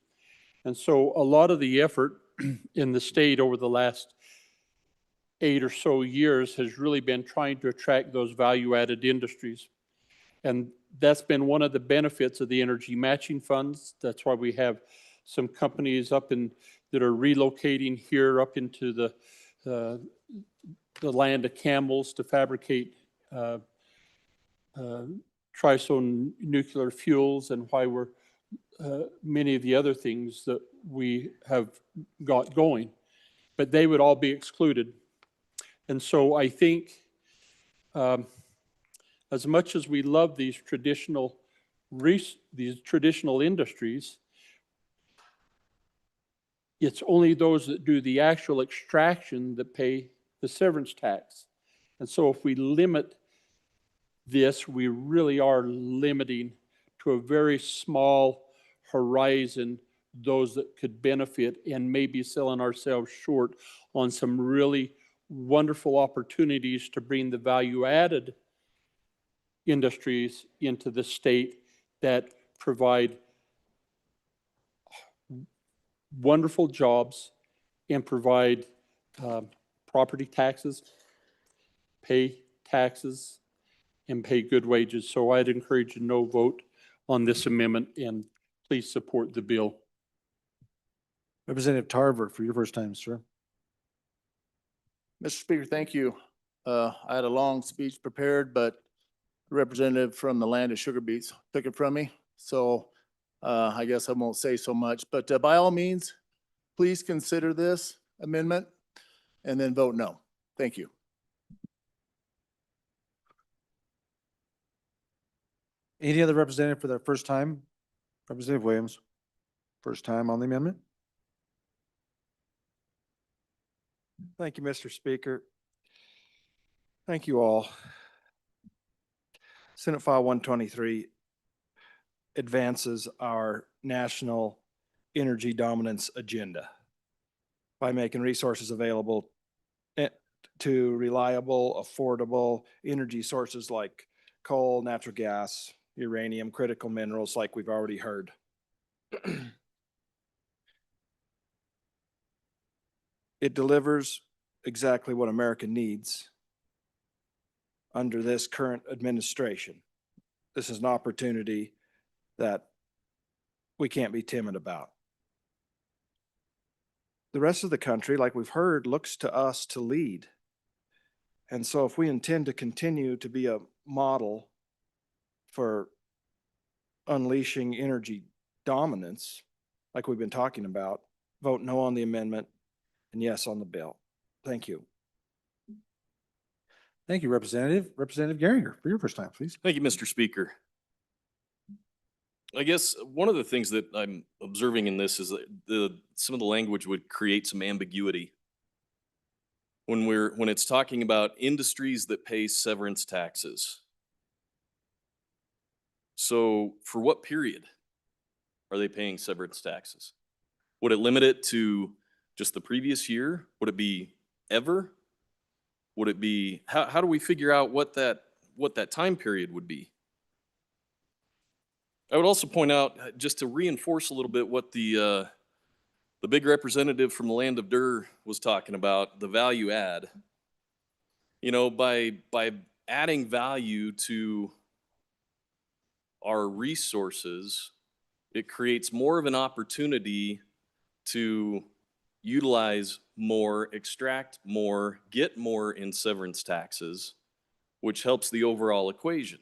[SPEAKER 14] And so a lot of the effort in the state over the last 8 or so years has really been trying to attract those value-added industries. And that's been one of the benefits of the energy matching funds. That's why we have some companies that are relocating here up into the land of camels to fabricate trisone nuclear fuels, and why we're many of the other things that we have got going, but they would all be excluded. And so I think as much as we love these traditional industries, it's only those that do the actual extraction that pay the severance tax. And so if we limit this, we really are limiting to a very small horizon those that could benefit, and maybe selling ourselves short on some really wonderful opportunities to bring the value-added industries into the state that provide wonderful jobs and provide property taxes, pay taxes, and pay good wages. So I'd encourage a no vote on this amendment, and please support the bill.
[SPEAKER 1] Representative Tarver, for your first time, sir.
[SPEAKER 5] Mr. Speaker, thank you. I had a long speech prepared, but the representative from the land of sugar beets took it from me. So I guess I won't say so much, but by all means, please consider this amendment and then vote no. Thank you.
[SPEAKER 1] Any other representative for their first time? Representative Williams, first time on the amendment?
[SPEAKER 16] Thank you, Mr. Speaker. Thank you all. Senate File 123 advances our national energy dominance agenda by making resources available to reliable, affordable energy sources like coal, natural gas, uranium, critical minerals, like we've already heard. It delivers exactly what America needs under this current administration. This is an opportunity that we can't be timid about. The rest of the country, like we've heard, looks to us to lead. And so if we intend to continue to be a model for unleashing energy dominance, like we've been talking about, vote no on the amendment and yes on the bill. Thank you.
[SPEAKER 1] Thank you, Representative. Representative Geringer, for your first time, please.
[SPEAKER 18] Thank you, Mr. Speaker. I guess one of the things that I'm observing in this is that some of the language would create some ambiguity. When it's talking about industries that pay severance taxes. So for what period are they paying severance taxes? Would it limit it to just the previous year? Would it be ever? Would it be, how do we figure out what that time period would be? I would also point out, just to reinforce a little bit what the big representative from the land of Durr was talking about, the value add. You know, by adding value to our resources, it creates more of an opportunity to utilize more, extract more, get more in severance taxes, which helps the overall equation.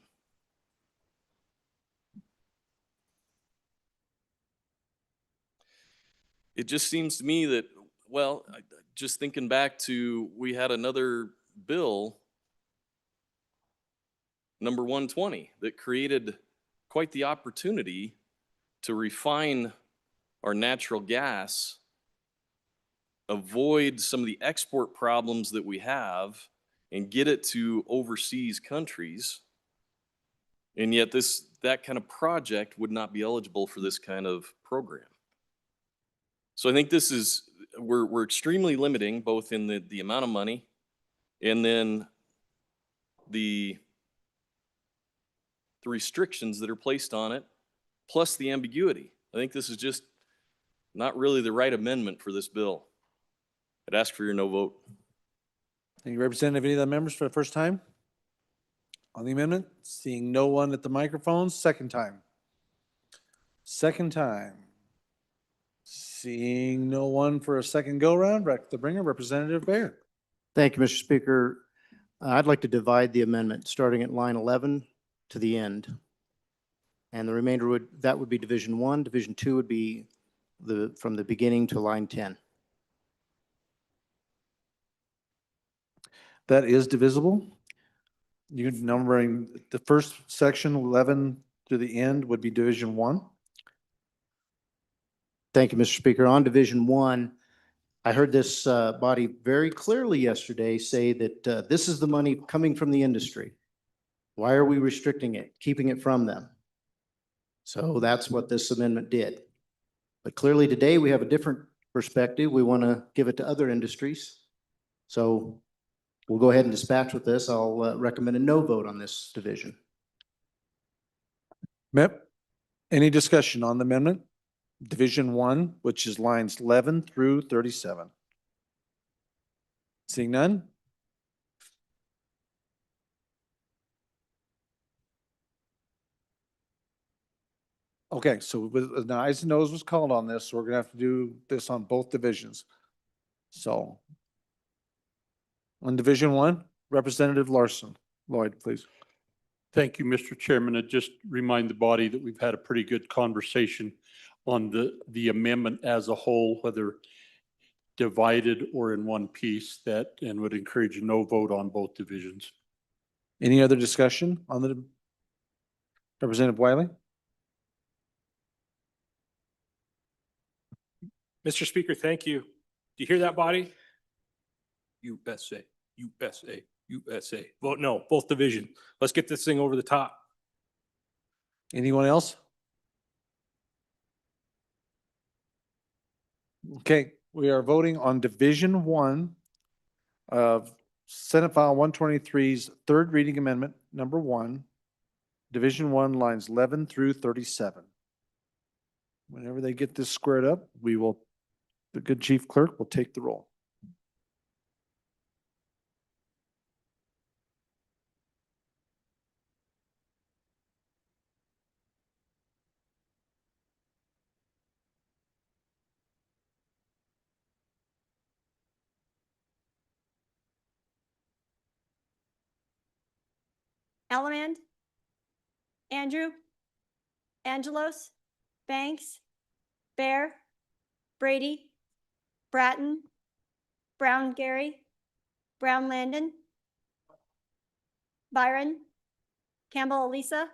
[SPEAKER 18] It just seems to me that, well, just thinking back to, we had another bill, number 120, that created quite the opportunity to refine our natural gas, avoid some of the export problems that we have, and get it to overseas countries. And yet that kind of project would not be eligible for this kind of program. So I think this is, we're extremely limiting, both in the amount of money and then the restrictions that are placed on it, plus the ambiguity. I think this is just not really the right amendment for this bill. I'd ask for your no vote.
[SPEAKER 1] Thank you, Representative. Any of the members for the first time on the amendment? Seeing no one at the microphone, second time. Second time. Seeing no one for a second go-round, the bringer, Representative Baer.
[SPEAKER 24] Thank you, Mr. Speaker. I'd like to divide the amendment starting at line 11 to the end. And the remainder would be Division 1. Division 2 would be from the beginning to line 10.
[SPEAKER 1] That is divisible? You numbering the first section 11 to the end would be Division 1.
[SPEAKER 24] Thank you, Mr. Speaker. On Division 1, I heard this body very clearly yesterday say that this is the money coming from the industry. Why are we restricting it, keeping it from them? So that's what this amendment did. But clearly today we have a different perspective. We want to give it to other industries. So we'll go ahead and dispatch with this. I'll recommend a no vote on this division.
[SPEAKER 1] MEP, any discussion on the amendment? Division 1, which is lines 11 through 37. Seeing none? Okay, so with the ayes and noes was called on this, so we're gonna have to do this on both divisions. So on Division 1, Representative Larson. Lloyd, please.
[SPEAKER 14] Thank you, Mr. Chairman. I just remind the body that we've had a pretty good conversation on the amendment as a whole, whether divided or in one piece, that, and would encourage a no vote on both divisions.
[SPEAKER 1] Any other discussion on the Representative Wiley?
[SPEAKER 22] Mr. Speaker, thank you. Do you hear that, body? USA, USA, USA. Vote no, both division. Let's get this thing over the top.
[SPEAKER 1] Anyone else? Okay, we are voting on Division 1 of Senate File 123's third reading amendment, number 1, Division 1, lines 11 through 37. Whenever they get this squared up, the good chief clerk will take the roll.
[SPEAKER 2] Ellerman, Andrew, Angelos, Banks, Bear, Brady, Bratton, Brown Gary, Brown Landon, Byron, Campbell Elisa,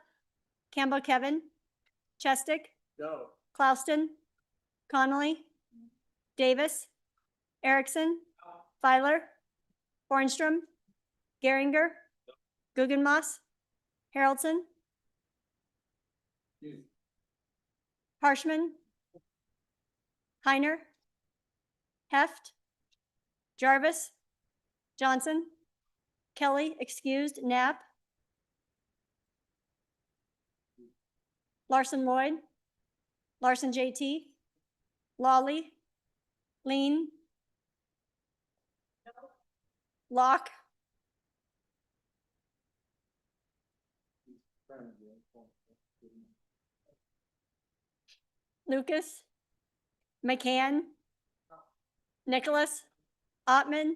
[SPEAKER 2] Campbell Kevin, Chestick,
[SPEAKER 22] No.
[SPEAKER 2] Klauston, Connolly, Davis, Erickson, Filer, Bornstrom, Geringer, Guggenmoss, Haroldson, Harshman, Heiner, Heft, Jarvis, Johnson, Kelly, excused, Knapp, Larson Lloyd, Larson JT, Lawley, Lean, Locke, Lucas, McCann, Nicholas, Ottman,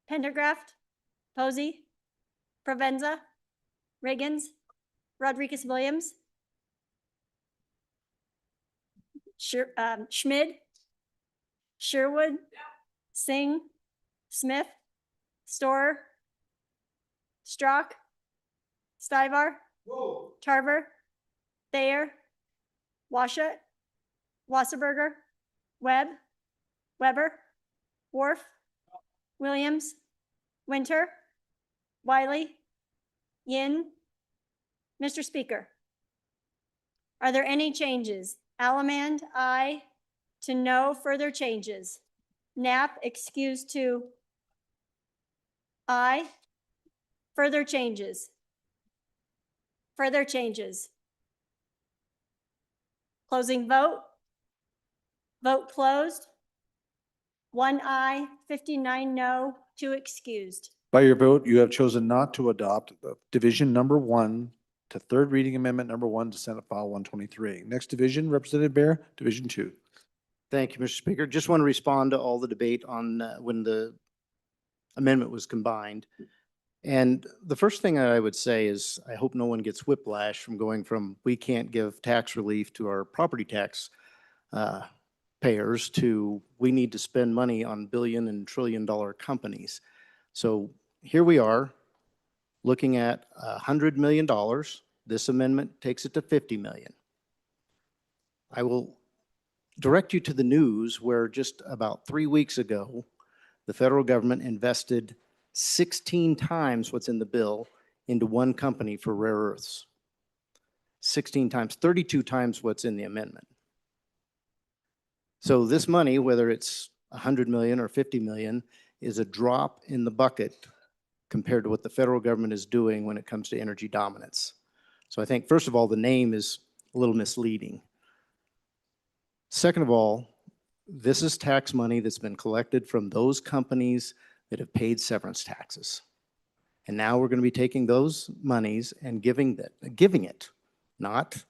[SPEAKER 2] Pendergraft, Posey, Provenza, Riggins, Rodriguez Williams, Schmid, Sherwood, Singh, Smith, Storer, Strock, Stivar, Tarver, Thayer, Washat, Wasserberger, Webb, Weber, Wharf, Williams, Winter, Wiley, Yin. Mr. Speaker, are there any changes? Allemand, aye. To no further changes. Knapp, excused to aye. Further changes. Further changes. Closing vote. Vote closed. 1 aye, 59 no, 2 excused.
[SPEAKER 1] By your vote, you have chosen not to adopt the Division number 1 to third reading amendment number 1 to Senate File 123. Next division, Representative Bear, Division 2.
[SPEAKER 24] Thank you, Mr. Speaker. Just want to respond to all the debate on when the amendment was combined. And the first thing I would say is I hope no one gets whiplash from going from we can't give tax relief to our property tax payers to we need to spend money on billion and trillion dollar companies. So here we are looking at $100 million. This amendment takes it to 50 million. I will direct you to the news where just about 3 weeks ago, the federal government invested 16 times what's in the bill into one company for rare earths. 16 times, 32 times what's in the amendment. So this money, whether it's 100 million or 50 million, is a drop in the bucket compared to what the federal government is doing when it comes to energy dominance. So I think, first of all, the name is a little misleading. Second of all, this is tax money that's been collected from those companies that have paid severance taxes. And now we're going to be taking those monies and giving it, not,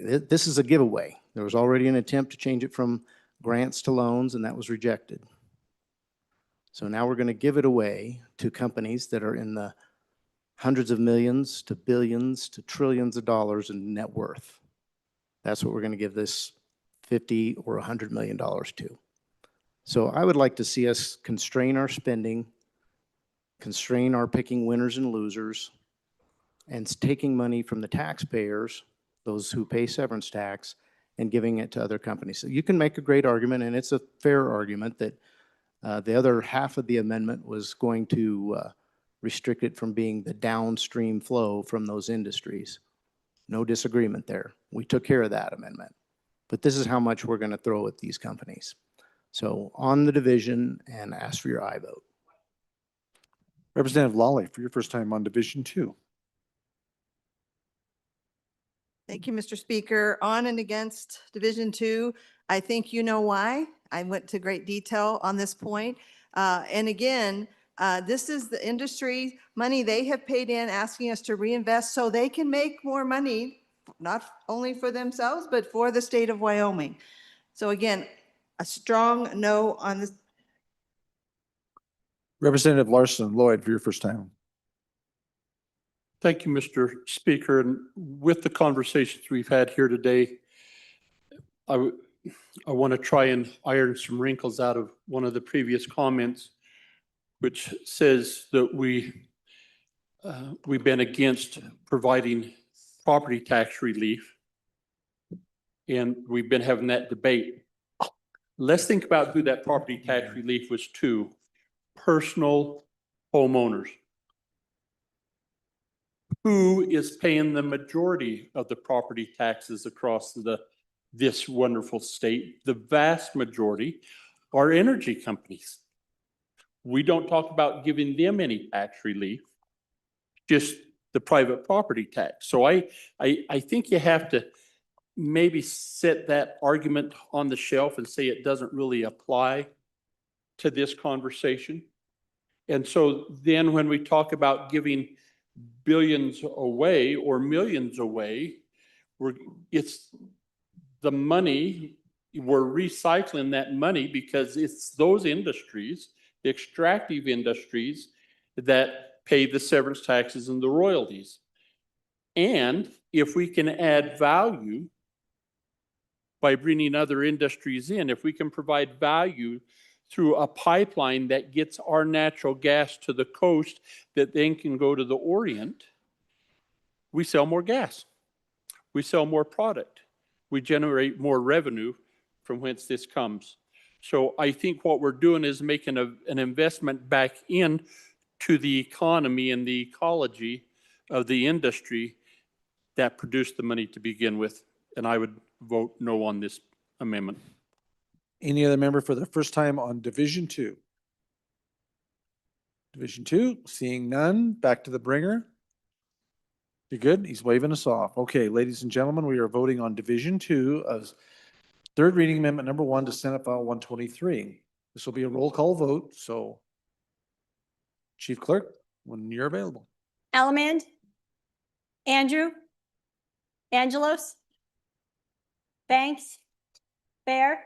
[SPEAKER 24] this is a giveaway. There was already an attempt to change it from grants to loans, and that was rejected. So now we're going to give it away to companies that are in the hundreds of millions to billions to trillions of dollars in net worth. That's what we're going to give this 50 or $100 million to. So I would like to see us constrain our spending, constrain our picking winners and losers, and taking money from the taxpayers, those who pay severance tax, and giving it to other companies. So you can make a great argument, and it's a fair argument, that the other half of the amendment was going to restrict it from being the downstream flow from those industries. No disagreement there. We took care of that amendment. But this is how much we're going to throw at these companies. So on the division, and ask for your aye vote.
[SPEAKER 1] Representative Lawley, for your first time on Division 2.
[SPEAKER 17] Thank you, Mr. Speaker. On and against Division 2, I think you know why. I went to great detail on this point. And again, this is the industry money they have paid in, asking us to reinvest so they can make more money, not only for themselves, but for the state of Wyoming. So again, a strong no on this.
[SPEAKER 1] Representative Larson Lloyd, for your first time.
[SPEAKER 14] Thank you, Mr. Speaker. And with the conversations we've had here today, I want to try and iron some wrinkles out of one of the previous comments, which says that we've been against providing property tax relief, and we've been having that debate. Let's think about who that property tax relief was to: personal homeowners. Who is paying the majority of the property taxes across this wonderful state? The vast majority are energy companies. We don't talk about giving them any tax relief, just the private property tax. So I think you have to maybe set that argument on the shelf and say it doesn't really apply to this conversation. And so then when we talk about giving billions away or millions away, it's the money, we're recycling that money because it's those industries, the extractive industries, that pay the severance taxes and the royalties. And if we can add value by bringing other industries in, if we can provide value through a pipeline that gets our natural gas to the coast that then can go to the Orient, we sell more gas. We sell more product. We generate more revenue from whence this comes. So I think what we're doing is making an investment back in to the economy and the ecology of the industry that produced the money to begin with. And I would vote no on this amendment.
[SPEAKER 1] Any other member for the first time on Division 2? Division 2, seeing none, back to the bringer. You good? He's waving us off. Okay, ladies and gentlemen, we are voting on Division 2 as third reading amendment number 1 to Senate File 123. This will be a roll call vote, so Chief Clerk, when you're available.
[SPEAKER 2] Alamand, Andrew, Angelos, Banks, Bear,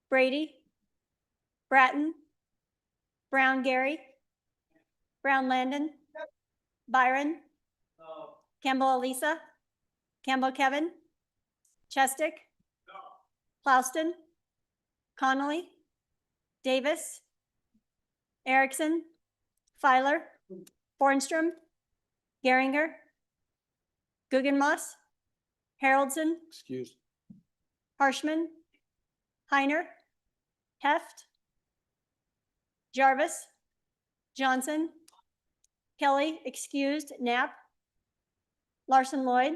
[SPEAKER 2] Brady, Bratton, Brown Gary, Brown Landon, Byron, Campbell Elisa, Campbell Kevin, Chestick, Plouston, Connolly, Davis, Erickson, Filer, Bornstrom, Geringer, Guggenmoss, Haroldson,
[SPEAKER 1] Excused.
[SPEAKER 2] Harshman, Heiner, Heft, Jarvis, Johnson, Kelly, excused, Knapp, Larson Lloyd,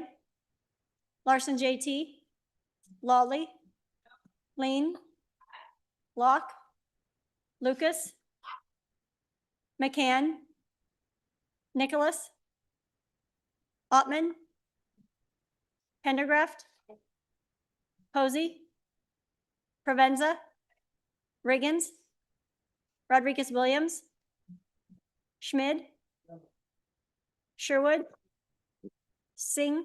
[SPEAKER 2] Larson JT, Lawley, Lean, Locke, Lucas, McCann, Nicholas, Ottman, Pendergraft, Posey, Provenza, Riggins, Rodriguez Williams, Schmid, Sherwood, Singh,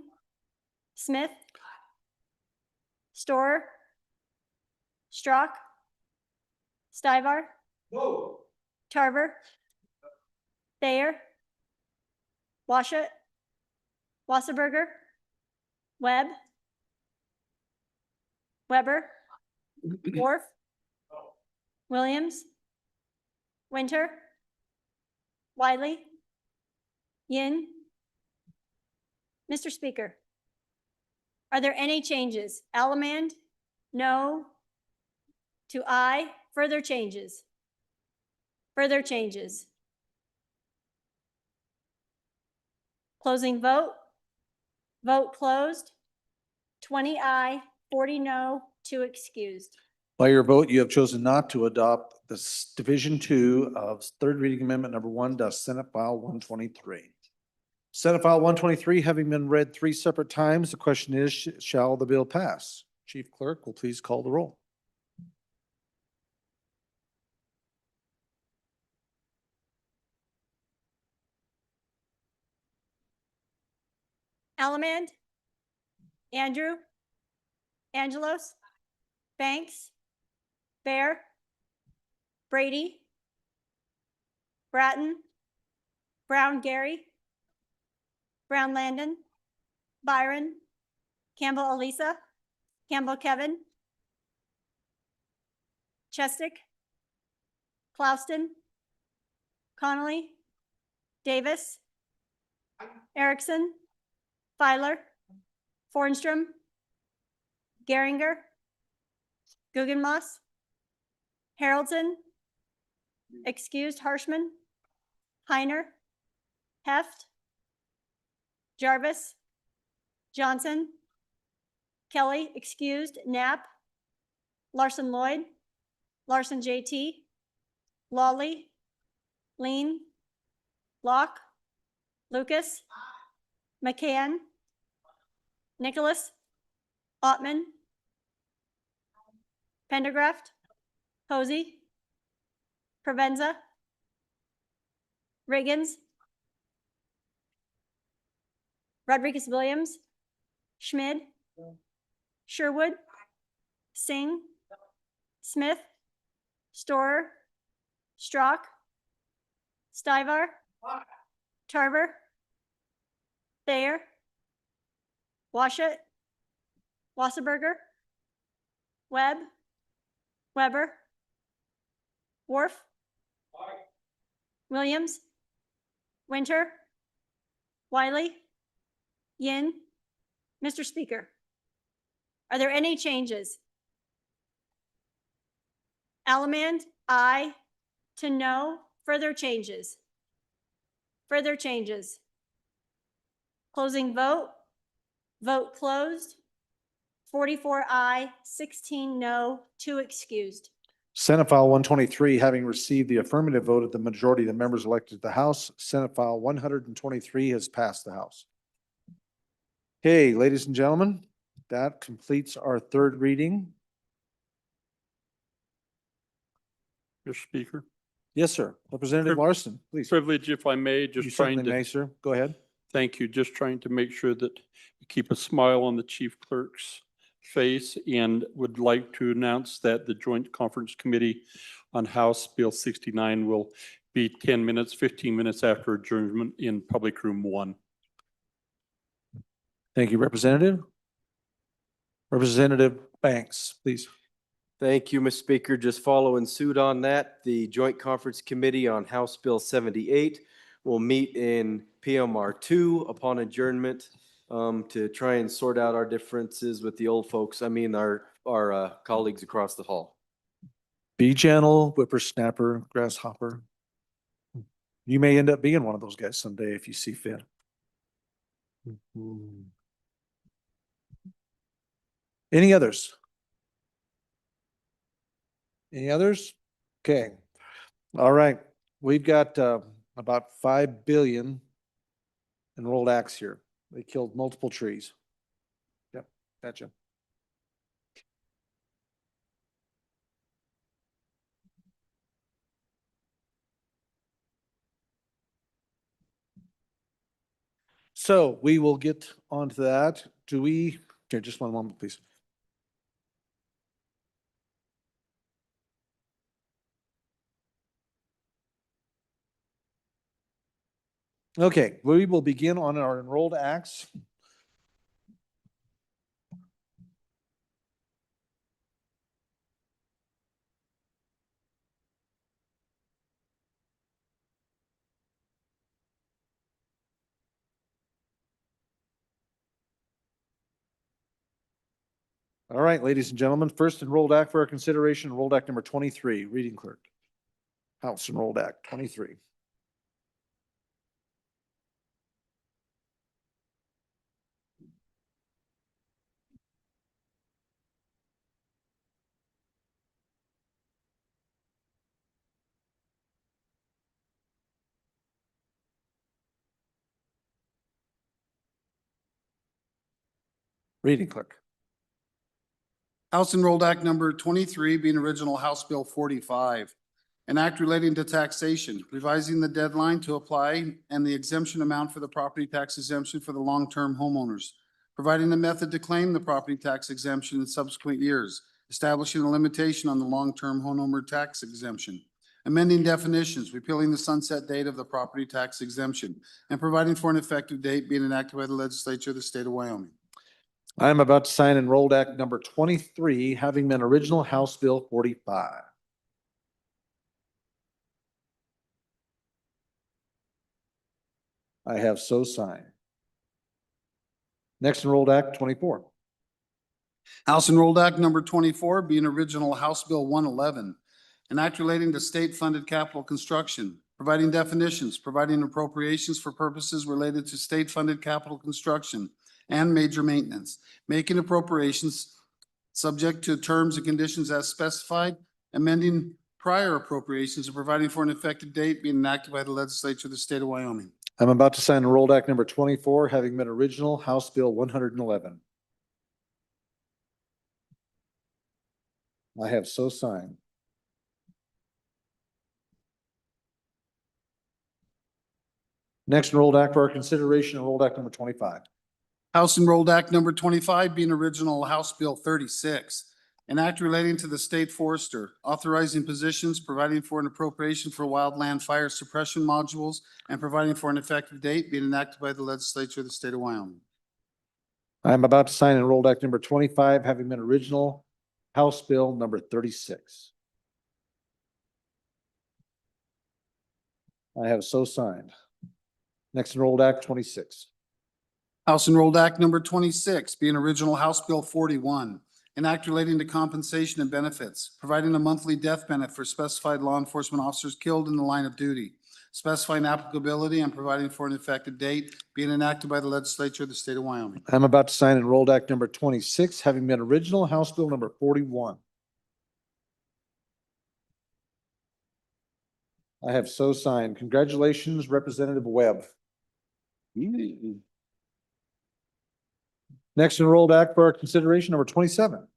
[SPEAKER 2] Smith, Storer, Strock, Stivar, Tarver, Thayer, Washut, Wasserberger, Webb, Weber, Worf, Williams, Winter, Wiley, Yin. Mr. Speaker, are there any changes? Allemand, no. To aye, further changes. Further changes. Closing vote. Vote closed. 20 aye, 40 no, 2 excused.
[SPEAKER 1] By your vote, you have chosen not to adopt this Division 2 of third reading amendment number 1 to Senate File 123. Senate File 123 having been read 3 separate times, the question is, shall the bill pass? Chief Clerk will please call the roll.
[SPEAKER 2] Allemand, Andrew, Angelos, Banks, Bear, Brady, Bratton, Brown Gary, Brown Landon, Byron, Campbell Elisa, Campbell Kevin, Chestick, Clouston, Connolly, Davis, Erickson, Filer, Fornstrom, Geringer, Guggenmoss, Haroldson, excused Harshman, Heiner, Heft, Jarvis, Johnson, Kelly, excused, Knapp, Larson Lloyd, Larson JT, Lawley, Lean, Locke, Lucas, McCann, Nicholas, Ottman, Pendergraft, Posey, Provenza, Riggins, Rodriguez Williams, Schmid, Sherwood, Singh, Smith, Storer, Strock, Stivar, Tarver, Thayer, Washut, Wasserberger, Webb, Weber, Worf, Williams, Winter, Wiley, Yin. Mr. Speaker, are there any changes? Allemand, aye. To no, further changes. Further changes. Closing vote. Vote closed. 44 aye, 16 no, 2 excused.
[SPEAKER 1] Senate File 123 having received the affirmative vote of the majority of the members elected to the House, Senate File 123 has passed the House. Okay, ladies and gentlemen, that completes our third reading.
[SPEAKER 14] Mr. Speaker.
[SPEAKER 1] Yes, sir. Representative Larson, please.
[SPEAKER 14] Privilege, if I may,
[SPEAKER 1] You
[SPEAKER 14] just trying
[SPEAKER 1] certainly may,
[SPEAKER 14] to,
[SPEAKER 1] sir. Go ahead.
[SPEAKER 14] thank you, just trying to make sure that we keep a smile on the chief clerk's face, and would like to announce that the Joint Conference Committee on House Bill 69 will be 10 minutes, 15 minutes after adjournment in Public Room 1.
[SPEAKER 1] Thank you, Representative. Representative Banks, please.
[SPEAKER 3] Thank you, Mr. Speaker. Just following suit on that, the Joint Conference Committee on House Bill 78 we'll meet in PMR2 upon adjournment to try and sort out our differences with the old folks. I mean, our colleagues across the hall.
[SPEAKER 1] Be gentle, whippersnapper, grasshopper. You may end up being one of those guys someday if you see fit. Any others? Any others? Okay. All right. We've got about 5 billion enrolled acts here. They killed multiple trees. Yep, gotcha. So we will get onto that. Here, just one moment, please. Okay, we will begin on our enrolled acts. All right, ladies and gentlemen, first enrolled act for our consideration, enrolled act number 23, reading clerk. House enrolled act 23. Reading clerk.
[SPEAKER 9] House Enrolled Act number 23 being original House Bill 45. An act relating to taxation, revising the deadline to apply and the exemption amount for the property tax exemption for the long-term homeowners, providing a method to claim the property tax exemption in subsequent years, establishing a limitation on the long-term homeowner tax exemption, amending definitions, repealing the sunset date of the property tax exemption, and providing for an effective date being enacted by the legislature of the state of Wyoming.
[SPEAKER 1] I am about to sign enrolled act number 23, having been original House Bill 45. I have so signed. Next enrolled act 24.
[SPEAKER 9] House Enrolled Act number 24 being original House Bill 111, an act relating to state-funded capital construction, providing definitions, providing appropriations for purposes related to state-funded capital construction and major maintenance, making appropriations subject to terms and conditions as specified, amending prior appropriations, and providing for an effective date being enacted by the legislature of the state of Wyoming.
[SPEAKER 1] I'm about to sign enrolled act number 24, having been original House Bill 111. I have so signed. Next enrolled act for our consideration, enrolled act number 25.
[SPEAKER 9] House Enrolled Act number 25 being original House Bill 36, an act relating to the state forester, authorizing positions, providing for an appropriation for wildland fire suppression modules, and providing for an effective date being enacted by the legislature of the state of Wyoming.
[SPEAKER 1] I'm about to sign enrolled act number 25, having been original House Bill number 36. I have so signed. Next enrolled act 26.
[SPEAKER 9] House Enrolled Act number 26 being original House Bill 41, an act relating to compensation and benefits, providing a monthly death benefit for specified law enforcement officers killed in the line of duty, specifying applicability and providing for an effective date being enacted by the legislature of the state of Wyoming.
[SPEAKER 1] I'm about to sign enrolled act number 26, having been original House Bill number 41. I have so signed. Congratulations, Representative Webb. Next enrolled act for our consideration, number 27.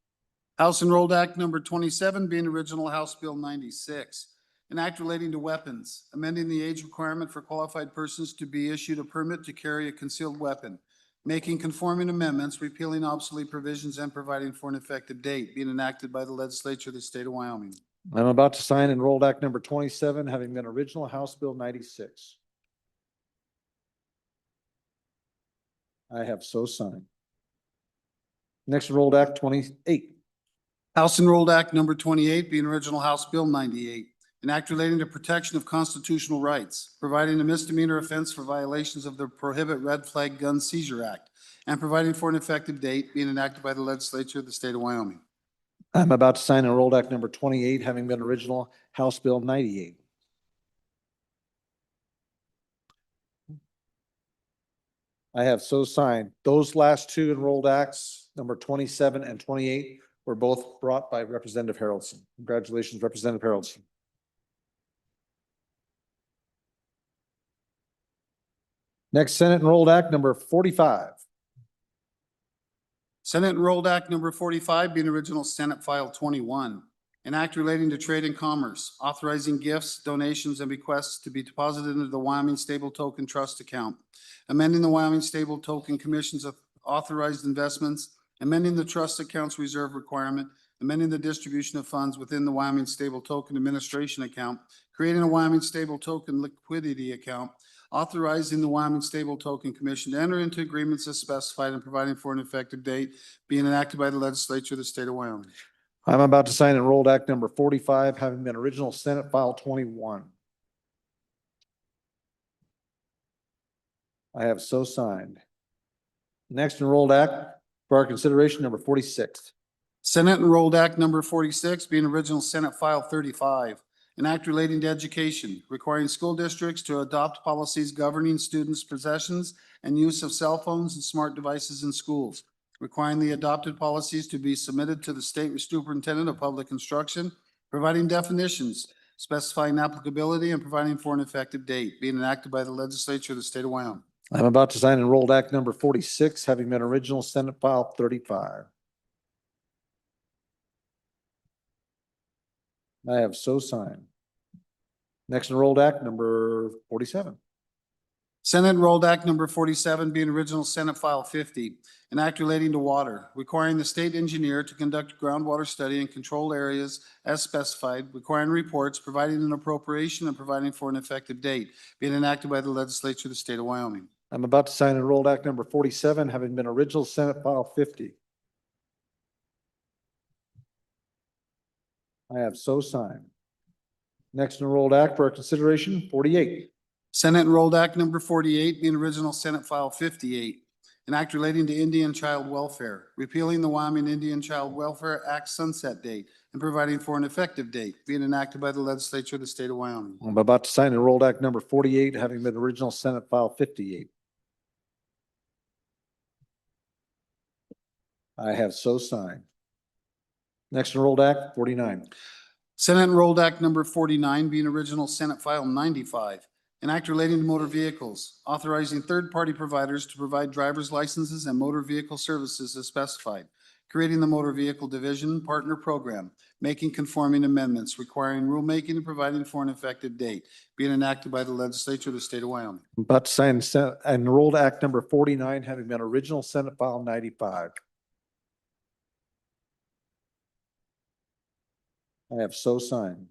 [SPEAKER 9] House Enrolled Act number 27 being original House Bill 96, an act relating to weapons, amending the age requirement for qualified persons to be issued a permit to carry a concealed weapon, making conforming amendments, repealing obsolete provisions, and providing for an effective date being enacted by the legislature of the state of Wyoming.
[SPEAKER 1] I'm about to sign enrolled act number 27, having been original House Bill 96. I have so signed. Next enrolled act 28.
[SPEAKER 9] House Enrolled Act number 28 being original House Bill 98, an act relating to protection of constitutional rights, providing a misdemeanor offense for violations of the Prohibit Red Flag Gun Seizure Act, and providing for an effective date, being enacted by the legislature of the state of Wyoming.
[SPEAKER 1] I'm about to sign Enrolled Act number 28, having been original House Bill 98. I have so signed. Those last two enrolled acts, number 27 and 28, were both brought by Representative Harrelson. Congratulations, Representative Harrelson. Next, Senate Enrolled Act number 45.
[SPEAKER 9] Senate Enrolled Act number 45, being original Senate File 21, an act relating to trade and commerce, authorizing gifts, donations, and bequests to be deposited into the Wyoming Stable Token Trust account, amending the Wyoming Stable Token Commission's authorized investments, amending the trust account's reserve requirement, amending the distribution of funds within the Wyoming Stable Token Administration account, creating a Wyoming Stable Token liquidity account, authorizing the Wyoming Stable Token Commission to enter into agreements as specified and providing for an effective date, being enacted by the legislature of the state of Wyoming.
[SPEAKER 1] I'm about to sign Enrolled Act number 45, having been original Senate File 21. I have so signed. Next Enrolled Act for our consideration, number 46.
[SPEAKER 9] Senate Enrolled Act number 46, being original Senate File 35, an act relating to education, requiring school districts to adopt policies governing students' possessions and use of cell phones and smart devices in schools, requiring the adopted policies to be submitted to the state superintendent of public instruction, providing definitions, specifying applicability, and providing for an effective date, being enacted by the legislature of the state of Wyoming.
[SPEAKER 1] I'm about to sign Enrolled Act number 46, having been original Senate File 35. I have so signed. Next Enrolled Act number 47.
[SPEAKER 9] Senate Enrolled Act number 47, being original Senate File 50, an act relating to water, requiring the state engineer to conduct groundwater study in control areas as specified, requiring reports, providing an appropriation, and providing for an effective date, being enacted by the legislature of the state of Wyoming.
[SPEAKER 1] I'm about to sign Enrolled Act number 47, having been original Senate File 50. I have so signed. Next Enrolled Act for our consideration, 48.
[SPEAKER 9] Senate Enrolled Act number 48, being original Senate File 58, an act relating to Indian child welfare, repealing the Wyoming Indian Child Welfare Act sunset date and providing for an effective date, being enacted by the legislature of the state of Wyoming.
[SPEAKER 1] I'm about to sign Enrolled Act number 48, having been original Senate File 58. I have so signed. Next Enrolled Act, 49.
[SPEAKER 9] Senate Enrolled Act number 49, being original Senate File 95, an act relating to motor vehicles, authorizing third-party providers to provide driver's licenses and motor vehicle services as specified, creating the Motor Vehicle Division Partner Program, making conforming amendments, requiring rulemaking, and providing for an effective date, being enacted by the legislature of the state of Wyoming.
[SPEAKER 1] I'm about to sign Enrolled Act number 49, having been original Senate File 95. I have so signed.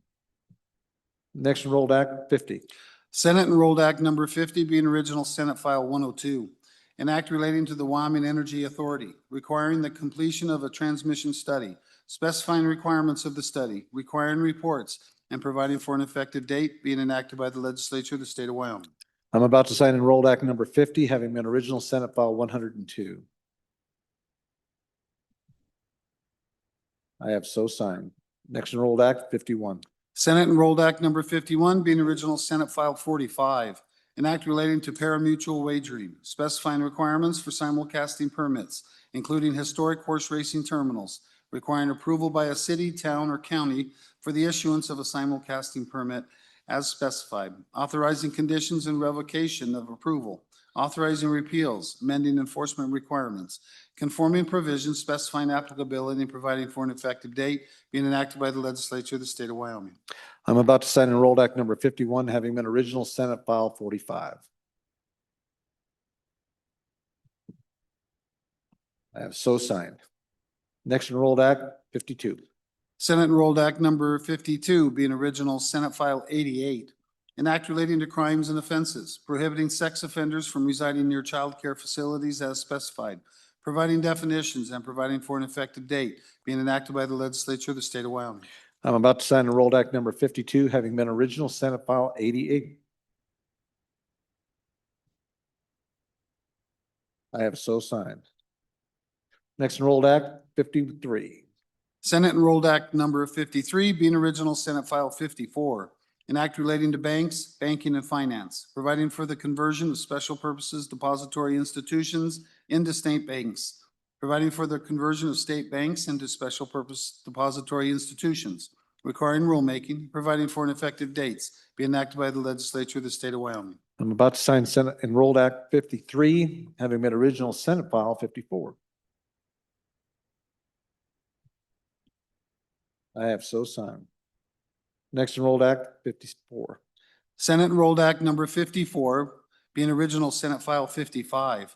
[SPEAKER 1] Next Enrolled Act 50.
[SPEAKER 9] Senate Enrolled Act number 50, being original Senate File 102, an act relating to the Wyoming Energy Authority, requiring the completion of a transmission study, specifying requirements of the study, requiring reports, and providing for an effective date, being enacted by the legislature of the state of Wyoming.
[SPEAKER 1] I'm about to sign Enrolled Act number 50, having been original Senate File 102. I have so signed. Next Enrolled Act 51.
[SPEAKER 9] Senate Enrolled Act number 51, being original Senate File 45, an act relating to pari-mutuel wagering, specifying requirements for simulcasting permits, including historic horse racing terminals, requiring approval by a city, town, or county for the issuance of a simulcasting permit as specified, authorizing conditions and revocation of approval, authorizing repeals, amending enforcement requirements, conforming provisions specifying applicability and providing for an effective date, being enacted by the legislature of the state of Wyoming.
[SPEAKER 1] I'm about to sign Enrolled Act number 51, having been original Senate File 45. I have so signed. Next Enrolled Act 52.
[SPEAKER 9] Senate Enrolled Act number 52, being original Senate File 88, an act relating to crimes and offenses, prohibiting sex offenders from residing near child care facilities as specified, providing definitions and providing for an effective date, being enacted by the legislature of the state of Wyoming.
[SPEAKER 1] I'm about to sign Enrolled Act number 52, having been original Senate File 88. I have so signed. Next Enrolled Act 53.
[SPEAKER 9] Senate Enrolled Act number 53, being original Senate File 54, an act relating to banks, banking, and finance, providing for the conversion of special purposes depository institutions into state banks, providing for the conversion of state banks into special purpose depository institutions, requiring rulemaking, providing for an effective dates, be enacted by the legislature of the state of Wyoming.
[SPEAKER 1] I'm about to sign Senate Enrolled Act 53, having been original Senate File 54. I have so signed. Next Enrolled Act 54.
[SPEAKER 9] Senate Enrolled Act number 54, being original Senate File 55,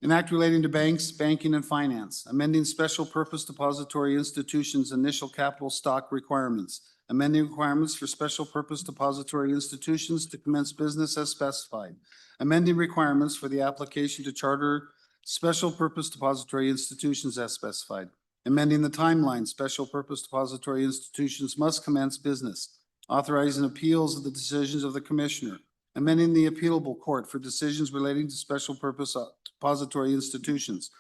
[SPEAKER 9] an act relating to banks, banking, and finance, amending special purpose depository institutions' initial capital stock requirements, amending requirements for special purpose depository institutions to commence business as specified, amending requirements for the application to charter special purpose depository institutions as specified, amending the timeline special purpose depository institutions must commence business, authorizing appeals of the decisions of the commissioner, amending the appealable court for decisions relating to special purpose depository institutions,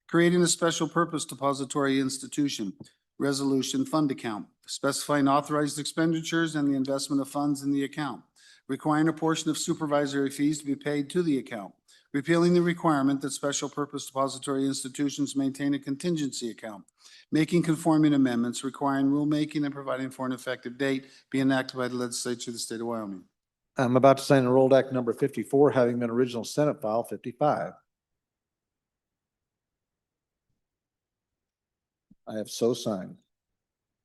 [SPEAKER 9] creating a special purpose depository institution resolution fund account, specifying authorized expenditures and the investment of funds in the account, requiring a portion of supervisory fees to be paid to the account, repealing the requirement that special purpose depository institutions maintain a contingency account, making conforming amendments, requiring rulemaking, and providing for an effective date, be enacted by the legislature of the state of Wyoming.
[SPEAKER 1] I'm about to sign Enrolled Act number 54, having been original Senate File 55. I have so signed.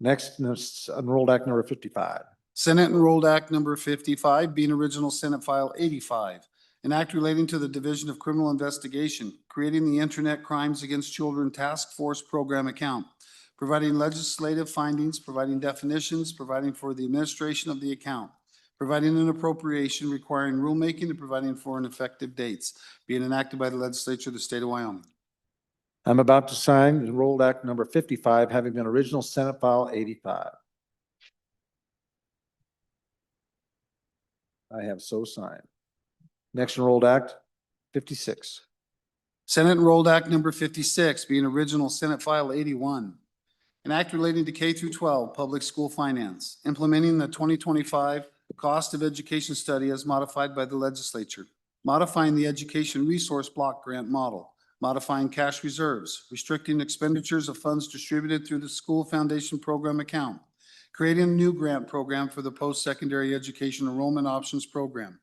[SPEAKER 1] Next, Enrolled Act number 55.
[SPEAKER 9] Senate Enrolled Act number 55, being original Senate File 85, an act relating to the Division of Criminal Investigation, creating the Internet Crimes Against Children Task Force Program account, providing legislative findings, providing definitions, providing for the administration of the account, providing an appropriation, requiring rulemaking, and providing for an effective dates, being enacted by the legislature of the state of Wyoming.
[SPEAKER 1] I'm about to sign Enrolled Act number 55, having been original Senate File 85. I have so signed. Next Enrolled Act 56.
[SPEAKER 9] Senate Enrolled Act number 56, being original Senate File 81, an act relating to K through 12 public school finance, implementing the 2025 cost of education study as modified by the legislature, modifying the education resource block grant model, modifying cash reserves, restricting expenditures of funds distributed through the school foundation program account, creating a new grant program for the post-secondary education enrollment options program,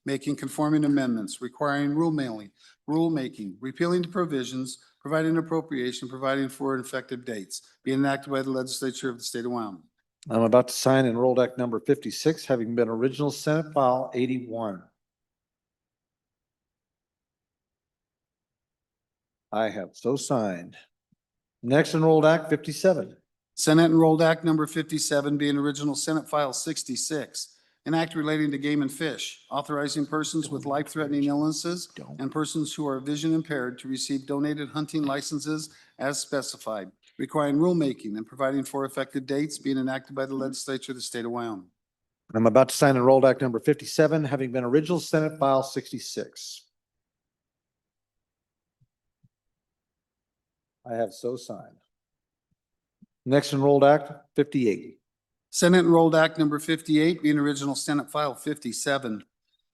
[SPEAKER 9] making conforming amendments, requiring rulemaking, repealing the provisions, providing appropriation, providing for effective dates, being enacted by the legislature of the state of Wyoming.
[SPEAKER 1] I'm about to sign Enrolled Act number 56, having been original Senate File 81. I have so signed. Next Enrolled Act 57.
[SPEAKER 9] Senate Enrolled Act number 57, being original Senate File 66, an act relating to game and fish, authorizing persons with life-threatening illnesses and persons who are vision impaired to receive donated hunting licenses as specified, requiring rulemaking and providing for effective dates, being enacted by the legislature of the state of Wyoming.
[SPEAKER 1] I'm about to sign Enrolled Act number 57, having been original Senate File 66. I have so signed. Next Enrolled Act 58.
[SPEAKER 9] Senate Enrolled Act number 58, being original Senate File 57,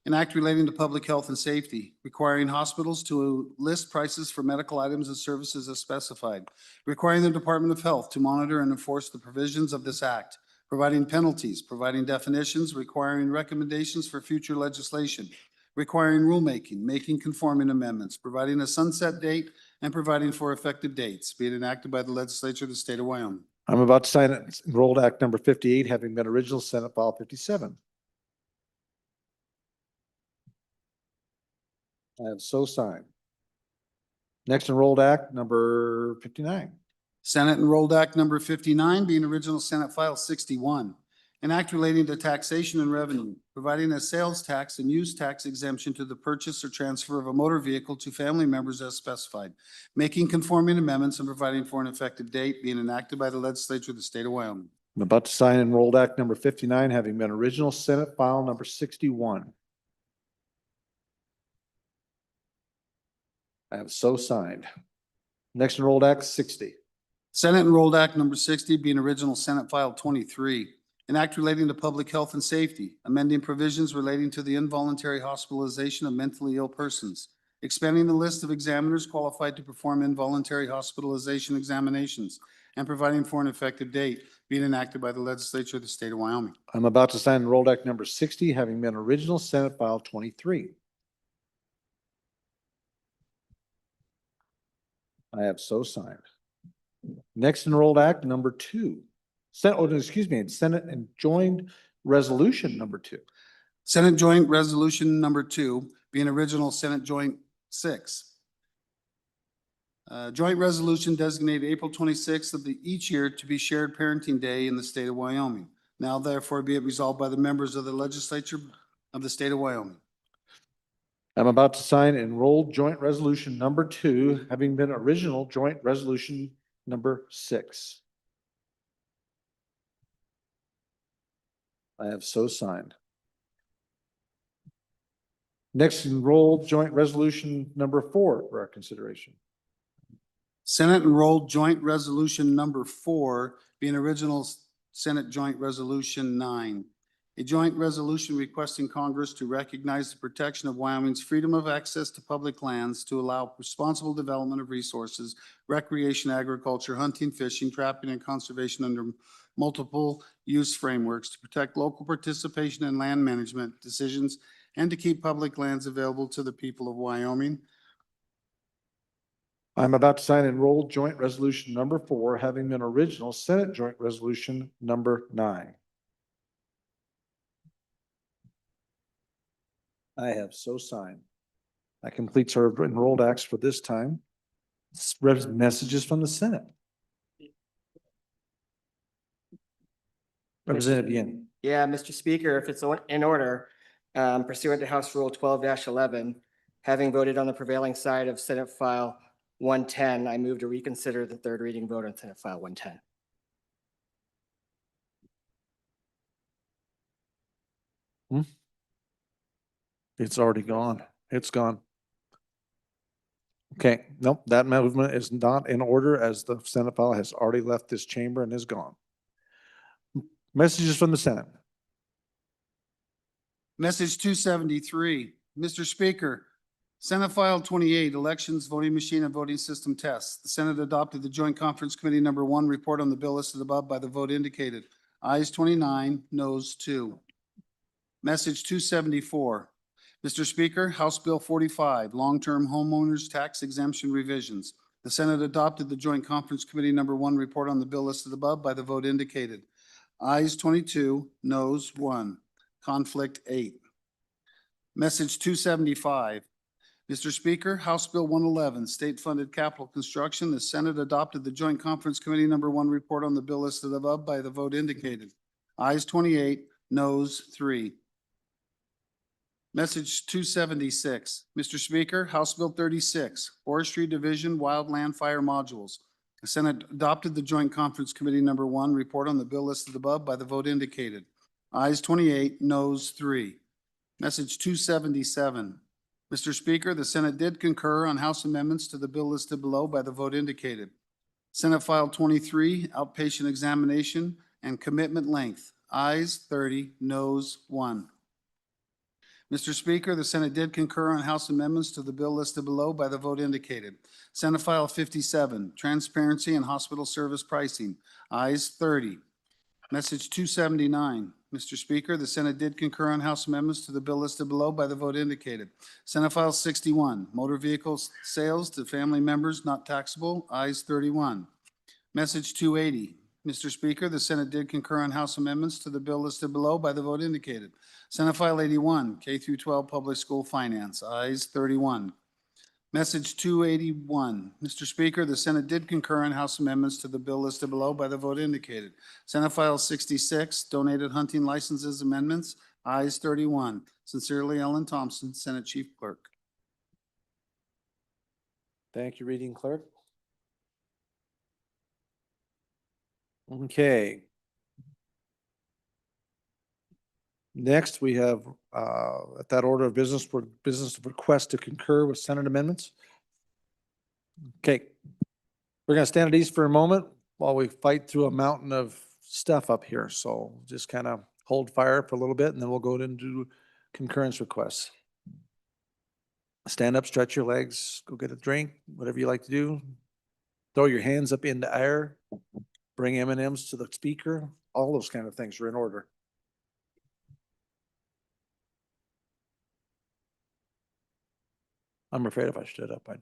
[SPEAKER 9] an act relating to public health and safety, requiring hospitals to list prices for medical items and services as specified, requiring the Department of Health to monitor and enforce the provisions of this act, providing penalties, providing definitions, requiring recommendations for future legislation, requiring rulemaking, making conforming amendments, providing a sunset date, and providing for effective dates, being enacted by the legislature of the state of Wyoming.
[SPEAKER 1] I'm about to sign Enrolled Act number 58, having been original Senate File 57. I have so signed. Next Enrolled Act number 59.
[SPEAKER 9] Senate Enrolled Act number 59, being original Senate File 61, an act relating to taxation and revenue, providing a sales tax and use tax exemption to the purchase or transfer of a motor vehicle to family members as specified, making conforming amendments and providing for an effective date, being enacted by the legislature of the state of Wyoming.
[SPEAKER 1] I'm about to sign Enrolled Act number 59, having been original Senate file number 61. I have so signed. Next Enrolled Act 60.
[SPEAKER 9] Senate Enrolled Act number 60 being original Senate File 23. An act relating to public health and safety, amending provisions relating to the involuntary hospitalization of mentally ill persons, expanding the list of examiners qualified to perform involuntary hospitalization examinations, and providing for an effective date, being enacted by the legislature of the state of Wyoming.
[SPEAKER 1] I'm about to sign Enrolled Act number 60, having been original Senate file 23. I have so signed. Next Enrolled Act number 2. Senate and Joint Resolution number 2.
[SPEAKER 9] Senate Joint Resolution number 2 being original Senate Joint 6. Joint resolution designated April 26th of each year to be Shared Parenting Day in the state of Wyoming. Now therefore be it resolved by the members of the legislature of the state of Wyoming.
[SPEAKER 1] I'm about to sign Enrolled Joint Resolution number 2, having been original Joint Resolution number 6. I have so signed. Next Enrolled Joint Resolution number 4 for our consideration.
[SPEAKER 9] Senate Enrolled Joint Resolution number 4 being original Senate Joint Resolution 9. A joint resolution requesting Congress to recognize the protection of Wyoming's freedom of access to public lands to allow responsible development of resources, recreation, agriculture, hunting, fishing, trapping, and conservation under multiple use frameworks to protect local participation in land management decisions and to keep public lands available to the people of Wyoming.
[SPEAKER 1] I'm about to sign Enrolled Joint Resolution number 4, having been original Senate Joint Resolution number 9. I have so signed. That completes our enrolled acts for this time. Messages from the Senate. Representative Yin.
[SPEAKER 8] Yeah, Mr. Speaker, if it's in order, pursuant to House Rule 12-11, having voted on the prevailing side of Senate File 110, I move to reconsider the third reading vote on Senate File 110.
[SPEAKER 1] It's already gone. It's gone. Okay, nope, that movement is not in order as the Senate file has already left this chamber and is gone. Messages from the Senate.
[SPEAKER 9] Message 273, Mr. Speaker, Senate File 28, Elections, Voting Machine and Voting System Tests. The Senate adopted the Joint Conference Committee number 1 report on the bill listed above by the vote indicated. Ayes 29, noes 2. Message 274, Mr. Speaker, House Bill 45, Long-Term Homeowners Tax Exemption Revisions. The Senate adopted the Joint Conference Committee number 1 report on the bill listed above by the vote indicated. Ayes 22, noes 1, conflict 8. Message 275, Mr. Speaker, House Bill 111, State-Funded Capital Construction. The Senate adopted the Joint Conference Committee number 1 report on the bill listed above by the vote indicated. Ayes 28, noes 3. Message 276, Mr. Speaker, House Bill 36, Forestry Division Wildland Fire Modules. The Senate adopted the Joint Conference Committee number 1 report on the bill listed above by the vote indicated. Ayes 28, noes 3. Message 277, Mr. Speaker, the Senate did concur on House amendments to the bill listed below by the vote indicated. Senate File 23, Outpatient Examination and Commitment Length. Ayes 30, noes 1. Mr. Speaker, the Senate did concur on House amendments to the bill listed below by the vote indicated. Senate File 57, Transparency and Hospital Service Pricing. Ayes 30. Message 279, Mr. Speaker, the Senate did concur on House amendments to the bill listed below by the vote indicated. Senate File 61, Motor Vehicle Sales to Family Members Not Taxable. Ayes 31. Message 280, Mr. Speaker, the Senate did concur on House amendments to the bill listed below by the vote indicated. Senate File 81, K-12 Public School Finance. Ayes 31. Message 281, Mr. Speaker, the Senate did concur on House amendments to the bill listed below by the vote indicated. Senate File 66, Donated Hunting Licenses Amendments. Ayes 31. Sincerely, Ellen Thompson, Senate Chief Clerk.
[SPEAKER 1] Thank you, Reading Clerk. Okay. Next, we have, at that order of business, for business request to concur with Senate amendments. Okay, we're gonna stand at ease for a moment while we fight through a mountain of stuff up here. So just kind of hold fire for a little bit and then we'll go into concurrence requests. Stand up, stretch your legs, go get a drink, whatever you like to do. Throw your hands up into air, bring M&Ms to the speaker. All those kind of things are in order. I'm afraid if I stood up, I'd.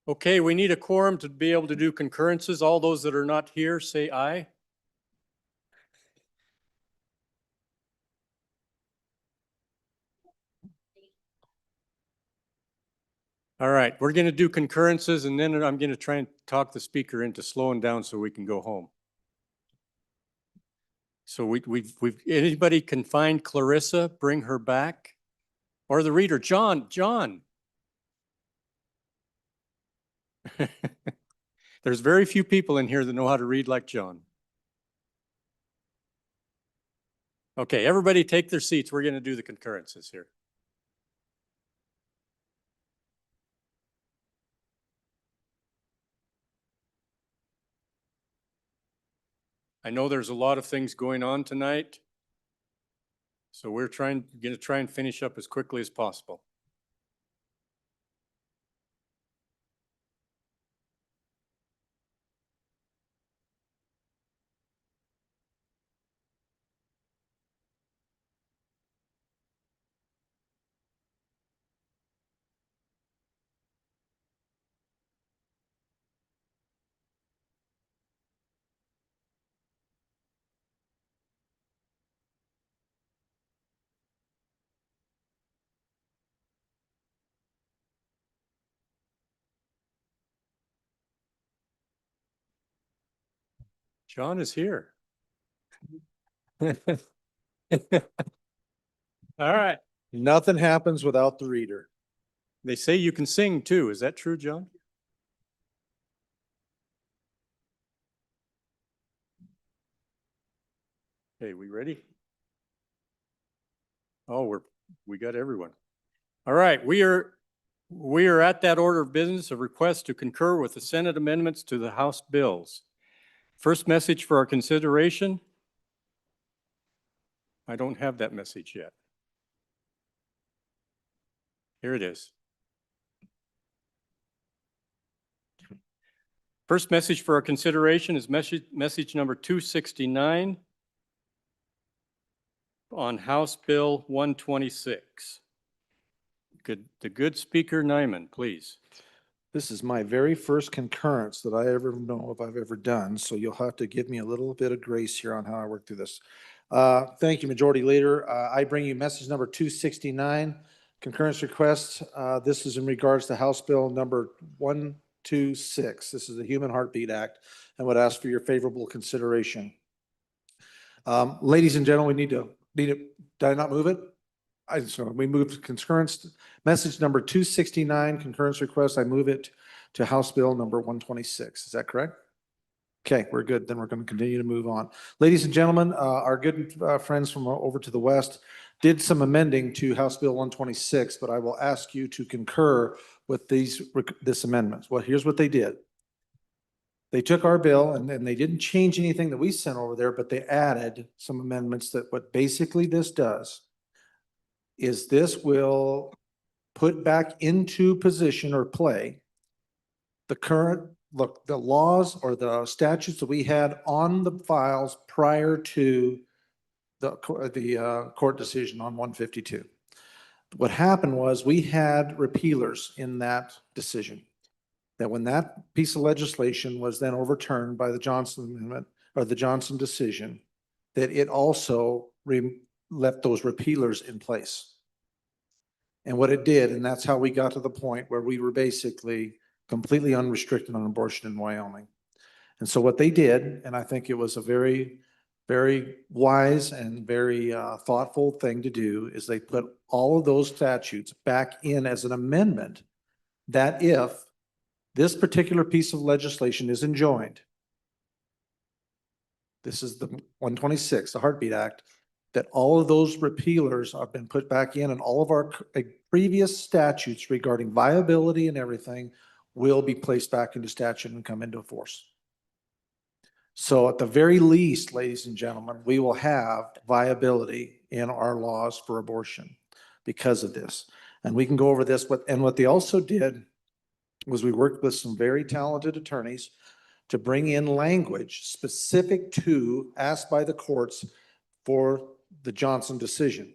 [SPEAKER 10] Okay, we need a quorum to be able to do concurrences. All those that are not here, say aye. All right, we're going to do concurrences and then I'm going to try and talk the speaker into slowing down so we can go home. So anybody can find Clarissa, bring her back, or the reader, John. There's very few people in here that know how to read like John. Okay, everybody take their seats. We're going to do the concurrences here. I know there's a lot of things going on tonight, so we're going to try and finish up as quickly as possible. John is here. All right.
[SPEAKER 1] Nothing happens without the reader.
[SPEAKER 10] They say you can sing too. Is that true, John? Okay, we ready? Oh, we got everyone. All right, we are at that order of business of request to concur with the Senate amendments to the House bills. First message for our consideration. I don't have that message yet. Here it is. First message for our consideration is message number 269 on House Bill 126. The good speaker Nyman, please.
[SPEAKER 1] This is my very first concurrence that I ever know if I've ever done, so you'll have to give me a little bit of grace here on how I work through this. Thank you, Majority Leader. I bring you message number 269, concurrence request. This is in regards to House Bill number 126. This is the Human Heartbeat Act, and would ask for your favorable consideration. Ladies and gentlemen, we need to, did I not move it? We moved to concurrence, message number 269, concurrence request. I move it to House Bill number 126. Is that correct? Okay, we're good. Then we're going to continue to move on. Ladies and gentlemen, our good friends from over to the west did some amending to House Bill 126, but I will ask you to concur with this amendment. Well, here's what they did. They took our bill and they didn't change anything that we sent over there, but they added some amendments that what basically this does is this will put back into position or play the current, the laws or the statutes that we had on the files prior to the court decision on 152. What happened was we had repealers in that decision. That when that piece of legislation was then overturned by the Johnson Amendment or the Johnson decision, that it also left those repealers in place. And what it did, and that's how we got to the point where we were basically completely unrestricted on abortion in Wyoming. And so what they did, and I think it was a very, very wise and very thoughtful thing to do, is they put all of those statutes back in as an amendment that if this particular piece of legislation is enjoined, this is the 126, the Heartbeat Act, that all of those repealers have been put back in and all of our previous statutes regarding viability and everything will be placed back into statute and come into force. So at the very least, ladies and gentlemen, we will have viability in our laws for abortion because of this. And we can go over this, and what they also did was we worked with some very talented attorneys to bring in language specific to, asked by the courts for the Johnson decision,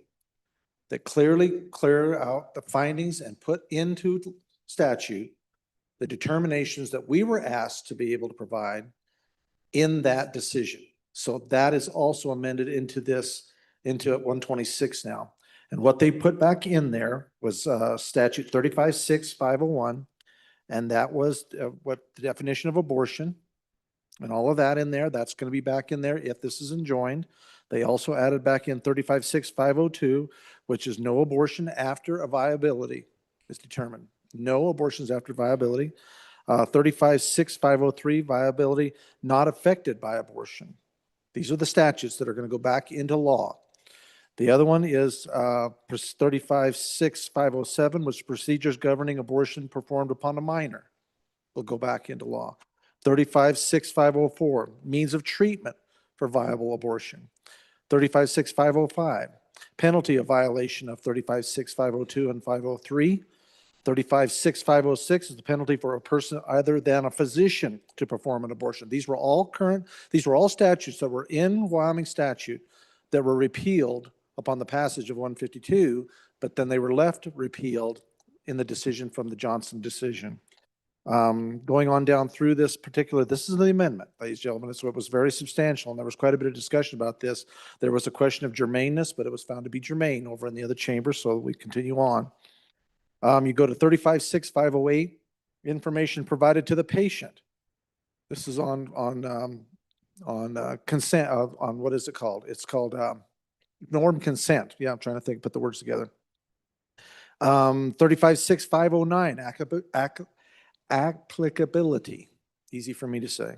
[SPEAKER 1] that clearly clear out the findings and put into statute the determinations that we were asked to be able to provide in that decision. So that is also amended into this, into 126 now. And what they put back in there was statute 356501, and that was what the definition of abortion and all of that in there. That's going to be back in there if this is enjoined. They also added back in 356502, which is no abortion after a viability is determined. No abortions after viability. 356503, viability not affected by abortion. These are the statutes that are going to go back into law. The other one is 356507, which procedures governing abortion performed upon a minor will go back into law. 356504, means of treatment for viable abortion. 356505, penalty of violation of 356502 and 503. 356506 is the penalty for a person other than a physician to perform an abortion. These were all statutes that were in Wyoming statute that were repealed upon the passage of 152, but then they were left repealed in the decision from the Johnson decision. Going on down through this is the amendment, ladies and gentlemen. So it was very substantial, and there was quite a bit of discussion about this. There was a question of germaneness, but it was found to be germane over in the other chamber, so we continue on. You go to 356508, information provided to the patient. This is on consent, on what is it called? It's called norm consent. Yeah, I'm trying to think, put the words together. 356509, applicability, easy for me to say,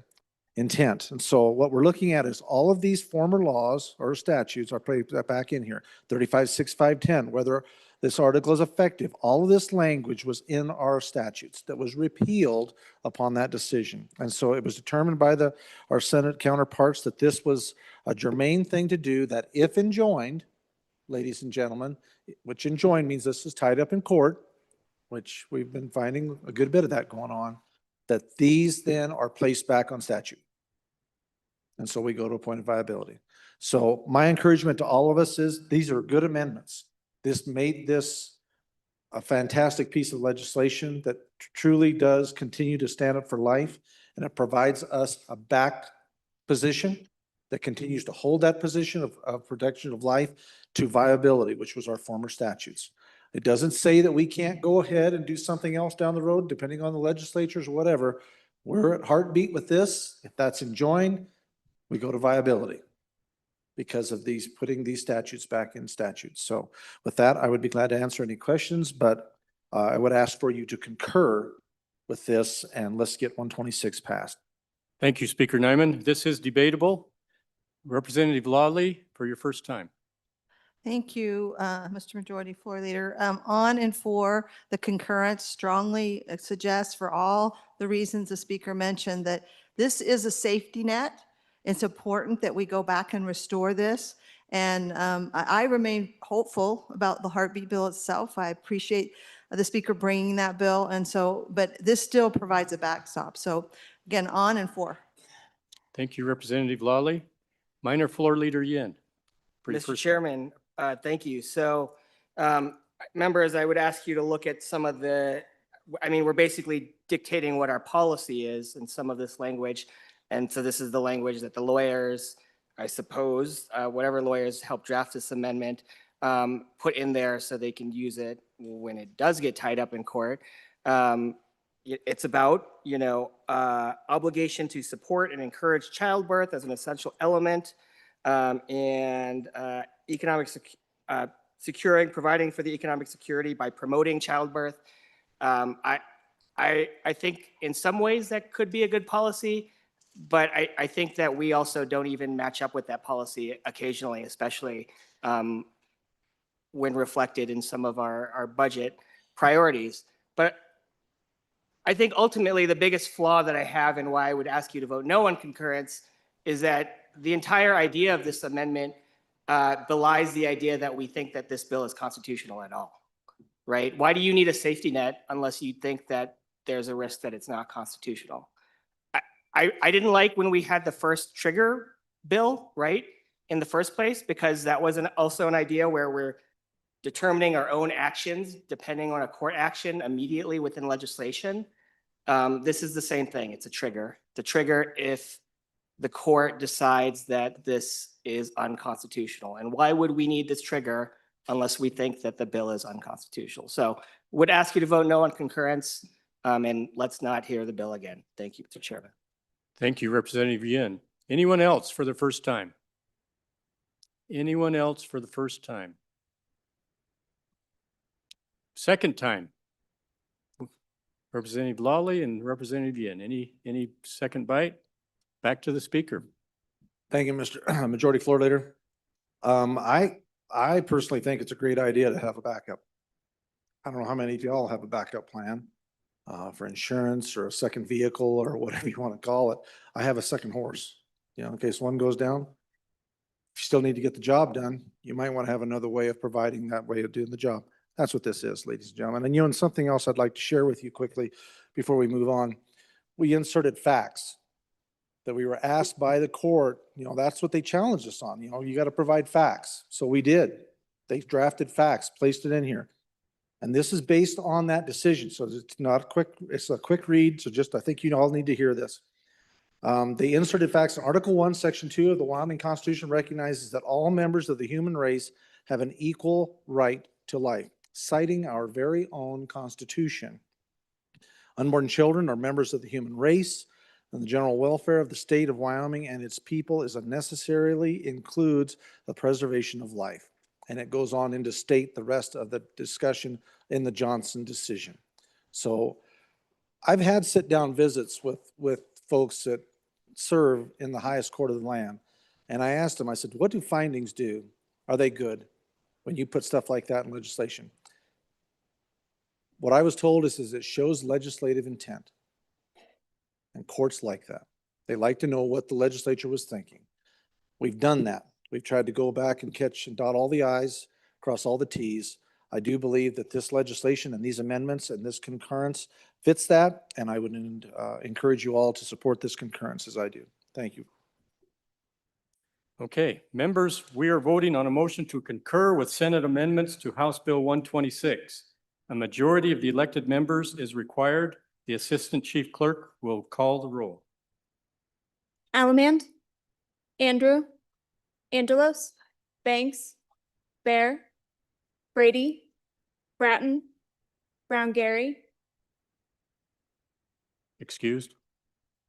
[SPEAKER 1] intent. And so what we're looking at is all of these former laws or statutes are put back in here. 356510, whether this article is effective. All of this language was in our statutes that was repealed upon that decision. And so it was determined by our Senate counterparts that this was a germane thing to do, that if enjoined, ladies and gentlemen, which enjoined means this is tied up in court, which we've been finding a good bit of that going on, that these then are placed back on statute. And so we go to a point of viability. So my encouragement to all of us is these are good amendments. This made this a fantastic piece of legislation that truly does continue to stand up for life, and it provides us a back position that continues to hold that position of protection of life to viability, which was our former statutes. It doesn't say that we can't go ahead and do something else down the road, depending on the legislatures or whatever. We're at heartbeat with this. If that's enjoined, we go to viability because of putting these statutes back in statutes. So with that, I would be glad to answer any questions, but I would ask for you to concur with this, and let's get 126 passed.
[SPEAKER 10] Thank you, Speaker Nyman. This is debatable. Representative Lawley, for your first time.
[SPEAKER 17] Thank you, Mr. Majority Floor Leader. On and for the concurrence, strongly suggest for all the reasons the speaker mentioned that this is a safety net. It's important that we go back and restore this. And I remain hopeful about the heartbeat bill itself. I appreciate the speaker bringing that bill. And so, but this still provides a backstop. So again, on and for.
[SPEAKER 10] Thank you, Representative Lawley. Minor Floor Leader Yin.
[SPEAKER 8] Mr. Chairman, thank you. So members, I would ask you to look at some of we're basically dictating what our policy is in some of this language. And so this is the language that the lawyers, I suppose, whatever lawyers help draft this amendment, put in there so they can use it when it does get tied up in court. It's about, obligation to support and encourage childbirth as an essential element, and providing for the economic security by promoting childbirth. I think in some ways that could be a good policy, but I think that we also don't even match up with that policy occasionally, especially when reflected in some of our budget priorities. But I think ultimately the biggest flaw that I have and why I would ask you to vote no on concurrence is that the entire idea of this amendment belies the idea that we think that this bill is constitutional at all, right? Why do you need a safety net unless you think that there's a risk that it's not constitutional? I didn't like when we had the first trigger bill, right, in the first place, because that was also an idea where we're determining our own actions depending on a court action immediately within legislation. This is the same thing. It's a trigger. The trigger if the court decides that this is unconstitutional. And why would we need this trigger unless we think that the bill is unconstitutional? So would ask you to vote no on concurrence, and let's not hear the bill again. Thank you, Mr. Chairman.
[SPEAKER 10] Thank you, Representative Yin. Anyone else for the first time? Anyone else for the first time? Second time? Representative Lawley and Representative Yin. Any second bite? Back to the speaker.
[SPEAKER 1] Thank you, Mr. Majority Floor Leader. I personally think it's a great idea to have a backup. I don't know how many of y'all have a backup plan for insurance or a second vehicle or whatever you want to call it. I have a second horse, you know, in case one goes down. If you still need to get the job done, you might want to have another way of providing that way of doing the job. That's what this is, ladies and gentlemen. And you know, and something else I'd like to share with you quickly before we move on. We inserted facts that we were asked by the court, you know, that's what they challenged us on. You know, you got to provide facts. So we did. They drafted facts, placed it in here. And this is based on that decision. So it's not a quick, it's a quick read. So just, I think you all need to hear this. They inserted facts in Article 1, Section 2 of the Wyoming Constitution recognizes that all members of the human race have an equal right to life, citing our very own Constitution. Unborn children are members of the human race, and the general welfare of the state of Wyoming and its people is necessarily includes the preservation of life. And it goes on into state the rest of the discussion in the Johnson decision. So I've had sit-down visits with folks that serve in the highest court of the land. And I asked them, I said, what do findings do? Are they good when you put stuff like that in legislation? What I was told is it shows legislative intent. And courts like that. They like to know what the legislature was thinking. We've done that. We've tried to go back and catch and dot all the i's, cross all the t's. I do believe that this legislation and these amendments and this concurrence fits that, and I would encourage you all to support this concurrence as I do. Thank you.
[SPEAKER 10] Okay, members, we are voting on a motion to concur with Senate amendments to House Bill 126. A majority of the elected members is required. The Assistant Chief Clerk will call the roll.
[SPEAKER 6] Allemand, Andrew, Angelos, Banks, Bear, Brady, Bratton, Brown Gary,
[SPEAKER 10] Excused?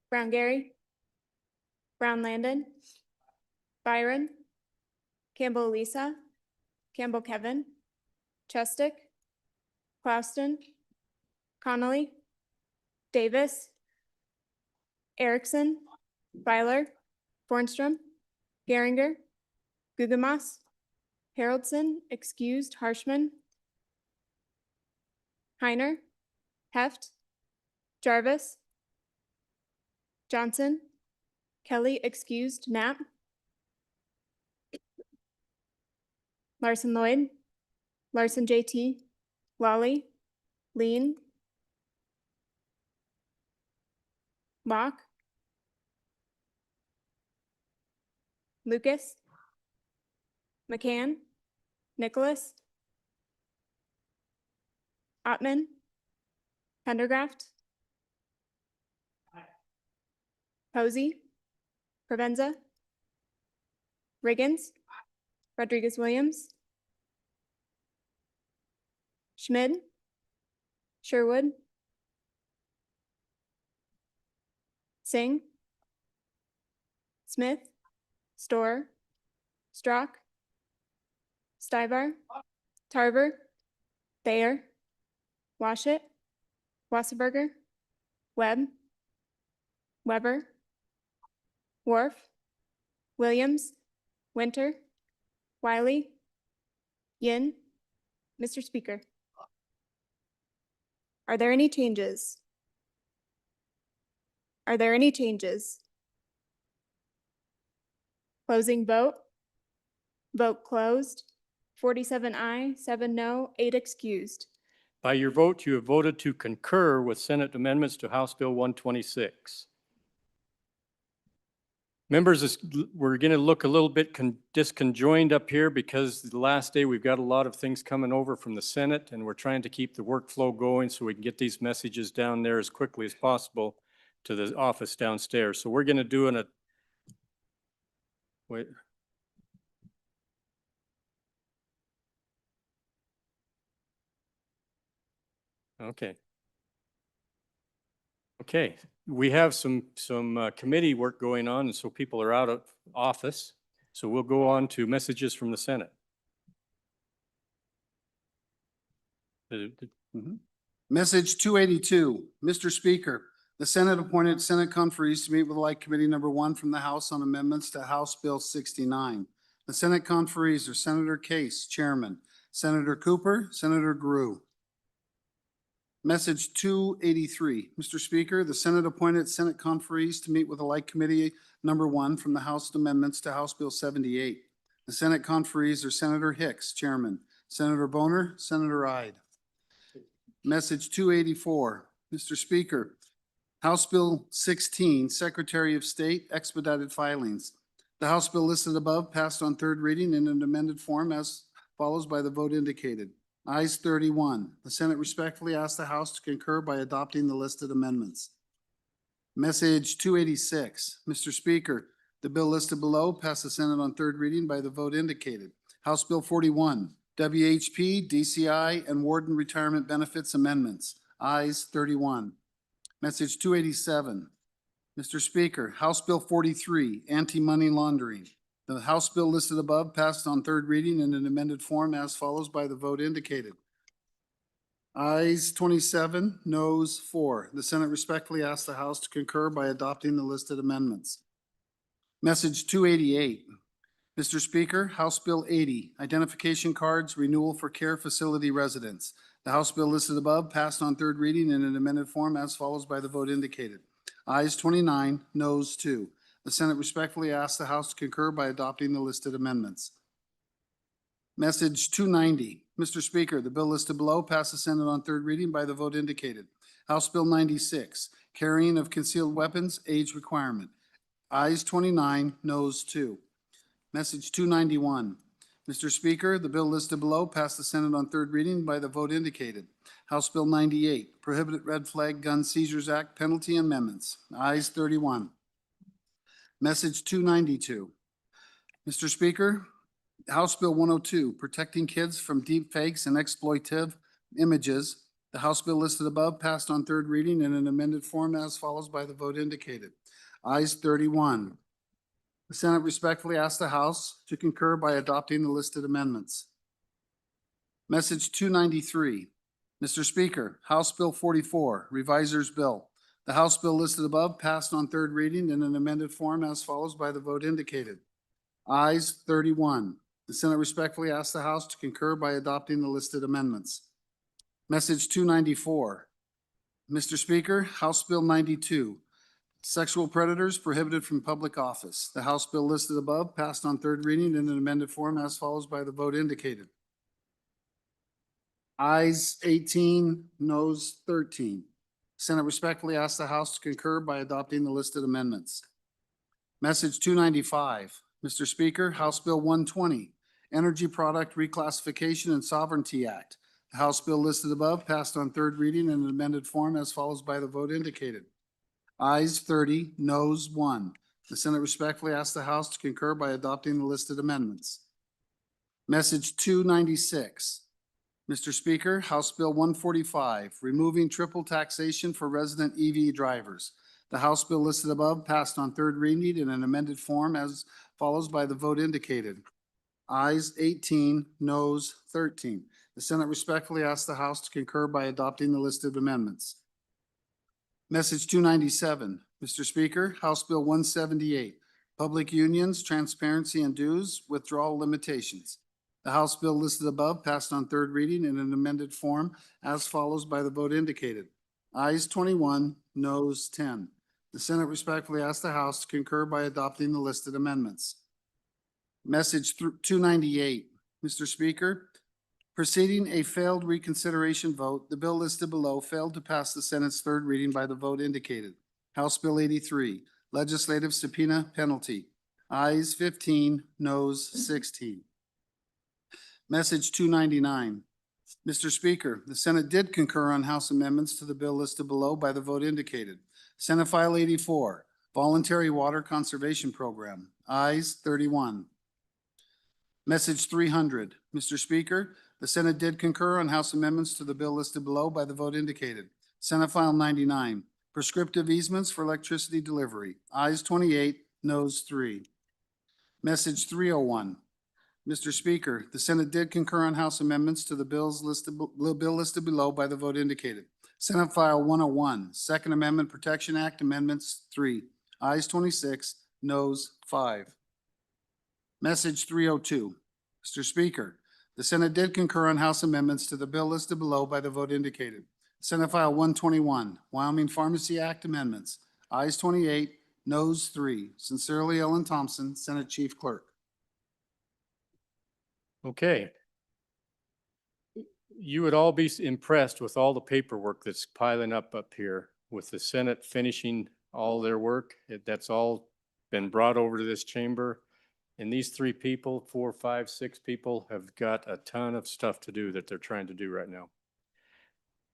[SPEAKER 6] Brown Gary, Brown Landon, Byron, Campbell Elisa, Campbell Kevin, Chestick, Clauston, Connolly, Davis, Erickson, Byler, Bornstrom, Geringer, Gugemas, Haroldson, excused, Harshman, Heiner, Heft, Jarvis, Johnson, Kelly, excused, Knapp, Larson Lloyd, Larson JT, Lawley, Lean, Locke, Lucas, McCann, Nicholas, Ottman, Pendergraft, Posey, Provenza, Riggins, Rodriguez Williams, Schmid, Sherwood, Singh, Smith, Storr, Strock, Stivar, Tarver, Thayer, Washit, Wasserberger, Webb, Weber, Wharf, Williams, Winter, Wiley, Yin. Mr. Speaker, are there any changes? Are there any changes? Closing vote. Vote closed. 47 aye, 7 no, 8 excused.
[SPEAKER 10] By your vote, you have voted to concur with Senate amendments to House Bill 126. Members, we're going to look a little bit disconjoined up here because the last day we've got a lot of things coming over from the Senate, and we're trying to keep the workflow going so we can get these messages down there as quickly as possible to the office downstairs. So we're going to do wait. Okay. Okay, we have some committee work going on, and so people are out of office. So we'll go on to messages from the Senate.
[SPEAKER 9] Message 282, Mr. Speaker, the Senate appointed Senate conferees to meet with like committee number 1 from the House on amendments to House Bill 69. The Senate conferees are Senator Case, Chairman, Senator Cooper, Senator Grew. Message 283, Mr. Speaker, the Senate appointed Senate conferees to meet with the like committee number 1 from the House amendments to House Bill 78. The Senate conferees are Senator Hicks, Chairman, Senator Boner, Senator Ide. Message 284, Mr. Speaker, House Bill 16, Secretary of State expedited filings. The House bill listed above passed on third reading in an amended form as follows by the vote indicated. Ayes 31. The Senate respectfully asks the House to concur by adopting the listed amendments. Message 286. Mr. Speaker, the bill listed below passed the Senate on third reading by the vote indicated. House Bill 41, WHP, DCI, and Warden Retirement Benefits Amendments. Ayes 31. Message 287. Mr. Speaker, House Bill 43, Anti-Money Laundering. The House bill listed above passed on third reading in an amended form as follows by the vote indicated. Ayes 27, noes 4. The Senate respectfully asks the House to concur by adopting the listed amendments. Message 288. Mr. Speaker, House Bill 80, Identification Cards Renewal for Care Facility Residents. The House bill listed above passed on third reading in an amended form as follows by the vote indicated. Ayes 29, noes 2. The Senate respectfully asks the House to concur by adopting the listed amendments. Message 290. Mr. Speaker, the bill listed below passed the Senate on third reading by the vote indicated. House Bill 96, Carrying of Concealed Weapons, Age Requirement. Ayes 29, noes 2. Message 291. Mr. Speaker, the bill listed below passed the Senate on third reading by the vote indicated. House Bill 98, Prohibited Red Flag Gun Seizures Act Penalty Amendments. Ayes 31. Message 292. Mr. Speaker, House Bill 102, Protecting Kids from Deep Fakes and Exploitive Images. The House bill listed above passed on third reading in an amended form as follows by the vote indicated. Ayes 31. The Senate respectfully asks the House to concur by adopting the listed amendments. Message 293. Mr. Speaker, House Bill 44, Revisers Bill. The House bill listed above passed on third reading in an amended form as follows by the vote indicated. Ayes 31. The Senate respectfully asks the House to concur by adopting the listed amendments. Message 294. Mr. Speaker, House Bill 92, Sexual Predators Prohibited from Public Office. The House bill listed above passed on third reading in an amended form as follows by the vote indicated. Ayes 18, noes 13. Senate respectfully asks the House to concur by adopting the listed amendments. Message 295. Mr. Speaker, House Bill 120, Energy Product Reclassification and Sovereignty Act. The House bill listed above passed on third reading in an amended form as follows by the vote indicated. Ayes 30, noes 1. The Senate respectfully asks the House to concur by adopting the listed amendments. Message 296. Mr. Speaker, House Bill 145, Removing Triple Taxation for Resident EV Drivers. The House bill listed above passed on third reading in an amended form as follows by the vote indicated. Ayes 18, noes 13. The Senate respectfully asks the House to concur by adopting the listed amendments. Message 297. Mr. Speaker, House Bill 178, Public Unions, Transparency and Dues, Withdrawal Limitations. The House bill listed above passed on third reading in an amended form as follows by the vote indicated. Ayes 21, noes 10. The Senate respectfully asks the House to concur by adopting the listed amendments. Message 298. Mr. Speaker, preceding a failed reconsideration vote, the bill listed below failed to pass the Senate's third reading by the vote indicated. House Bill 83, legislative subpoena penalty. Ayes 15, noes 16. Message 299. Mr. Speaker, the Senate did concur on House amendments to the bill listed below by the vote indicated. Senate File 84, Voluntary Water Conservation Program. Ayes 31. Message 300. Mr. Speaker, the Senate did concur on House amendments to the bill listed below by the vote indicated. Senate File 99, Prescriptive Easements for Electricity Delivery. Ayes 28, noes 3. Message 301. Mr. Speaker, the Senate did concur on House amendments to the bill listed below by the vote indicated. Senate File 101, Second Amendment Protection Act Amendments 3. Ayes 26, noes 5. Message 302. Mr. Speaker, the Senate did concur on House amendments to the bill listed below by the vote indicated. Senate File 121, Wyoming Pharmacy Act Amendments. Ayes 28, noes 3. Sincerely, Ellen Thompson, Senate Chief Clerk.
[SPEAKER 10] Okay. You would all be impressed with all the paperwork that's piling up here with the Senate finishing all their work. That's all been brought over to this chamber. And these 3 people, 4, 5, 6 people have got a ton of stuff to do that they're trying to do right now.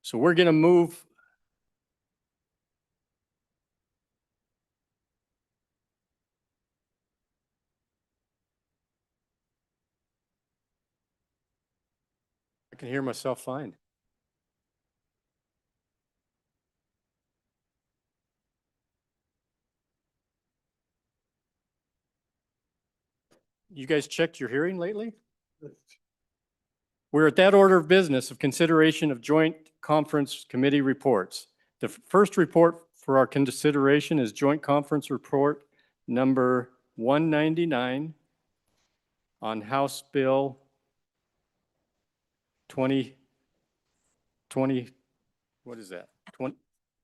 [SPEAKER 10] So we're going to move. I can hear myself fine. You guys checked your hearing lately? We're at that order of business of consideration of joint conference committee reports. The first report for our consideration is Joint Conference Report number 199 on House Bill 2020, what is that?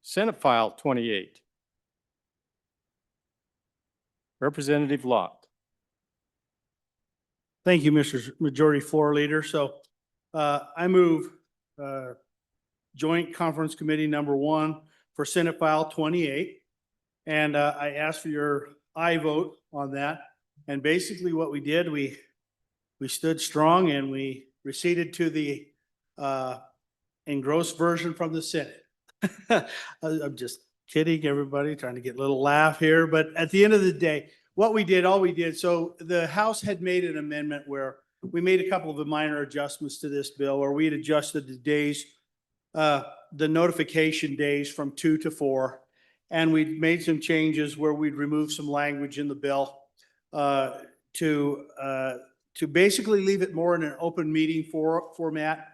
[SPEAKER 10] Senate File 28. Representative Locke.
[SPEAKER 7] Thank you, Mr. Majority Floor Leader. So I move Joint Conference Committee number 1 for Senate File 28. And I ask for your aye vote on that. And basically what we did, we stood strong and we receded to the engrossed version from the Senate. I'm just kidding, everybody, trying to get a little laugh here. But at the end of the day, what we did, all we did, so the House had made an amendment where we made a couple of minor adjustments to this bill, or we had adjusted the days, the notification days from 2 to 4. And we'd made some changes where we'd remove some language in the bill to basically leave it more in an open meeting format.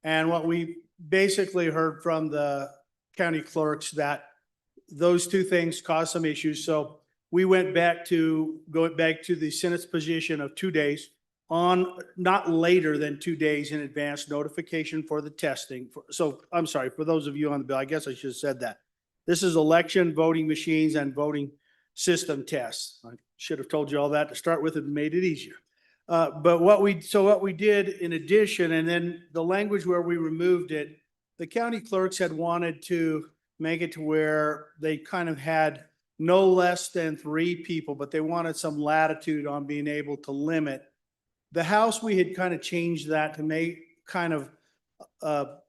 [SPEAKER 7] And what we basically heard from the county clerks that those 2 things caused some issues. So we went back to the Senate's position of 2 days on not later than 2 days in advance notification for the testing. So I'm sorry, for those of you on the bill, I guess I should have said that. This is election voting machines and voting system tests. I should have told you all that to start with and made it easier. But what we did in addition, and then the language where we removed it, the county clerks had wanted to make it to where they kind of had no less than 3 people, but they wanted some latitude on being able to limit. The House, we had kind of changed that to make kind of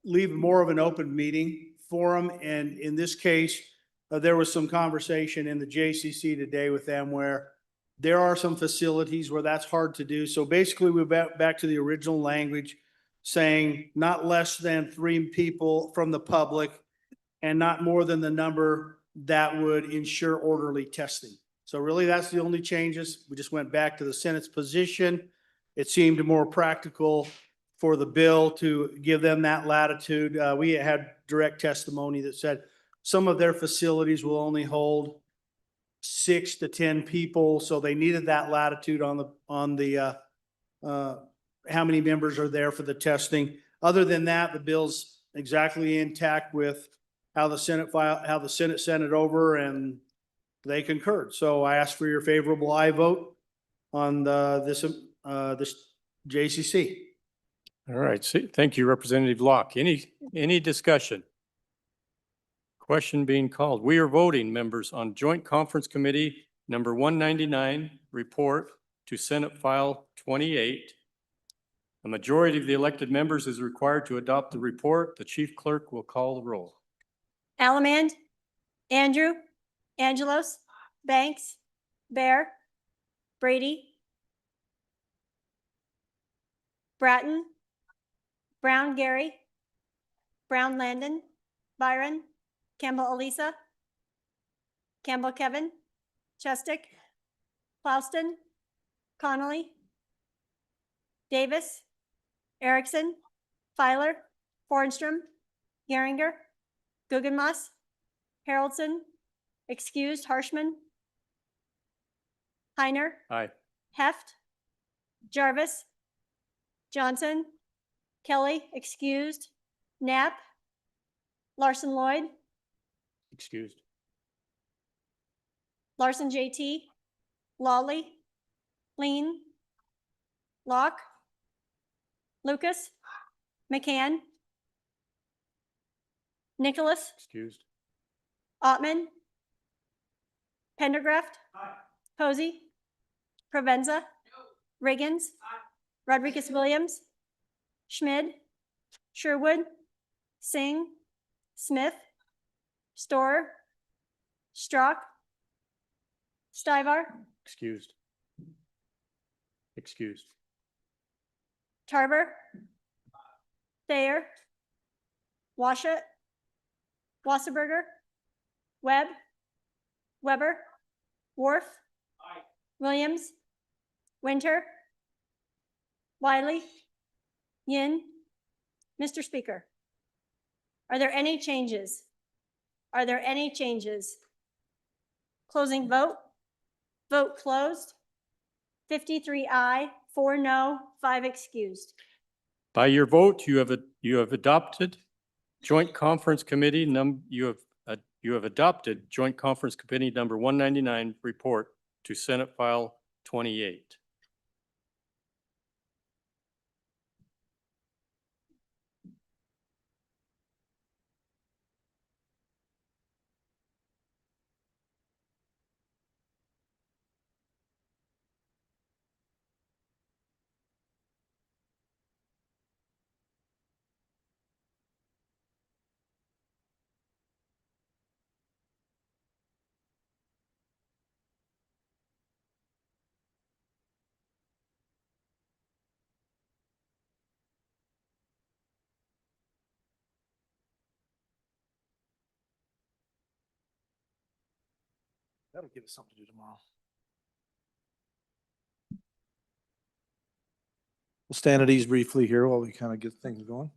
[SPEAKER 7] leave more of an open meeting forum. And in this case, there was some conversation in the JCC today with them where there are some facilities where that's hard to do. So basically we went back to the original language saying not less than 3 people from the public and not more than the number that would ensure orderly testing. So really that's the only changes. We just went back to the Senate's position. It seemed more practical for the bill to give them that latitude. We had direct testimony that said some of their facilities will only hold 6 to 10 people. So they needed that latitude on the how many members are there for the testing. Other than that, the bill's exactly intact with how the Senate sent it over and they concurred. So I ask for your favorable aye vote on this JCC.
[SPEAKER 10] All right. Thank you, Representative Locke. Any discussion? Question being called. We are voting, members, on Joint Conference Committee number 199 report to Senate File 28. A majority of the elected members is required to adopt the report. The chief clerk will call the roll.
[SPEAKER 2] Allemand, Andrew, Angelos, Banks, Bear, Brady, Bratton, Brown Gary, Brown Landon, Byron, Campbell Elisa, Campbell Kevin, Chestick, Plouston, Connolly, Davis, Erickson, Filer, Bornstrom, Geringer, Guggenmoss, Haroldson, excused Harshman, Heiner,
[SPEAKER 10] Aye.
[SPEAKER 2] Heft, Jarvis, Johnson, Kelly, excused, Knapp, Larson Lloyd,
[SPEAKER 10] Excused.
[SPEAKER 2] Larson JT, Lawley, Lean, Locke, Lucas, McCann, Nicholas,
[SPEAKER 10] Excused.
[SPEAKER 2] Ottman, Pendergraft, Posey, Provenza, Riggins, Rodriguez Williams, Schmid, Sherwood, Singh, Smith, Storer, Strock, Stivar,
[SPEAKER 10] Excused. Excused.
[SPEAKER 2] Tarver, Thayer, Washut, Wasserberger, Webb, Weber, Worf, Williams, Winter, Wiley, Yin. Mr. Speaker, are there any changes? Are there any changes? Closing vote. Vote closed. 53 aye, 4 no, 5 excused.
[SPEAKER 10] By your vote, you have adopted Joint Conference Committee you have adopted Joint Conference Committee number 199 report to Senate File 28.
[SPEAKER 1] That'll give us something to do tomorrow. We'll stand at ease briefly here while we kind of get things going.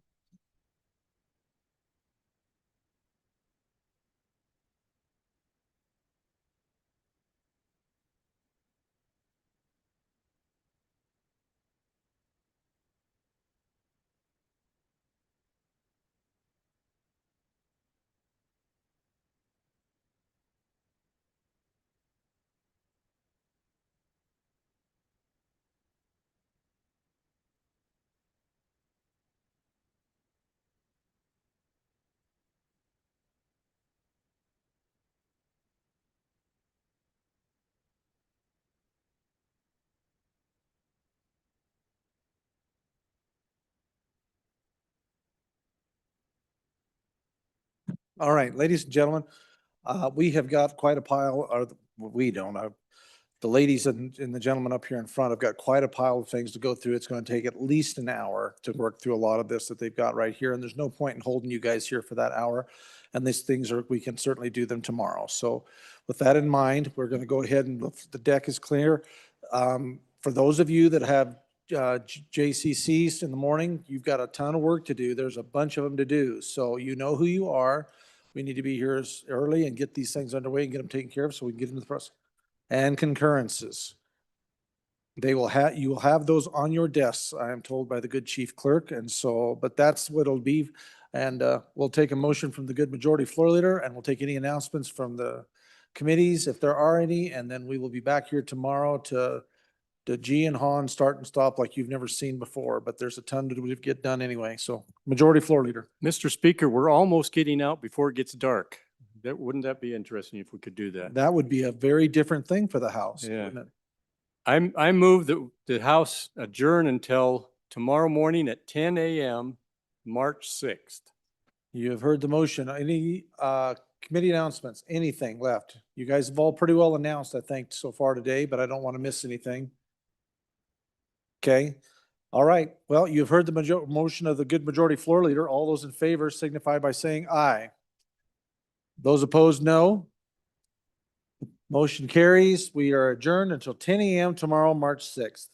[SPEAKER 1] All right, ladies and gentlemen, we have got quite a pile, or we don't, the ladies and the gentlemen up here in front have got quite a pile of things to go through. It's going to take at least an hour to work through a lot of this that they've got right here, and there's no point in holding you guys here for that hour. And these things we can certainly do them tomorrow. So with that in mind, we're going to go ahead and the deck is clear. For those of you that have JCCs in the morning, you've got a ton of work to do. There's a bunch of them to do. So you know who you are. We need to be here as early and get these things underway and get them taken care of so we can get into the process. And concurrences. You will have those on your desks, I am told by the good chief clerk. And so, but that's what it'll be. And we'll take a motion from the good majority floor leader, and we'll take any announcements from the committees if there are any. And then we will be back here tomorrow to G and Han start and stop like you've never seen before, but there's a ton to get done anyway. So majority floor leader.
[SPEAKER 10] Mr. Speaker, we're almost getting out before it gets dark. Wouldn't that be interesting if we could do that?
[SPEAKER 1] That would be a very different thing for the House.
[SPEAKER 10] Yeah.
[SPEAKER 1] wouldn't it?
[SPEAKER 10] I move that the House adjourn until tomorrow morning at 10 a.m., March 6th.
[SPEAKER 1] You have heard the motion. Any committee announcements, anything left? You guys have all pretty well announced, I think, so far today, but I don't want to miss anything. Okay. All right. Well, you've heard the motion of the good majority floor leader. All those in favor signify by saying aye. Those opposed, no. Motion carries. We are adjourned until 10 a.m. tomorrow, March 6th.